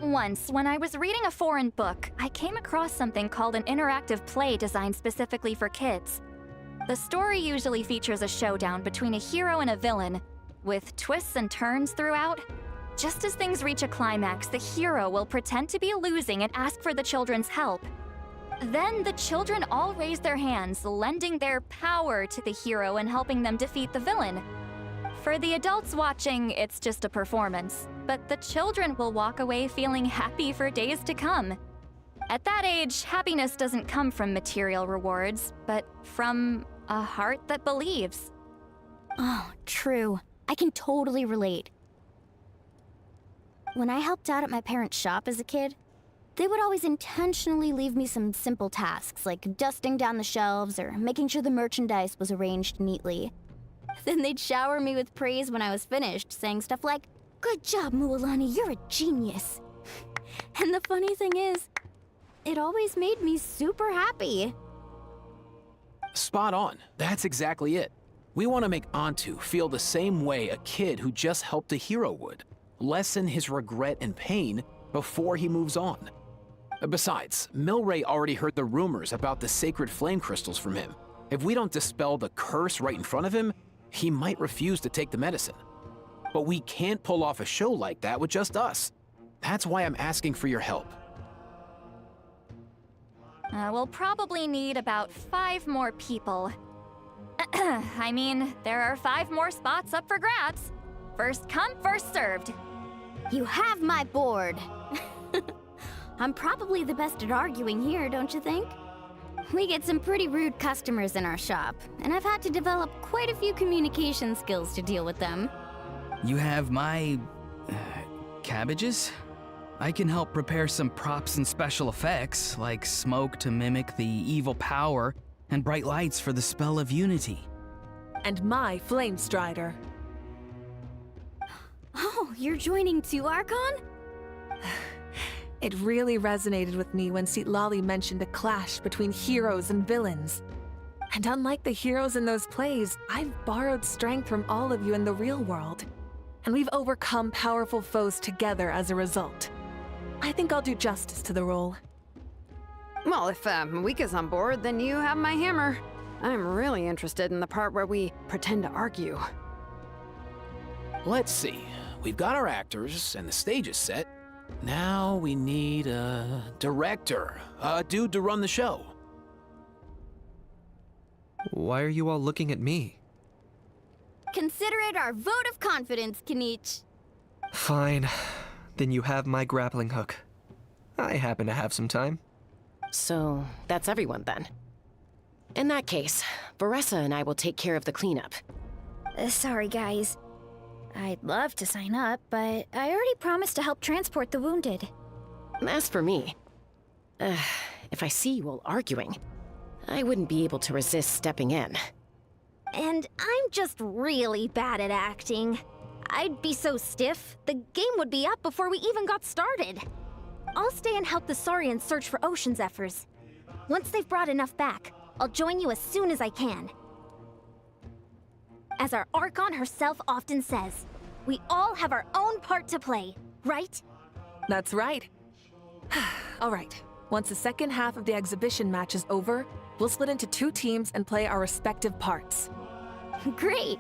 Once, when I was reading a foreign book, I came across something called an interactive play designed specifically for kids. The story usually features a showdown between a hero and a villain, with twists and turns throughout. Just as things reach a climax, the hero will pretend to be losing and ask for the children's help. Then the children all raise their hands, lending their power to the hero and helping them defeat the villain. For the adults watching, it's just a performance, but the children will walk away feeling happy for days to come. At that age, happiness doesn't come from material rewards, but from a heart that believes. Oh, true. I can totally relate. When I helped out at my parents' shop as a kid, they would always intentionally leave me some simple tasks, like dusting down the shelves or making sure the merchandise was arranged neatly. Then they'd shower me with praise when I was finished, saying stuff like, "Good job, Mualani, you're a genius." And the funny thing is, it always made me super happy. Spot on. That's exactly it. We want to make Antu feel the same way a kid who just helped a hero would. Lessen his regret and pain before he moves on. Besides, Milray already heard the rumors about the sacred flame crystals from him. If we don't dispel the curse right in front of him, he might refuse to take the medicine. But we can't pull off a show like that with just us. That's why I'm asking for your help. We'll probably need about 5 more people. I mean, there are 5 more spots up for grabs. First come, first served. You have my board. I'm probably the best at arguing here, don't you think? We get some pretty rude customers in our shop, and I've had to develop quite a few communication skills to deal with them. You have my... cabbages? I can help prepare some props and special effects, like smoke to mimic the evil power, and bright lights for the spell of unity. And my flame strider. Oh, you're joining too, Archon? It really resonated with me when Lali mentioned a clash between heroes and villains. And unlike the heroes in those plays, I've borrowed strength from all of you in the real world. And we've overcome powerful foes together as a result. I think I'll do justice to the role. Well, if Mika's on board, then you have my hammer. I'm really interested in the part where we pretend to argue. Let's see. We've got our actors and the stage is set. Now we need a director, a dude to run the show. Why are you all looking at me? Consider it our vote of confidence, Kanich. Fine. Then you have my grappling hook. I happen to have some time. So, that's everyone then. In that case, Varessa and I will take care of the cleanup. Sorry, guys. I'd love to sign up, but I already promised to help transport the wounded. As for me, if I see you all arguing, I wouldn't be able to resist stepping in. And I'm just really bad at acting. I'd be so stiff, the game would be up before we even got started. I'll stay and help the Saurians search for ocean zephyrs. Once they've brought enough back, I'll join you as soon as I can. As our Archon herself often says, we all have our own part to play, right? That's right. All right. Once the second half of the exhibition match is over, we'll split into 2 teams and play our respective parts. Great!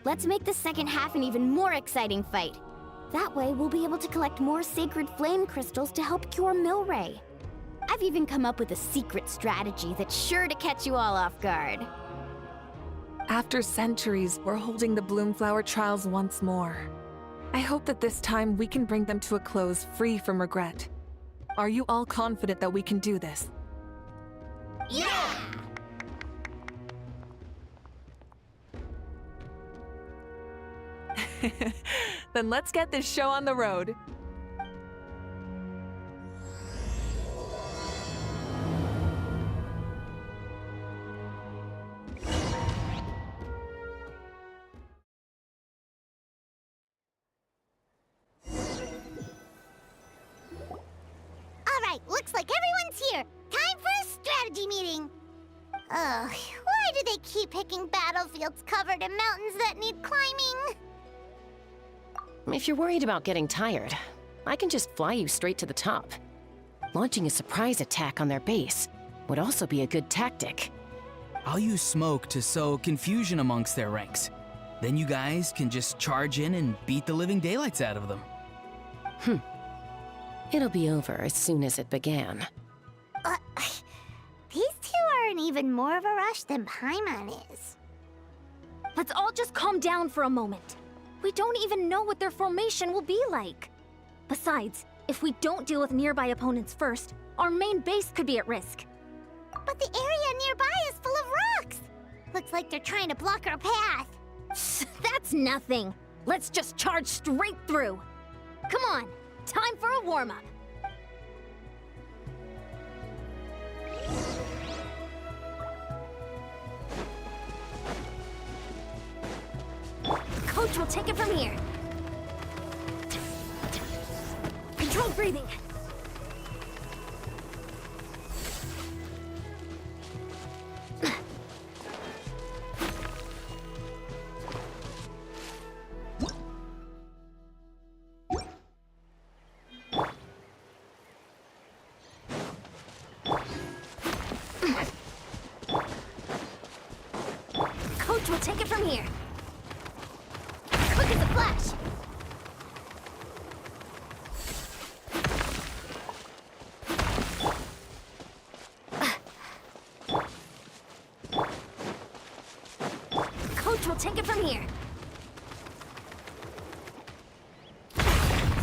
Let's make the second half an even more exciting fight. That way, we'll be able to collect more sacred flame crystals to help cure Milray. I've even come up with a secret strategy that's sure to catch you all off guard. After centuries, we're holding the Bloomflower trials once more. I hope that this time we can bring them to a close free from regret. Are you all confident that we can do this? Yeah! Then let's get this show on the road. Alright, looks like everyone's here. Time for a strategy meeting. Ugh, why do they keep picking battlefields covered in mountains that need climbing? If you're worried about getting tired, I can just fly you straight to the top. Launching a surprise attack on their base would also be a good tactic. I'll use smoke to sow confusion amongst their ranks. Then you guys can just charge in and beat the living daylights out of them. It'll be over as soon as it began. These two are in even more of a rush than Paimon is. Let's all just calm down for a moment. We don't even know what their formation will be like. Besides, if we don't deal with nearby opponents first, our main base could be at risk. But the area nearby is full of rocks. Looks like they're trying to block our path. That's nothing. Let's just charge straight through. Come on, time for a warm-up. Coach will take it from here. Controlled breathing. Coach will take it from here. Quick as a flash! Coach will take it from here.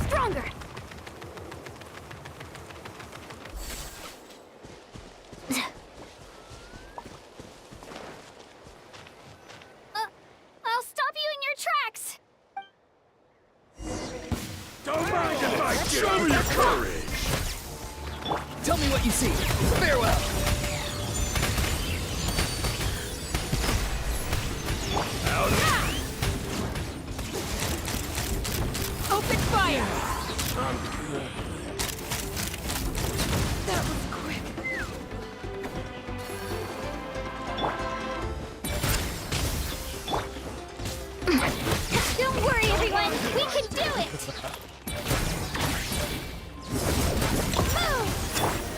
Stronger! I'll stop you in your tracks! Don't mind if I do. Show me your courage. Tell me what you see. Farewell. Open fire! That was quick. Don't worry, everyone! We can do it!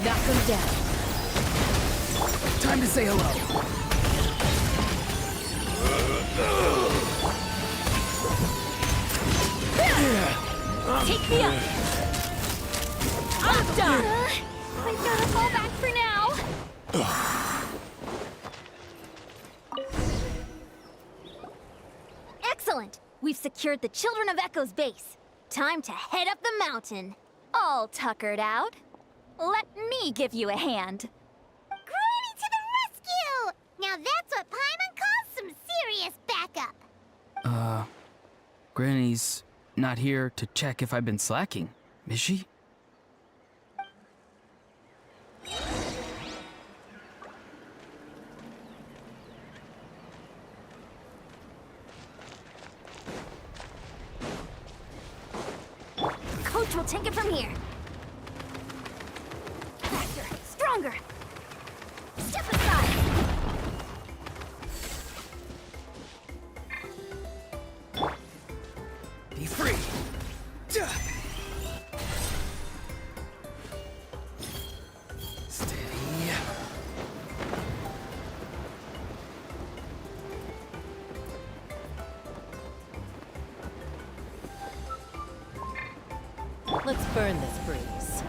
Knock them down. Time to say hello. Take me up! I'm done! I gotta fall back for now. Excellent! We've secured the Children of Echo's base. Time to head up the mountain. All tuckered out. Let me give you a hand. Granny to the rescue! Now that's what Paimon calls some serious backup. Granny's not here to check if I've been slacking, is she? Coach will take it from here. Faster, stronger. Step aside. Be free. Steady. Let's burn this breeze.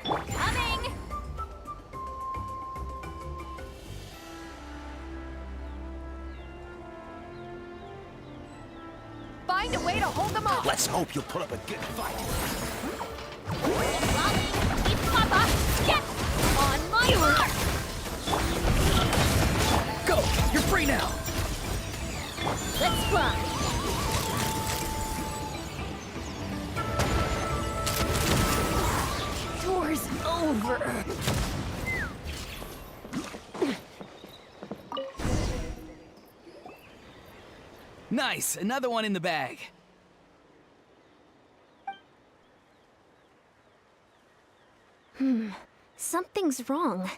Coming! Find a way to hold them off! Let's hope you'll put up a good fight. Get on my mark! Go! You're free now! Let's fly! Door's over. Nice! Another one in the bag. Something's wrong.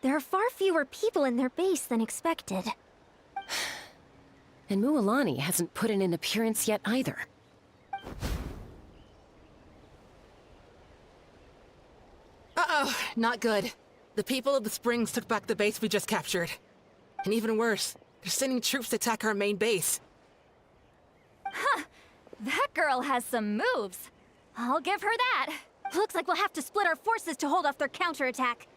There are far fewer people in their base than expected. And Mualani hasn't put in an appearance yet either. Uh-oh, not good. The people of the Springs took back the base we just captured. And even worse, they're sending troops to attack our main base. Huh. That girl has some moves. I'll give her that. Looks like we'll have to split our forces to hold off their counterattack.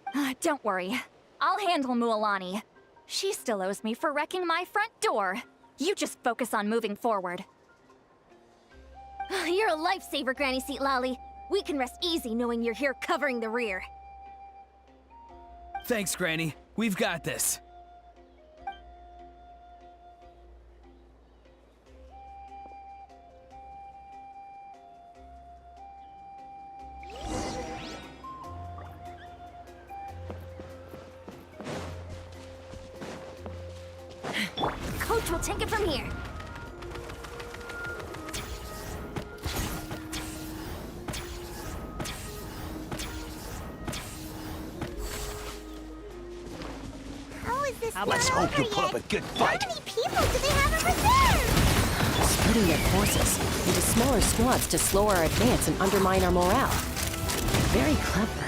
Don't worry. I'll handle Mualani. She still owes me for wrecking my front door. You just focus on moving forward. You're a lifesaver, Granny Seat Lolly. We can rest easy knowing you're here covering the rear. Thanks, Granny. We've got this. Coach will take it from here. How is this Let's not hope over you'll put up yet? a good fight. How many people do they have in reserve? Splitting their forces into smaller squads to slow our advance and undermine our morale. Very clever.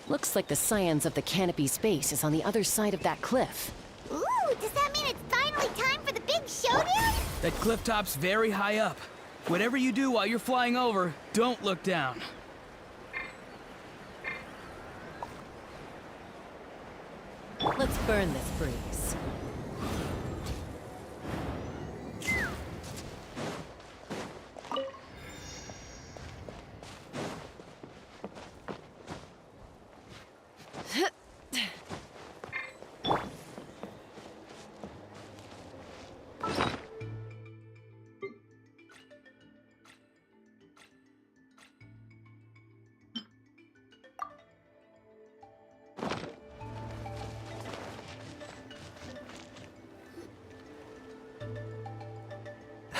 Looks like the Scions of the Canopy Space is on the other side of that cliff. Ooh, does that mean it's finally time for the big showdown? That cliff top's very high up. Whatever you do while you're flying over, don't look down. Let's burn this breeze.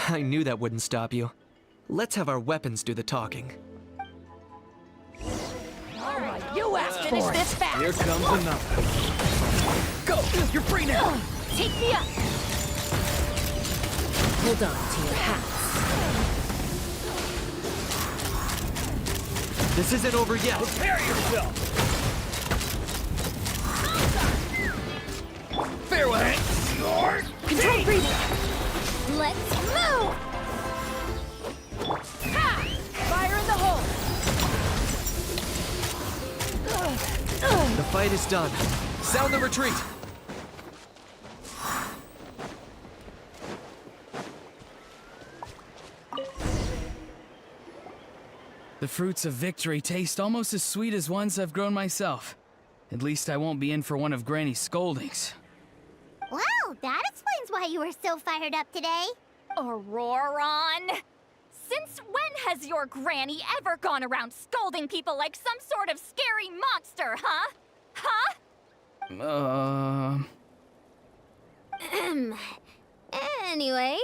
I knew that wouldn't stop you. Let's have our weapons do the talking. Alright, you asked finish this fast! Here comes another. Go! You're free now! Take me up! Hold on to your hats. This isn't over yet. Prepare yourself! Farewell! Yours! Control breathing! Let's move! Ha! Fire in the hole! The fight is done. Sound the retreat! The fruits of victory taste almost as sweet as ones I've grown myself. At least I won't be in for one of Granny's scoldings. Wow, that explains why you were so fired up today. Auroron! Since when has your granny ever gone around scolding people like some sort of scary monster, huh? Huh? Anyway,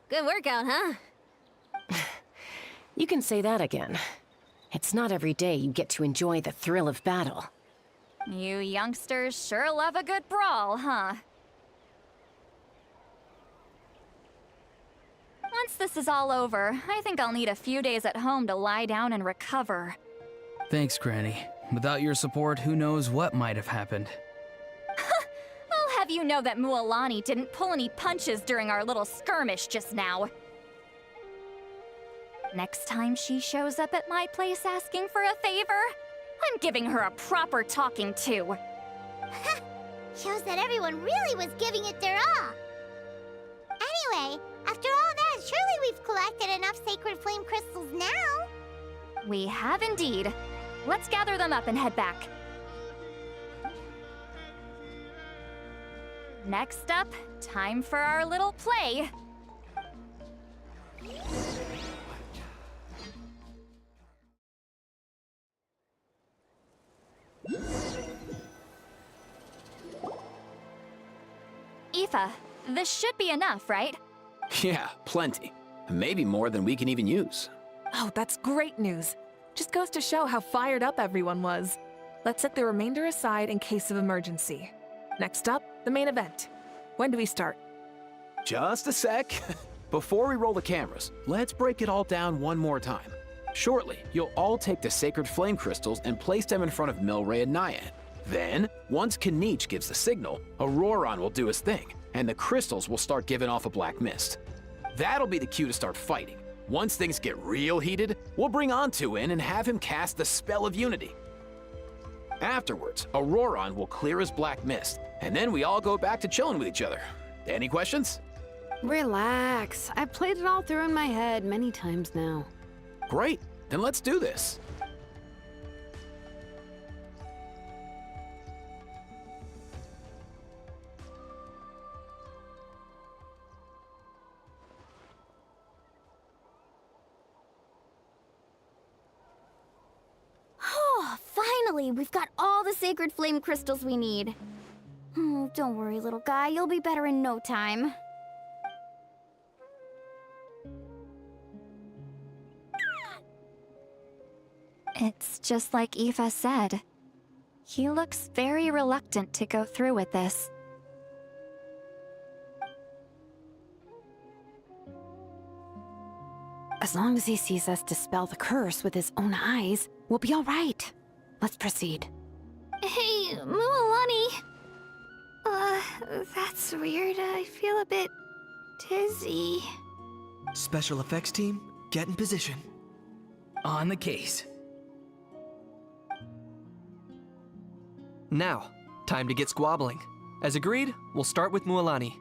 good workout, huh? You can say that again. It's not every day you get to enjoy the thrill of battle. You youngsters sure love a good brawl, huh? Once this is all over, I think I'll need a few days at home to lie down and recover. Thanks, Granny. Without your support, who knows what might have happened. I'll have you know that Mualani didn't pull any punches during our little skirmish just now. Next time she shows up at my place asking for a favor, I'm giving her a proper talking to. Shows that everyone really was giving it their all. Anyway, after all that, surely we've collected enough sacred flame crystals now. We have indeed. Let's gather them up and head back. Next up, time for our little play. Aoife, this should be enough, right? Yeah, plenty. Maybe more than we can even use. Oh, that's great news. Just goes to show how fired up everyone was. Let's set the remainder aside in case of emergency. Next up, the main event. When do we start? Just a sec. Before we roll the cameras, let's break it all down one more time. Shortly, you'll all take the sacred flame crystals and place them in front of Milray and Nyan. Then, once Kanich gives the signal, Auroron will do his thing, and the crystals will start giving off a black mist. That'll be the cue to start fighting. Once things get real heated, we'll bring Antu in and have him cast the Spell of Unity. Afterwards, Auroron will clear his black mist, and then we all go back to chilling with each other. Any questions? Relax. I've played it all through in my head many times now. Great, then let's do this. Oh, finally, we've got all the sacred flame crystals we need. Don't worry, little guy, you'll be better in no time. It's just like Aoife said. He looks very reluctant to go through with this. As long as he sees us dispel the curse with his own eyes, we'll be all right. Let's proceed. Hey, Mualani. That's weird. I feel a bit dizzy. Special effects team, get in position. On the case. Now, time to get squabbling. As agreed, we'll start with Mualani.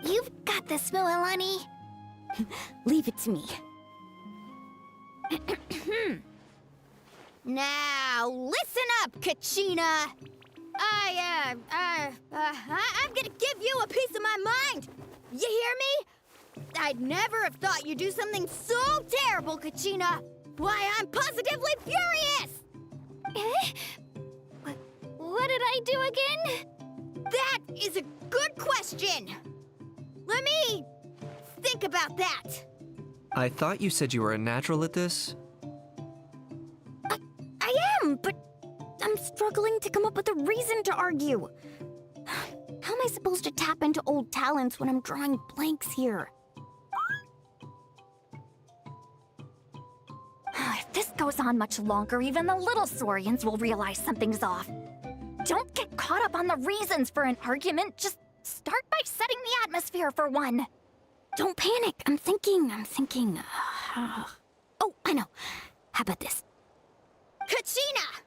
You've got this, Mualani. Leave it to me. Now, listen up, Kachina. I'm gonna give you a piece of my mind. You hear me? I'd never have thought you'd do something so terrible, Kachina. Why, I'm positively furious! What did I do again? That is a good question. Let me think about that. I thought you said you were a natural at this. I am, but I'm struggling to come up with a reason to argue. How am I supposed to tap into old talents when I'm drawing blanks here? If this goes on much longer, even the little Saurians will realize something's off. Don't get caught up on the reasons for an argument. Just start by setting the atmosphere for one. Don't panic. I'm thinking. Oh, I know. How about this? Kachina!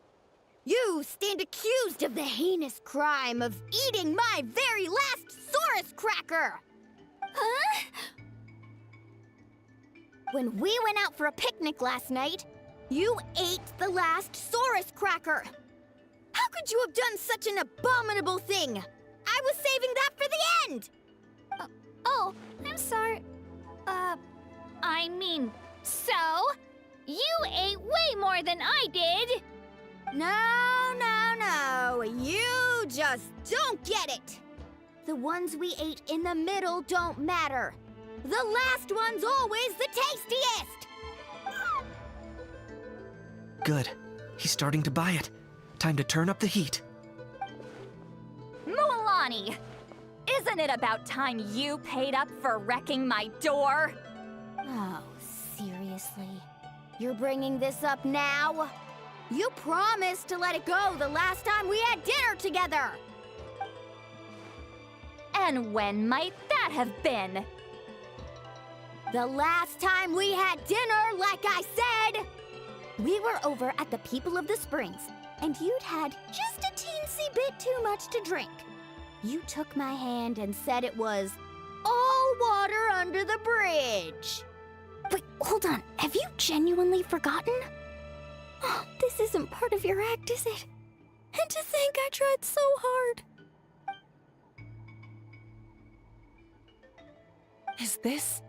You stand accused of the heinous crime of eating my very last Saurus cracker! Huh? When we went out for a picnic last night, you ate the last Saurus cracker! How could you have done such an abominable thing? I was saving that for the end! Oh, I'm sorry. I mean, so? You ate way more than I did! No. You just don't get it! The ones we ate in the middle don't matter. The last one's always the tastiest! Good. He's starting to buy it. Time to turn up the heat. Mualani! Isn't it about time you paid up for wrecking my door? Oh, seriously? You're bringing this up now? You promised to let it go the last time we had dinner together! And when might that have been? The last time we had dinner, like I said! We were over at the People of the Springs, and you'd had just a teensy bit too much to drink. You took my hand and said it was all water under the bridge. Wait, hold on. Have you genuinely forgotten? Oh, this isn't part of your act, is it? And to think I tried so hard. Is this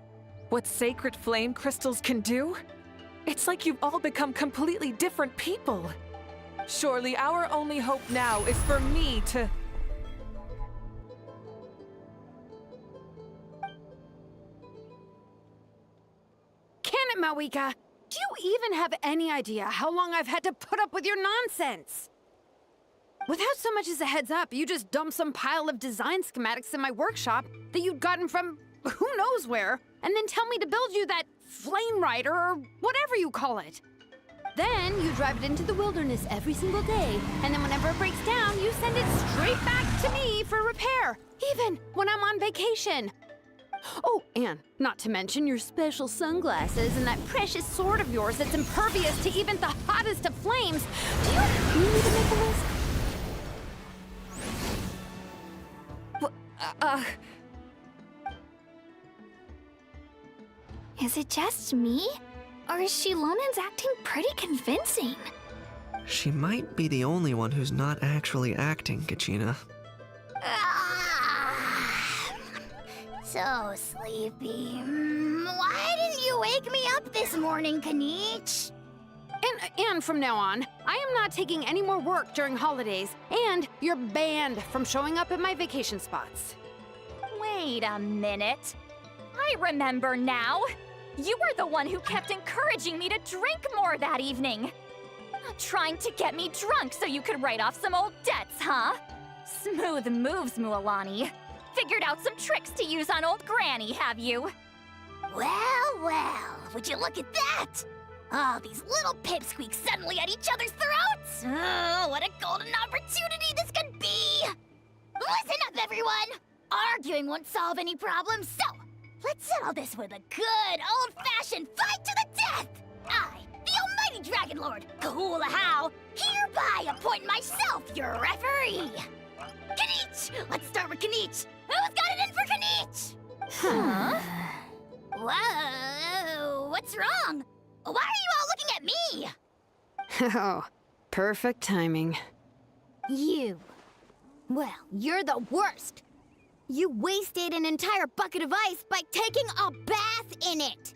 what sacred flame crystals can do? It's like you've all become completely different people. Surely our only hope now is for me to... Can it, Mawika? Do you even have any idea how long I've had to put up with your nonsense? Without so much as a heads up, you just dumped some pile of design schematics in my workshop that you'd gotten from who knows where, and then tell me to build you that flame rider or whatever you call it. Then you drive it into the wilderness every single day, and then whenever it breaks down, you send it straight back to me for repair, even when I'm on vacation. Oh, and not to mention your special sunglasses and that precious sword of yours that's impervious to even the hottest of flames. Do you need to make a list? Is it just me? Or is Shilonen's acting pretty convincing? She might be the only one who's not actually acting, Kachina. So sleepy. Why didn't you wake me up this morning, Kanich? And from now on, I am not taking any more work during holidays, and you're banned from showing up at my vacation spots. Wait a minute. I remember now. You were the one who kept encouraging me to drink more that evening. Trying to get me drunk so you could write off some old debts, huh? Smooth moves, Mualani. Figured out some tricks to use on old Granny, have you? Well, would you look at that? Oh, these little pipsqueaks suddenly at each other's throats! Oh, what a golden opportunity this could be! Listen up, everyone! Arguing won't solve any problems, so let's settle this with a good old-fashioned fight to the death! I, the almighty Dragon Lord, Kahula, hereby appoint myself your referee! Kanich! Let's start with Kanich! Who's got it in for Kanich? Huh? Whoa, what's wrong? Why are you all looking at me? Oh, perfect timing. You. Well, you're the worst. You wasted an entire bucket of ice by taking a bath in it.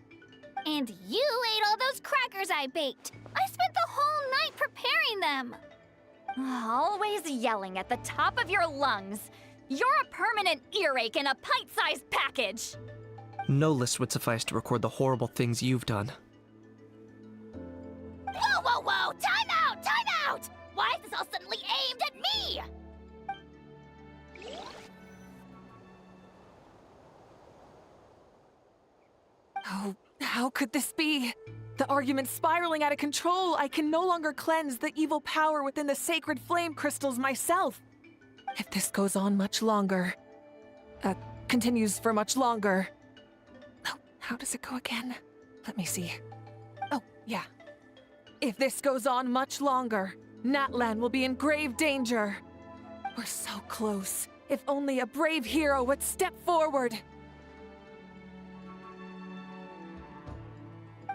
And you ate all those crackers I baked. I spent the whole night preparing them. Always yelling at the top of your lungs. You're a permanent earache in a pint-sized package. No list would suffice to record the horrible things you've done. Whoa! Time out! Why is this all suddenly aimed at me? Oh, how could this be? The argument's spiraling out of control. I can no longer cleanse the evil power within the sacred flame crystals myself. If this goes on much longer, continues for much longer. Oh, how does it go again? Let me see. Oh, yeah. If this goes on much longer, Natlan will be in grave danger. We're so close. If only a brave hero would step forward.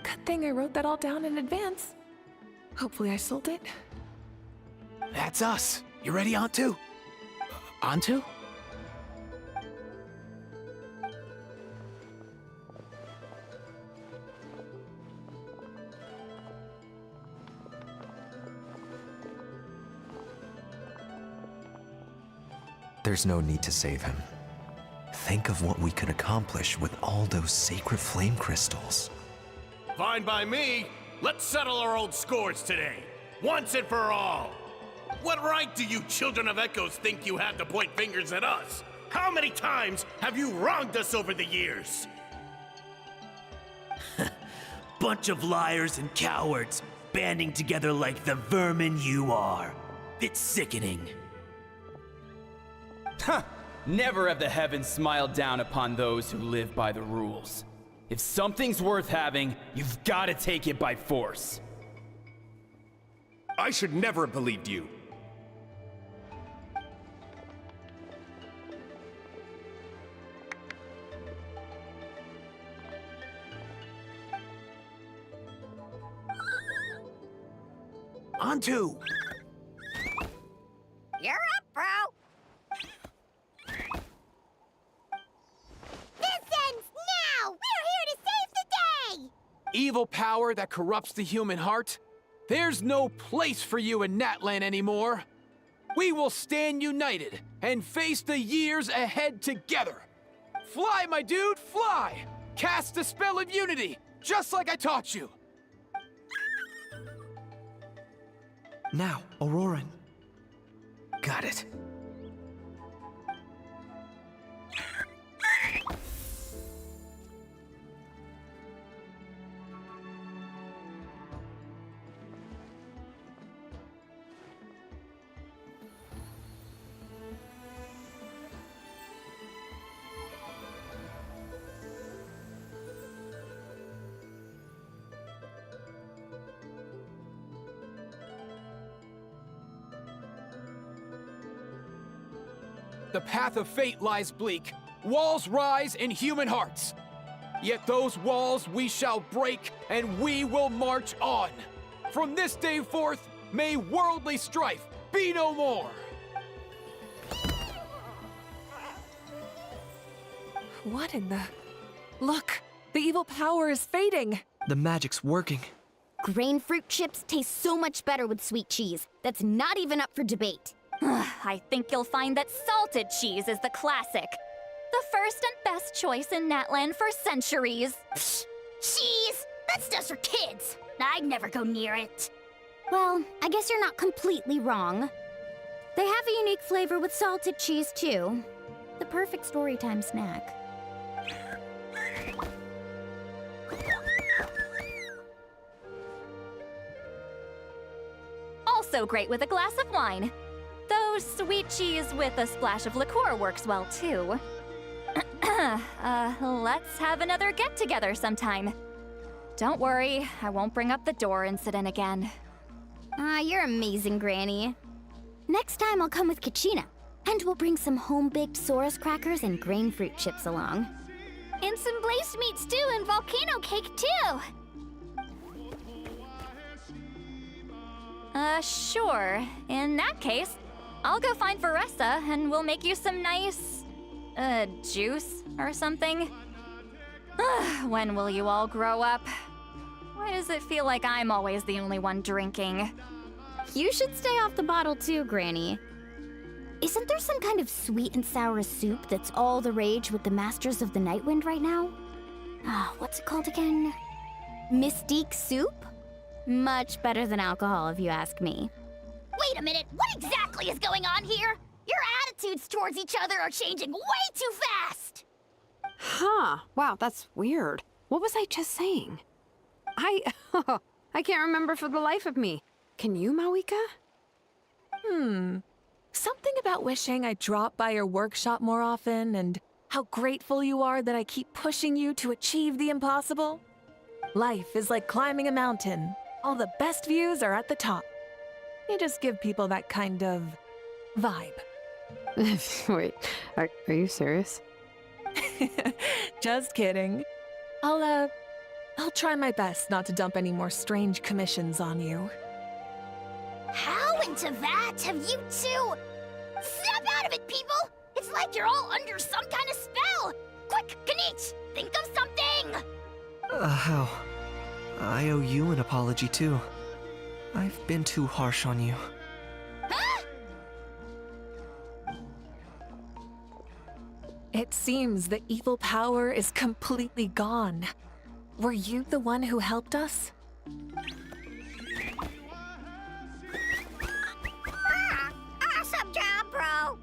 Good thing I wrote that all down in advance. Hopefully I sold it. That's us. You ready, Antu? Antu? There's no need to save him. Think of what we could accomplish with all those sacred flame crystals. Fine by me. Let's settle our old scores today. Once and for all. What right do you children of Echoes think you have to point fingers at us? How many times have you wronged us over the years? Bunch of liars and cowards, banding together like the vermin you are. It's sickening. Huh! Never have the heavens smiled down upon those who live by the rules. If something's worth having, you've got to take it by force. I should never have believed you. Antu! You're up, bro. This ends now. We're here to save the day. Evil power that corrupts the human heart? There's no place for you in Natlan anymore. We will stand united and face the years ahead together. Fly, my dude, fly! Cast the spell of unity, just like I taught you. Now, Auroran. Got it. The path of fate lies bleak. Walls rise in human hearts. Yet those walls we shall break, and we will march on. From this day forth, may worldly strife be no more. What in the... Look! The evil power is fading! The magic's working. Grain fruit chips taste so much better with sweet cheese. That's not even up for debate. I think you'll find that salted cheese is the classic. The first and best choice in Natlan for centuries. Psh, cheese? That stuff's for kids. I'd never go near it. Well, I guess you're not completely wrong. They have a unique flavor with salted cheese, too. The perfect storytime snack. Also great with a glass of wine. Though sweet cheese with a splash of liqueur works well, too. Let's have another get-together sometime. Don't worry, I won't bring up the door incident again. You're amazing, Granny. Next time I'll come with Kachina, and we'll bring some home-baked Saurus crackers and grain fruit chips along. And some blaze meat stew and volcano cake, too! Sure. In that case, I'll go find Varessa and we'll make you some nice, juice or something. When will you all grow up? Why does it feel like I'm always the only one drinking? You should stay off the bottle too, Granny. Isn't there some kind of sweet and sour soup that's all the rage with the Masters of the Nightwind right now? What's it called again? Mystique soup? Much better than alcohol, if you ask me. Wait a minute, what exactly is going on here? Your attitudes towards each other are changing way too fast! Huh. Wow, that's weird. What was I just saying? I can't remember for the life of me. Can you, Mawika? Something about wishing I dropped by your workshop more often and how grateful you are that I keep pushing you to achieve the impossible. Life is like climbing a mountain. All the best views are at the top. They just give people that kind of vibe. Wait, are you serious? Just kidding. I'll try my best not to dump any more strange commissions on you. How into that have you two? Snap out of it, people! It's like you're all under some kind of spell! Quick, Kanich, think of something! How? I owe you an apology too. I've been too harsh on you. Huh? It seems the evil power is completely gone. Were you the one who helped us? Awesome job, bro!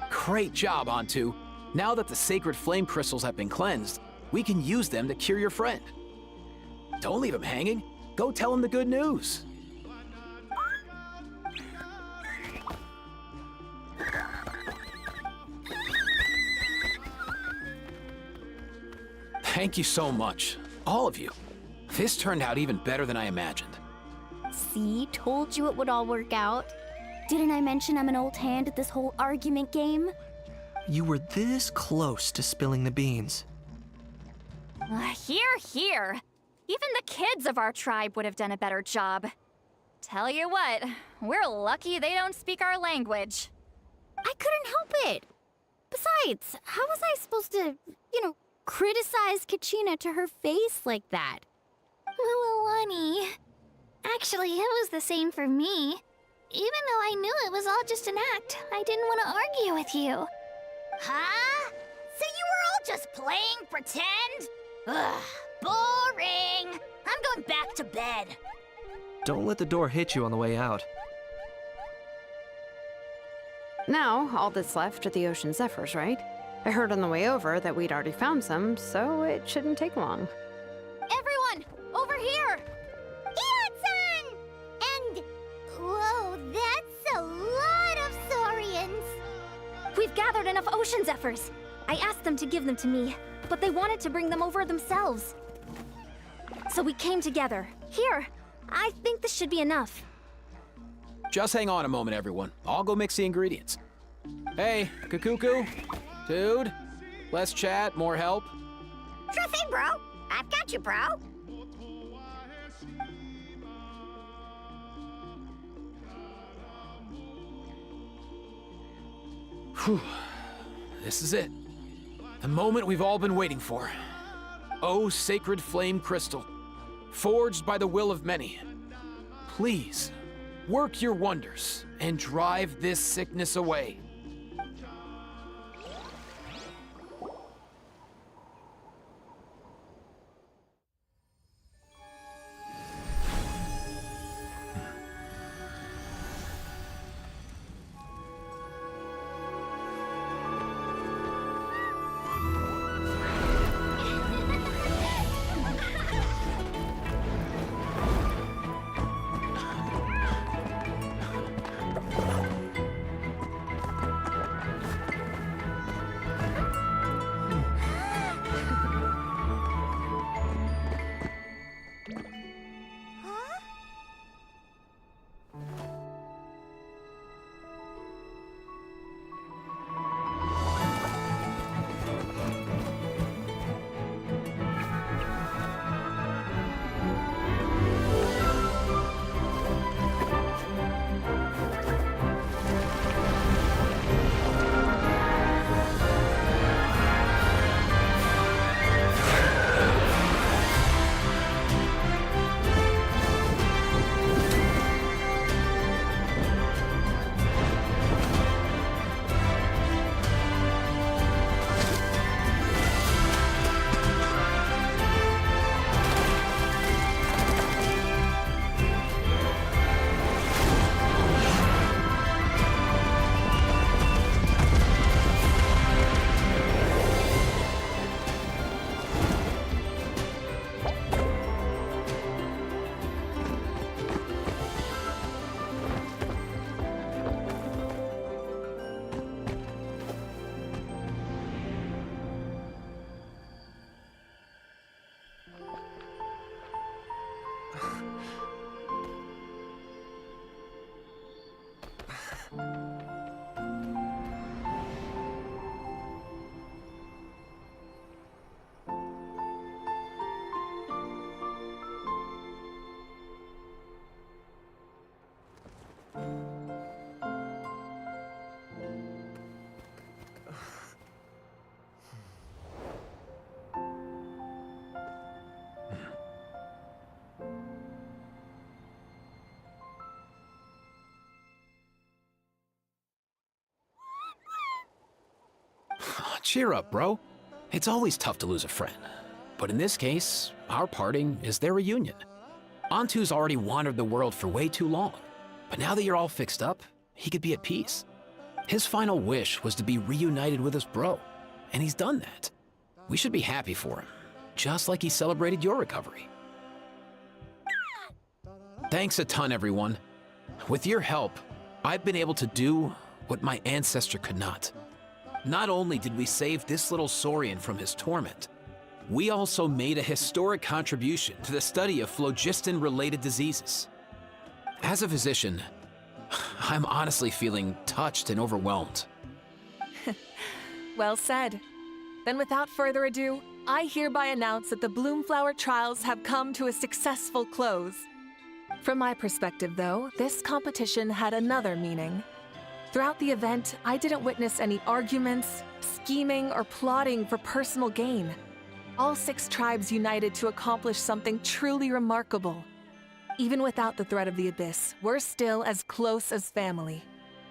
Great job, Antu. Now that the sacred flame crystals have been cleansed, we can use them to cure your friend. Don't leave him hanging. Go tell him the good news. Thank you so much, all of you. This turned out even better than I imagined. See, told you it would all work out. Didn't I mention I'm an old hand at this whole argument game? You were this close to spilling the beans. Hear, hear. Even the kids of our tribe would have done a better job. Tell you what, we're lucky they don't speak our language. I couldn't help it. Besides, how was I supposed to, criticize Kachina to her face like that? Lualani. Actually, it was the same for me. Even though I knew it was all just an act, I didn't want to argue with you. Huh? So you were all just playing pretend? Ugh, boring! I'm going back to bed. Don't let the door hit you on the way out. Now, all that's left are the Ocean Zephyrs, right? I heard on the way over that we'd already found some, so it shouldn't take long. Everyone, over here! Ian-san! And... whoa, that's a lot of saurians! We've gathered enough Ocean Zephyrs. I asked them to give them to me, but they wanted to bring them over themselves. So we came together. Here, I think this should be enough. Just hang on a moment, everyone. I'll go mix the ingredients. Hey, Kakuku? Dude? Less chat, more help? Sure thing, bro. I've got you, bro. Whew. This is it. The moment we've all been waiting for. Oh, sacred flame crystal, forged by the will of many. Please, work your wonders and drive this sickness away. Cheer up, bro. It's always tough to lose a friend. But in this case, our parting is their reunion. Antu's already wandered the world for way too long. But now that you're all fixed up, he could be at peace. His final wish was to be reunited with his bro, and he's done that. We should be happy for him, just like he celebrated your recovery. Thanks a ton, everyone. With your help, I've been able to do what my ancestor could not. Not only did we save this little Saurian from his torment, we also made a historic contribution to the study of phlogiston-related diseases. As a physician, I'm honestly feeling touched and overwhelmed. Well said. Then without further ado, I hereby announce that the Bloomflower trials have come to a successful close. From my perspective, though, this competition had another meaning. Throughout the event, I didn't witness any arguments, scheming, or plotting for personal gain. All 6 tribes united to accomplish something truly remarkable. Even without the threat of the Abyss, we're still as close as family.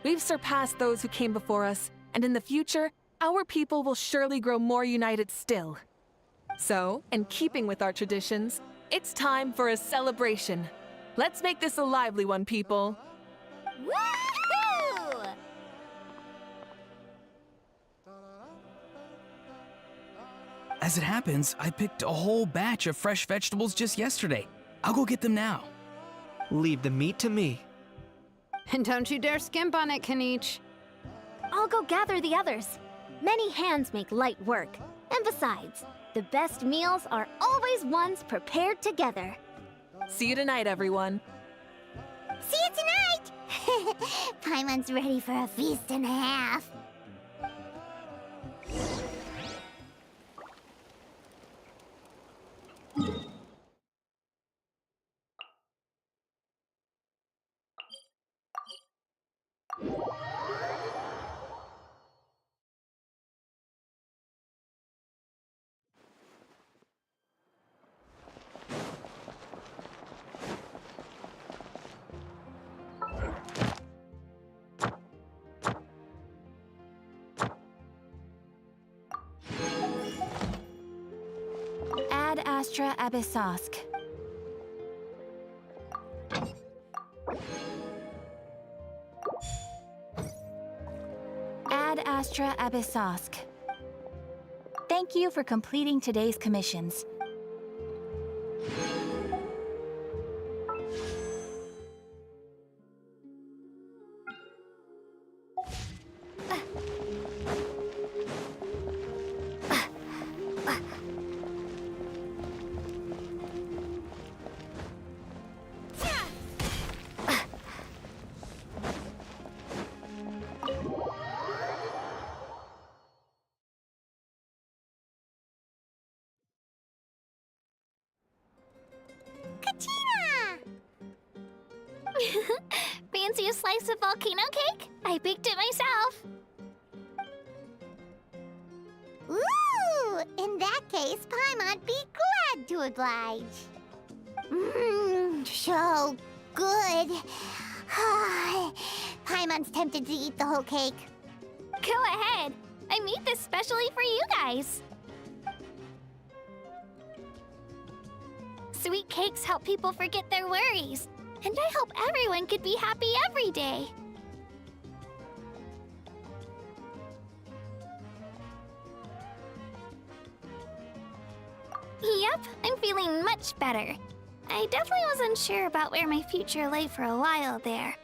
We've surpassed those who came before us, and in the future, our people will surely grow more united still. So, in keeping with our traditions, it's time for a celebration. Let's make this a lively one, people. Woohoo! As it happens, I picked a whole batch of fresh vegetables just yesterday. I'll go get them now. Leave the meat to me. And don't you dare skimp on it, Kaniche. I'll go gather the others. Many hands make light work. And besides, the best meals are always ones prepared together. See you tonight, everyone. See you tonight! Paimon's ready for a feast and a half. Ad Astra Abyssosk. Ad Astra Abyssosk. Thank you for completing today's commissions. Fancy a slice of volcano cake? I baked it myself. Ooh! In that case, Paimon'd be glad to oblige. Mmm, so good. Paimon's tempted to eat the whole cake. Go ahead. I made this specially for you guys. Sweet cakes help people forget their worries. And I hope everyone could be happy every day. Yep, I'm feeling much better. I definitely wasn't sure about where my future lay for a while there.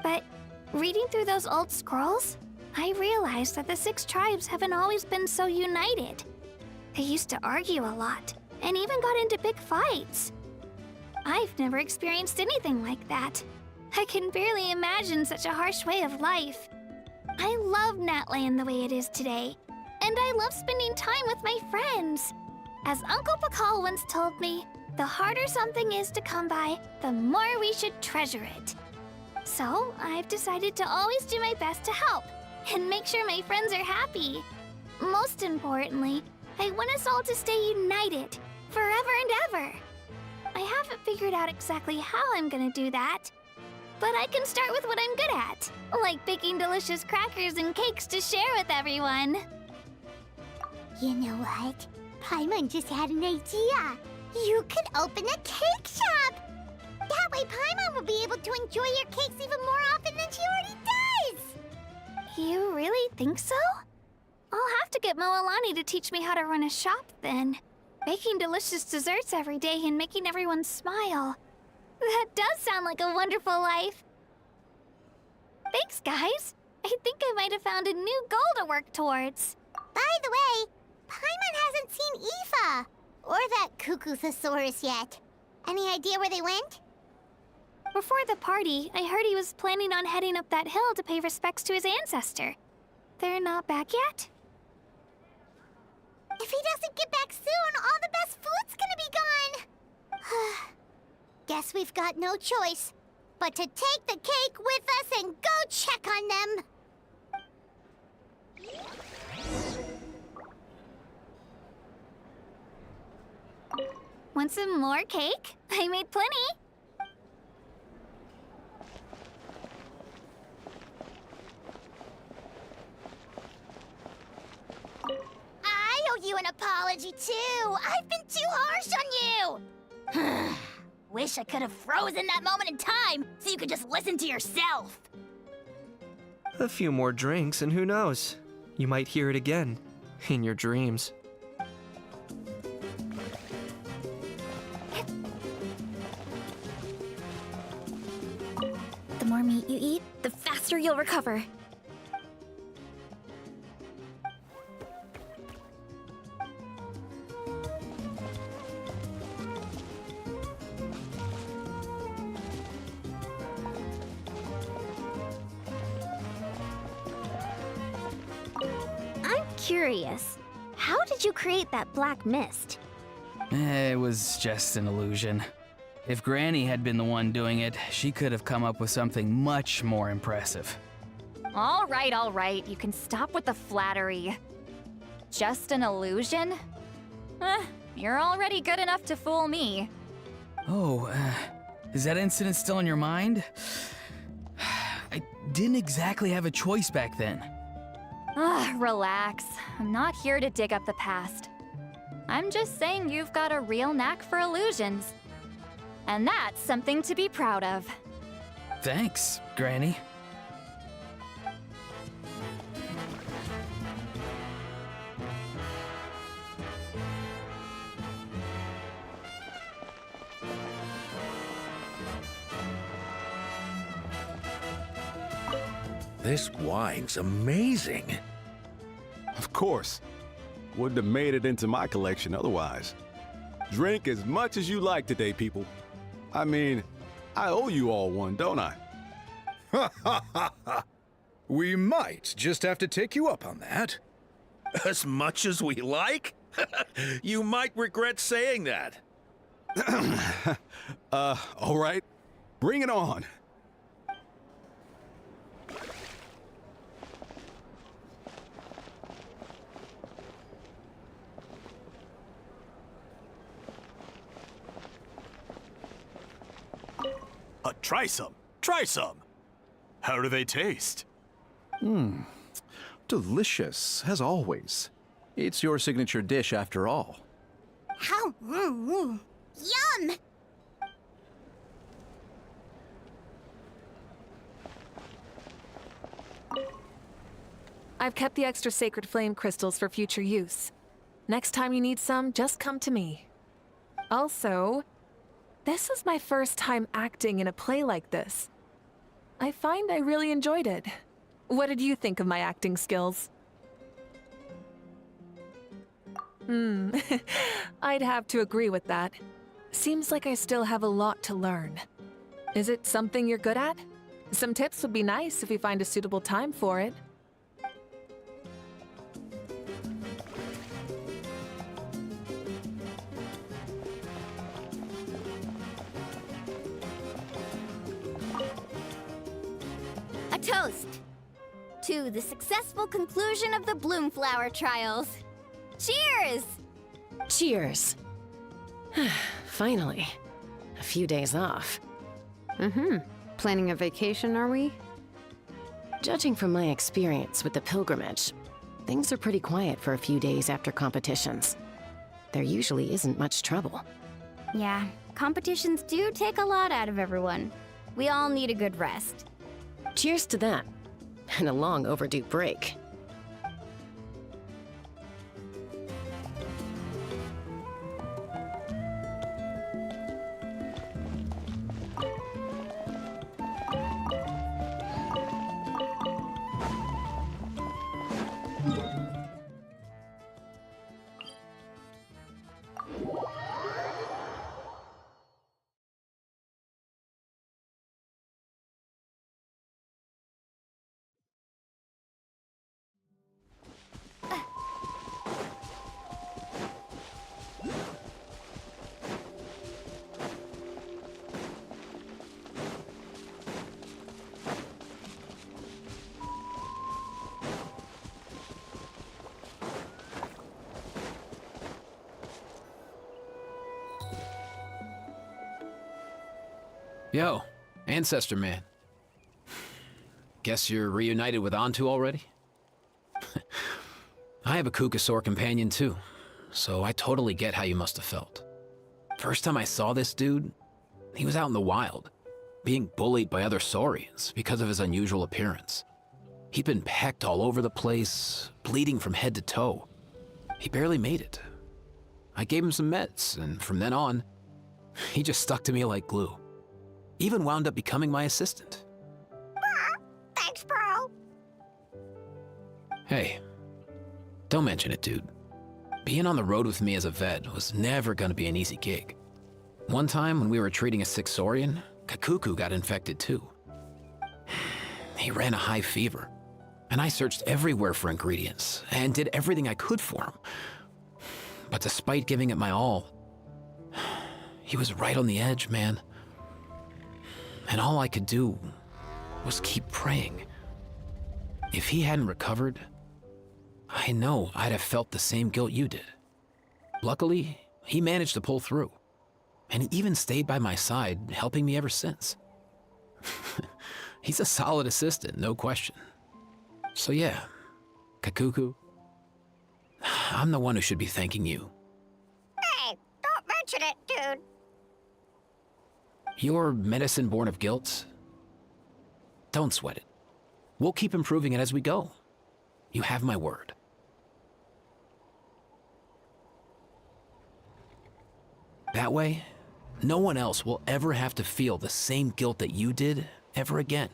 But reading through those old scrolls, I realized that the 6 tribes haven't always been so united. They used to argue a lot, and even got into big fights. I've never experienced anything like that. I can barely imagine such a harsh way of life. I love Natland the way it is today, and I love spending time with my friends. As Uncle Pakal once told me, the harder something is to come by, the more we should treasure it. So I've decided to always do my best to help and make sure my friends are happy. Most importantly, I want us all to stay united, forever and ever. I haven't figured out exactly how I'm gonna do that, but I can start with what I'm good at, like baking delicious crackers and cakes to share with everyone. You know what? Paimon just had an idea. You could open a cake shop! That way Paimon will be able to enjoy your cakes even more often than she already does! You really think so? I'll have to get Moalani to teach me how to run a shop then. Making delicious desserts every day and making everyone smile. That does sound like a wonderful life. Thanks, guys. I think I might have found a new goal to work towards. By the way, Paimon hasn't seen Aoife or that cuckoo thesaurus yet. Any idea where they went? Before the party, I heard he was planning on heading up that hill to pay respects to his ancestor. They're not back yet? If he doesn't get back soon, all the best food's gonna be gone. Guess we've got no choice but to take the cake with us and go check on them. Want some more cake? I made plenty. I owe you an apology, too. I've been too harsh on you. Wish I could have frozen that moment in time so you could just listen to yourself. A few more drinks, and who knows? You might hear it again. In your dreams. The more meat you eat, the faster you'll recover. I'm curious. How did you create that black mist? It was just an illusion. If Granny had been the one doing it, she could have come up with something much more impressive. All right. You can stop with the flattery. Just an illusion? You're already good enough to fool me. Oh, is that incident still in your mind? I didn't exactly have a choice back then. Relax. I'm not here to dig up the past. I'm just saying you've got a real knack for illusions. And that's something to be proud of. Thanks, Granny. This wine's amazing. Of course. Wouldn't have made it into my collection otherwise. Drink as much as you like today, people. I mean, I owe you all one, don't I? Ha ha ha ha! We might just have to take you up on that. As much as we like? You might regret saying that. All right. Bring it on. Try some. Try some. How do they taste? Delicious, as always. It's your signature dish after all. How? Yum! I've kept the extra sacred flame crystals for future use. Next time you need some, just come to me. Also, this is my first time acting in a play like this. I find I really enjoyed it. What did you think of my acting skills? I'd have to agree with that. Seems like I still have a lot to learn. Is it something you're good at? Some tips would be nice if we find a suitable time for it. A toast to the successful conclusion of the Bloomflower trials. Cheers! Cheers. Finally. A few days off. Planning a vacation, are we? Judging from my experience with the pilgrimage, things are pretty quiet for a few days after competitions. There usually isn't much trouble. Yeah, competitions do take a lot out of everyone. We all need a good rest. Cheers to that, and a long overdue break. Yo, Ancestor Man. Guess you're reunited with Antu already? I have a Kukasaur companion too, so I totally get how you must have felt. First time I saw this dude, he was out in the wild, being bullied by other saurians because of his unusual appearance. He'd been pecked all over the place, bleeding from head to toe. He barely made it. I gave him some meds, and from then on, he just stuck to me like glue. Even wound up becoming my assistant. Thanks, bro. Hey, don't mention it, dude. Being on the road with me as a vet was never gonna be an easy gig. One time when we were treating a sick saurian, Kakuku got infected too. He ran a high fever, and I searched everywhere for ingredients and did everything I could for him. But despite giving it my all, he was right on the edge, man. And all I could do was keep praying. If he hadn't recovered, I know I'd have felt the same guilt you did. Luckily, he managed to pull through, and he even stayed by my side, helping me ever since. He's a solid assistant, no question. So yeah, Kakuku, I'm the one who should be thanking you. Hey, don't mention it, dude. Your medicine born of guilt? Don't sweat it. We'll keep improving it as we go. You have my word. That way, no one else will ever have to feel the same guilt that you did ever again.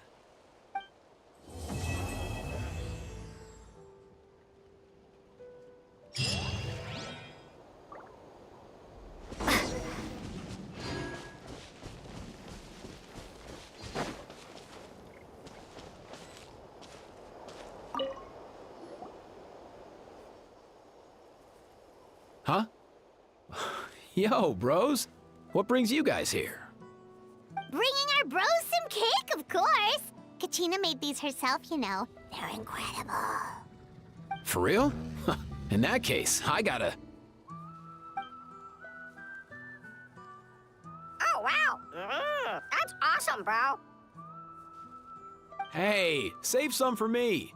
Huh? Yo, bros. What brings you guys here? Bringing our bros some cake, of course. Kachina made these herself, you know. They're incredible. For real? In that case, I gotta... Oh, wow. That's awesome, bro. Hey, save some for me.